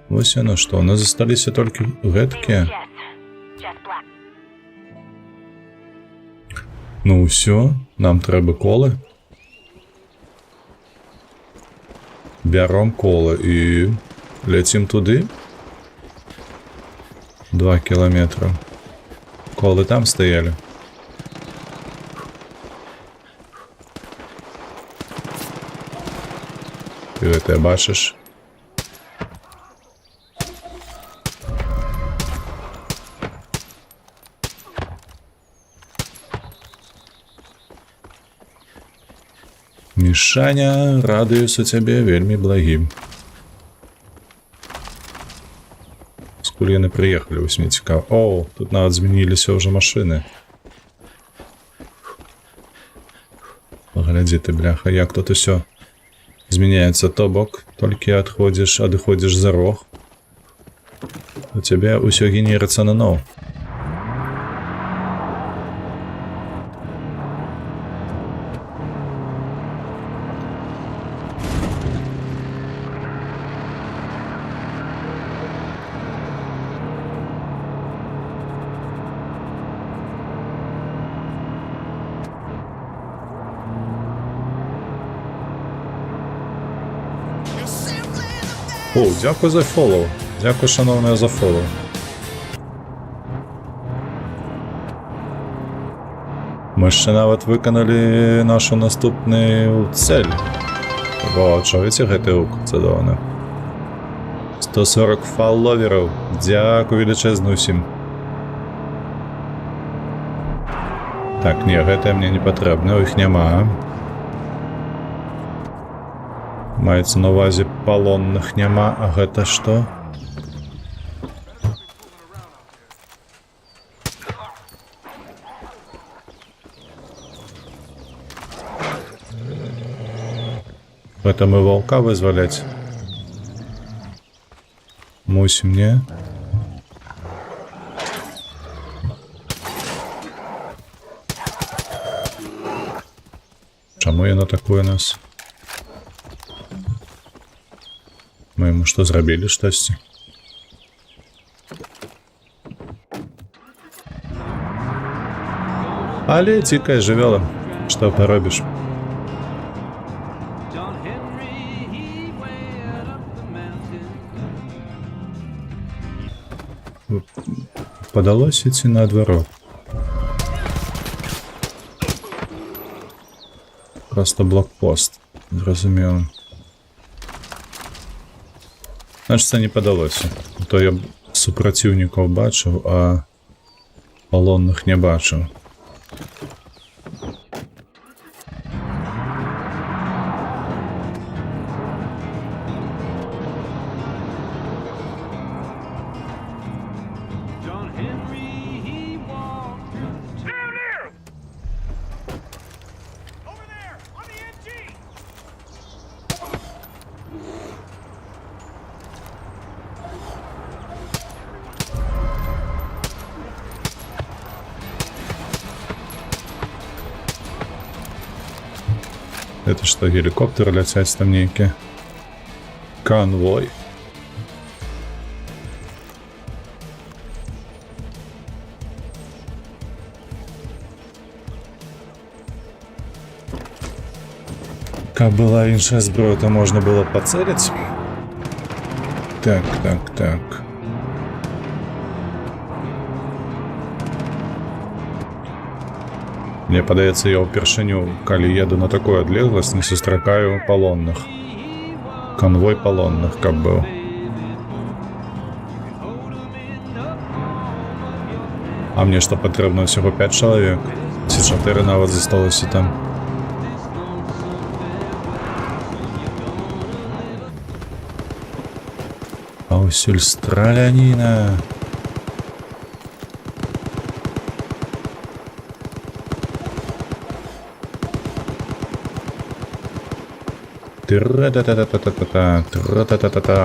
Ось оно что, у нас остались только гэтки. Ну все, нам треба колы. Бяром колы и летим туды. 2 километра. Колы там стояли. Ты это бачишь? Мішаня, радуюся тебе вельмі благим. Скуль яны приехали, вось мне цікаво. О, тут нават змяніліся уже машины. Погляди ты, бляха, як тут усё змяняется то бок, толькі адыходзіш за рог. У тебя усё генерыцца наново. О, дякую за фоллоу. Дякую, шановне, за фоллоу. Ми ще навіть виконали нашу наступну цель. Бо, чуєте, гэтый гук? Це довно. 140 фолловерів. Дякую величезно усім. Так, ні, гэта мне не потрібно, їх нема. Маецца на увазе палонных няма, а гэта што? Гэта мы ваўка вызваляць? Мусім, не? Чаму яно атакуе нас? яму што зрабілі штосьці. Але дзікая жывёла, што паробіш. Падалося ці наадварот. Просто блокпост. Зразумела. Значыцца, не падалося. То я супраціўнікаў бачыў, а палонных не бачыў. Это что, геликоптер ляцяць там нейкі? Конвой. Каб была іншая зброя, то можна было пацеліць. Так. Мне падаецца, я ўпершыню, калі еду на такую адлегласць, не сустракаю палонных. Конвой палонных, каб быў. А мне што патрэбна ўсяго 5 чалавек? Ці 4 нават засталося там. Паўсюль страляніна. Тра-та-та-та-та-та-та-та.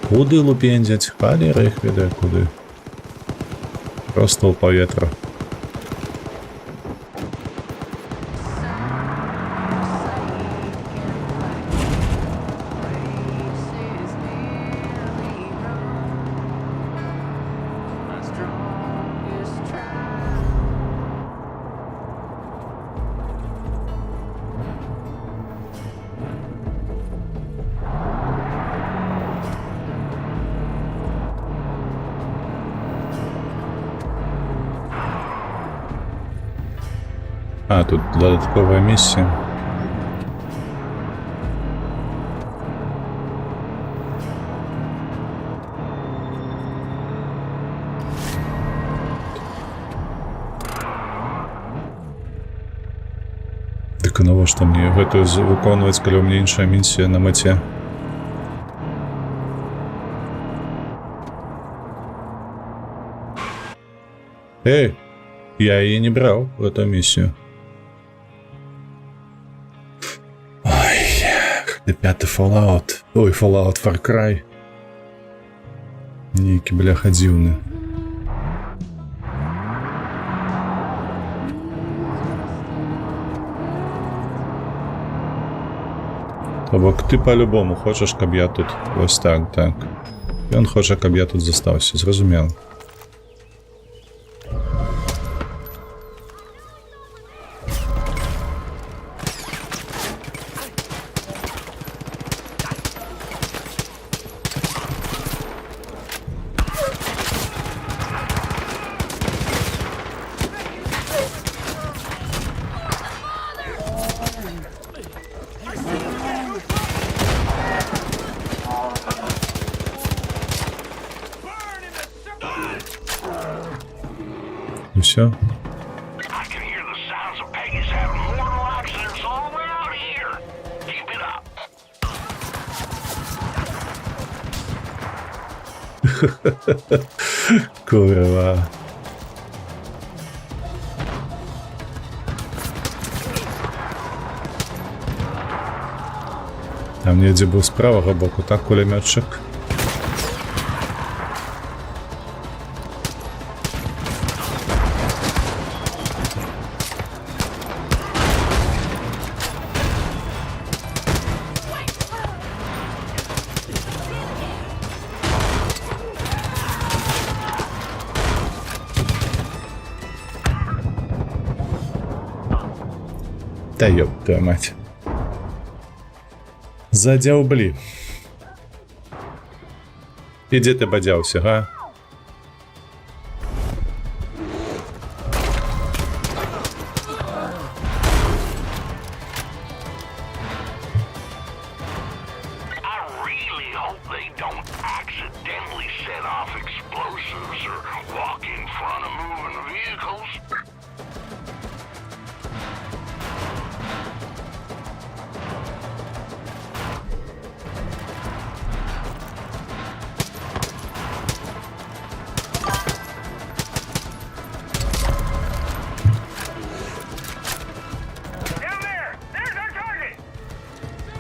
Куды лупендзяць? Халера іх ведае куды. Просто ў паветра. А, тут додатковая миссия. Так а навошта мне гэтую выконваць, калі ў мяне іншая миссия на мэце? Эй, я ее не брал в эту миссию. Ой, пятый Fallout. Ой, Fallout Far Cry. Нейкі, бляха, дзіўны. То бок ты по-любому хочаш, каб я тут вось так. Ён хоча, каб я тут застаўся, зразумела. И все. Курва. Там недзе быў з правага боку, так, кулемётчик. Та ёб твою мать. Задяублі. І де ти бадявся, га?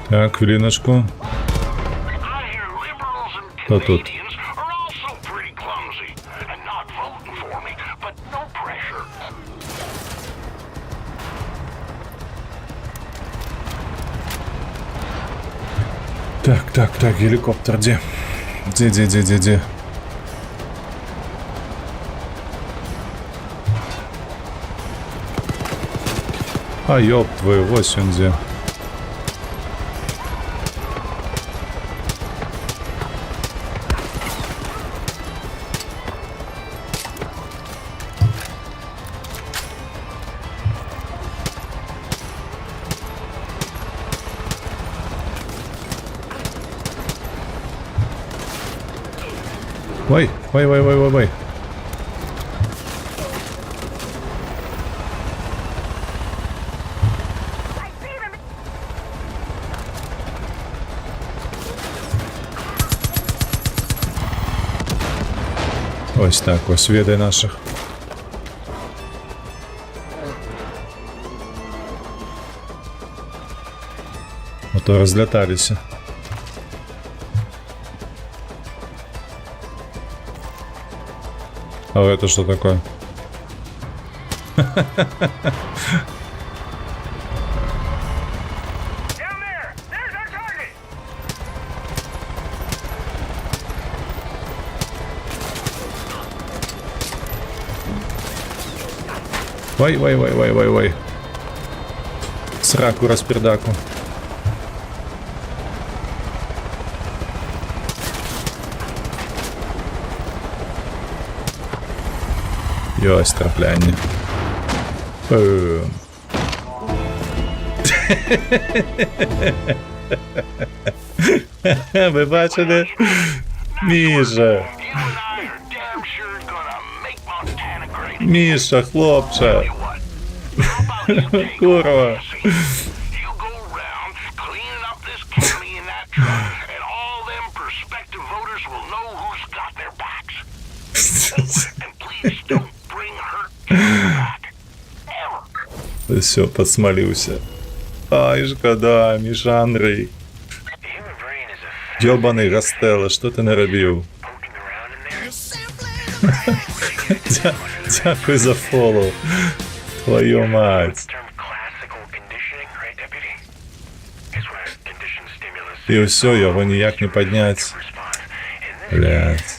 Так, хвилиночку. Кто тут? Так, геликоптер, где? Где? А ёб твою, вот он где. Ой. Ось так, ось веди наших. А то розляталися. А это что такое? Вай. Сраку распердаку. Йось, трапляння. Ви бачили? Міша, хлопче. Курва. Все, подсмолився. Ай, шкода, Міша Андрій. Ёбаний Растелло, що ти не робив? Дякую за фоллоу. Твою мать. І все, його ніяк не підняти. Блядь.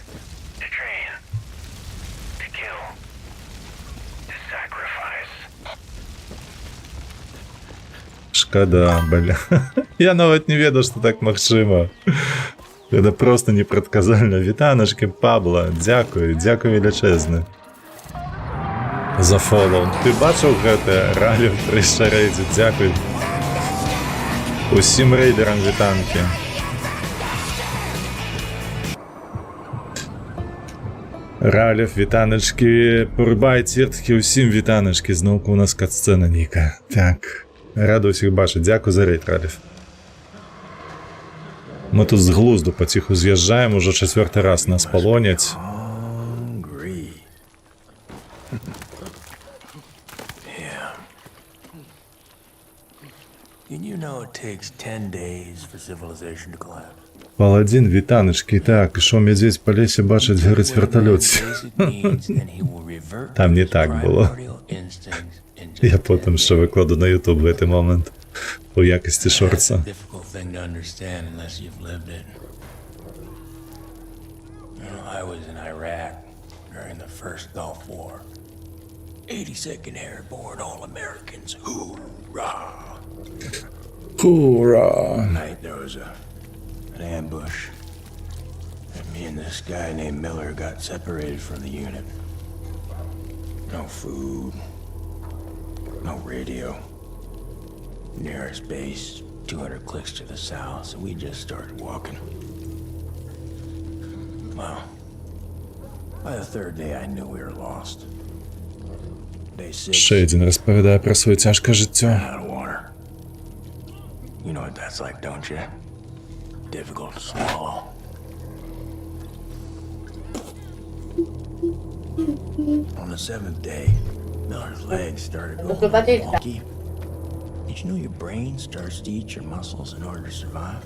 Шкода, бля. Я навіть не ведав, що так магчыма. Це просто непредказальна. Вітаночки, Пабло. Дякую величезне. За фоллоу. Ти бачив гэта? Ралів 3 рейдів. Дякую. Усім рейдерам вітанки. Ралів, вітаночки. Порубай тіртки, усім вітаночки. Знову у нас катсцена Ніка. Так. Радий усіх бачити. Дякую за рейд, Ралів. Ми тут з глузду потиху з'їжджаємо, уже 4-й раз нас полонять. Паладін, вітаночки. Так, що медведь по лісі бачить, горить вертольот. Там не так було. Я потім ще викладу на YouTube в цей момент. У якості шортса. I was in Iraq during the first Gulf War. 82nd Airborne All-Americans, hoorah! Hurrah! Night there was an ambush. And me and this guy named Miller got separated from the unit. No food. No radio. Nearest base, 200 clicks to the south, so we just started walking. Well, by the third day I knew we were lost. Day 6, Ще один розповідає про своє тяжке життя. out of water. You know what that's like, don't you? Difficult to swallow. On the 7th day, Miller's legs started going wonky. Did you know your brain starts to eat your muscles in order to survive?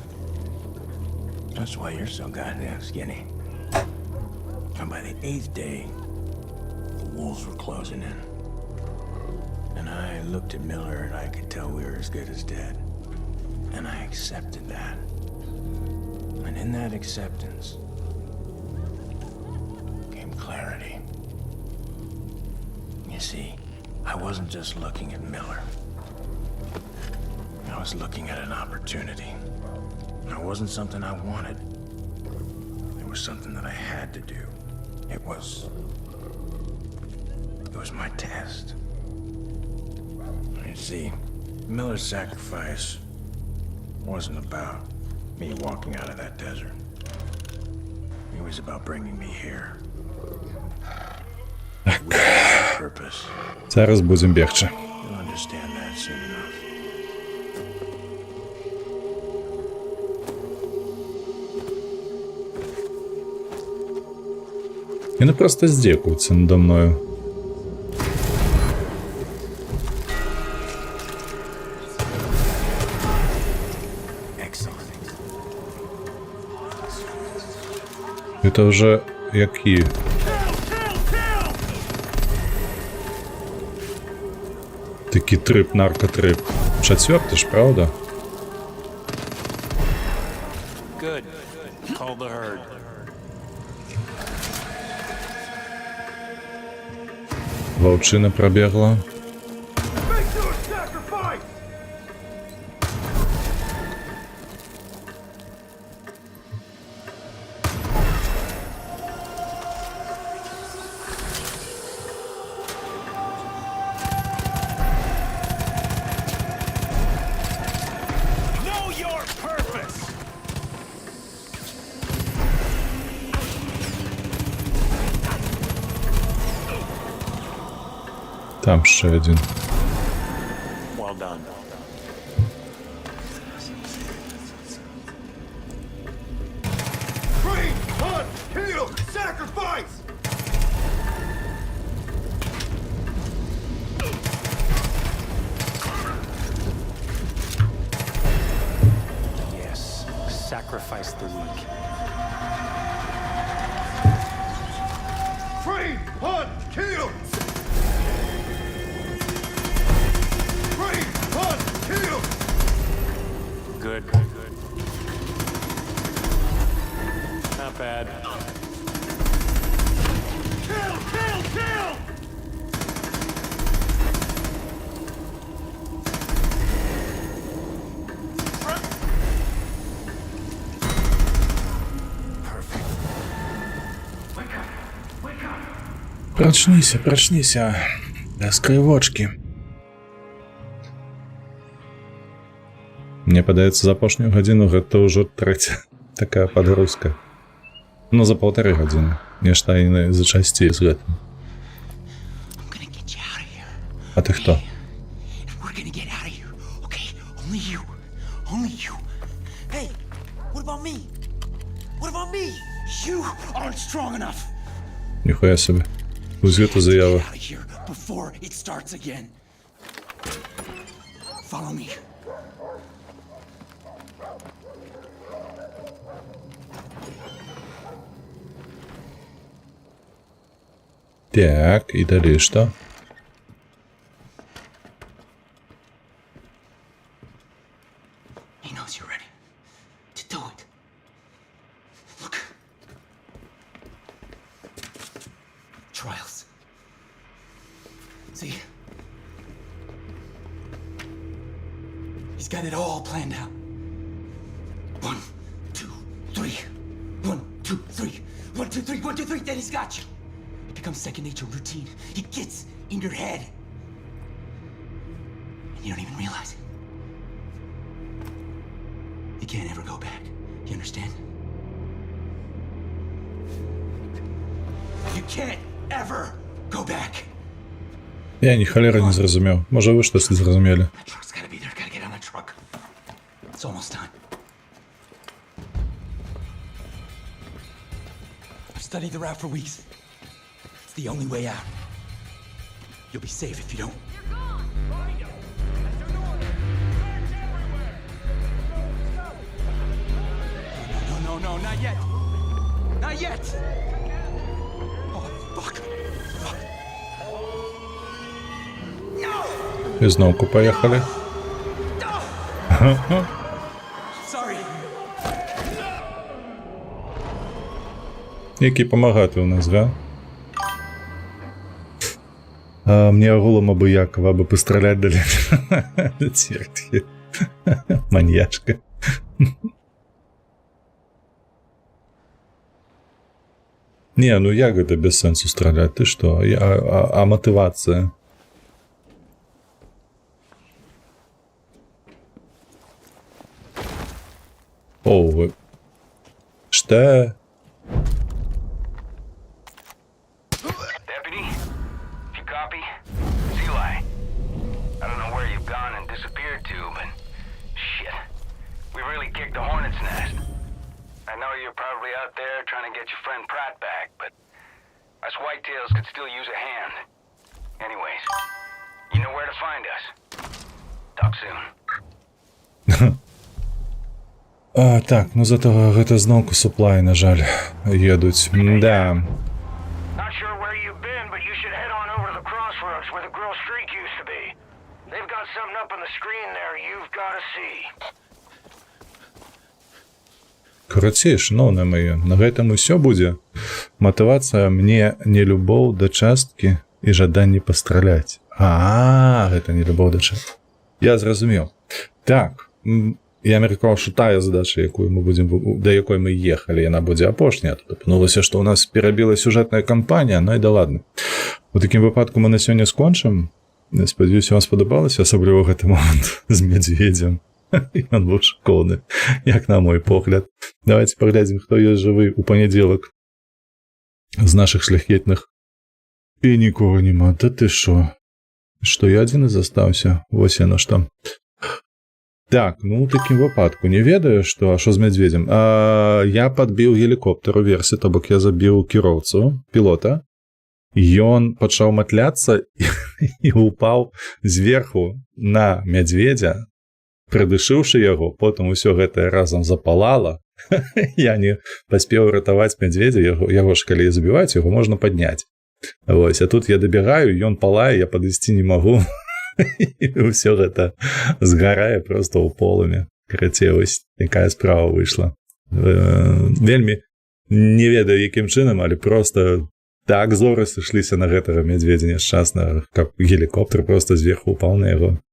That's why you're so goddamn skinny. And by the 8th day, the wolves were closing in. And I looked at Miller and I could tell we were as good as dead. And I accepted that. And in that acceptance came clarity. You see, I wasn't just looking at Miller. I was looking at an opportunity. It wasn't something I wanted. It was something that I had to do. It was my test. You see, Miller's sacrifice wasn't about me walking out of that desert. It was about bringing me here. With a purpose. Зараз будемо бігти. You'll understand that soon enough. Вони просто здекуються надо мною. Это вже які? Такий трип, наркотрип. Четвертий ж, правда? Good. Call the herd. Вовчина пробігла. Там ще один. Well done. Train, hunt, kill, sacrifice! Yes. Sacrifice the weak. Train, hunt, kill! Train, hunt, kill! Good. Not bad. Kill, kill, kill! Прочнися, прочнися. Раскрой очки. Мне падаецца, за апошнюю гадзіну гэта ўжо трэця такая падгрузка. Ну, за 1,5 гадзіны. Нешта і зачасцей з гэтым. А ты хто? We're gonna get out of here, okay? Only you. Only you. Hey, what about me? What about me? You aren't strong enough. Ніхуя собі. Ось гэта заява. Out of here before it starts again. Follow me. Так, і далі що? He knows you're ready to do it. Look. Trials. He's got it all planned out. 1, 2, 3. 1, 2, 3. 1, 2, 3. 1, 2, 3. Then he's got you. It becomes second nature, routine. It gets in your head. And you don't even realize it. You can't ever go back. You understand? You can't ever go back. Я ні холера не зрозумів. Може ви щось зрозуміли? That truck's gotta be there. Gotta get on that truck. It's almost time. I've studied the route for weeks. It's the only way out. You'll be safe if you don't. No, not yet. Not yet. Oh, fuck. І знову поїхали. Sorry. Які помагати у нас, га? А мне голому бы Якова бы пострелять дали. Цвертки. Маньячка. Не, ну як это без сенсу стрелять? Ты что? А мотивация? О, вы... Что? Deputy, if you copy, it's Eli. I don't know where you've gone and disappeared to, but shit, we really kicked the hornet's nest. I know you're probably out there trying to get your friend Pratt back, but us whitetails could still use a hand. Anyways, you know where to find us. Talk soon. Так, ну зато гэта зноўку суплай, на жаль, едуць. Да. Not sure where you've been, but you should head on over to the crossroads where the Grill Streak used to be. They've got something up on the screen there you've got to see. Карацей, шановныя мае, на гэтым усё будзе. Матывацыя мне не любоў да часткі і жаданне пастраляць. Гэта не любоў да часткі. Я зразумеў. Так, я меркаваў, што тая задача, якую мы будзем, да якой мы ехалі, яна будзе апошняя. Тут апынулася, што ў нас перабіла сюжэтная кампанія, ну і да ладно. У такім выпадку мы на сёння скончым. Спадзяюся, вам спадабалася, асабліва гэты момант з мядзведзем. Ён быў шконы, як на мой погляд. Давайте паглядзім, хто ёсць жывы ў панядзелак з нашых шляхетных. І нікога нема. Да ты шо? Што я адзін і застаўся? Вось яно што. Так, ну у такім выпадку не ведаю, што з мядзведзем. Я падбіў гелікоптер у версе, то бок я забіў кіроўцу, пілота. Ён пачаў матляцца і упаў зверху на мядзведзя, прыдышыўшы яго, потым усё гэтае разам запалала. Я не паспеў ратаваць мядзведзя, яго ж калі забіваць, яго можна падняць. Вось, а тут я дабягаю, ён палае, я падысці не магу. І ўсё гэта згарае проста ў полымі. Карацей, вось якая справа выйшла. Вельмі не ведаю, якім чынам, але проста так зоры сышліся на гэтага мядзведзя няшчаснага, каб гелікоптер проста зверху упаў на яго.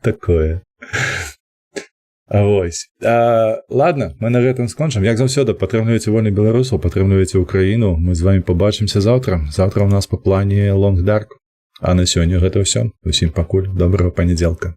Такое. Вось. Ладно, мы на гэтым скончым. Як заўсёды, падтрымлівайце вольных беларусаў, падтрымлівайце Украіну. Мы з вамі пабачымся заўтра. Заўтра ў нас па плане Long Dark. А на сёння гэта ўсё. Усім пакуль. Добрага панядзелка.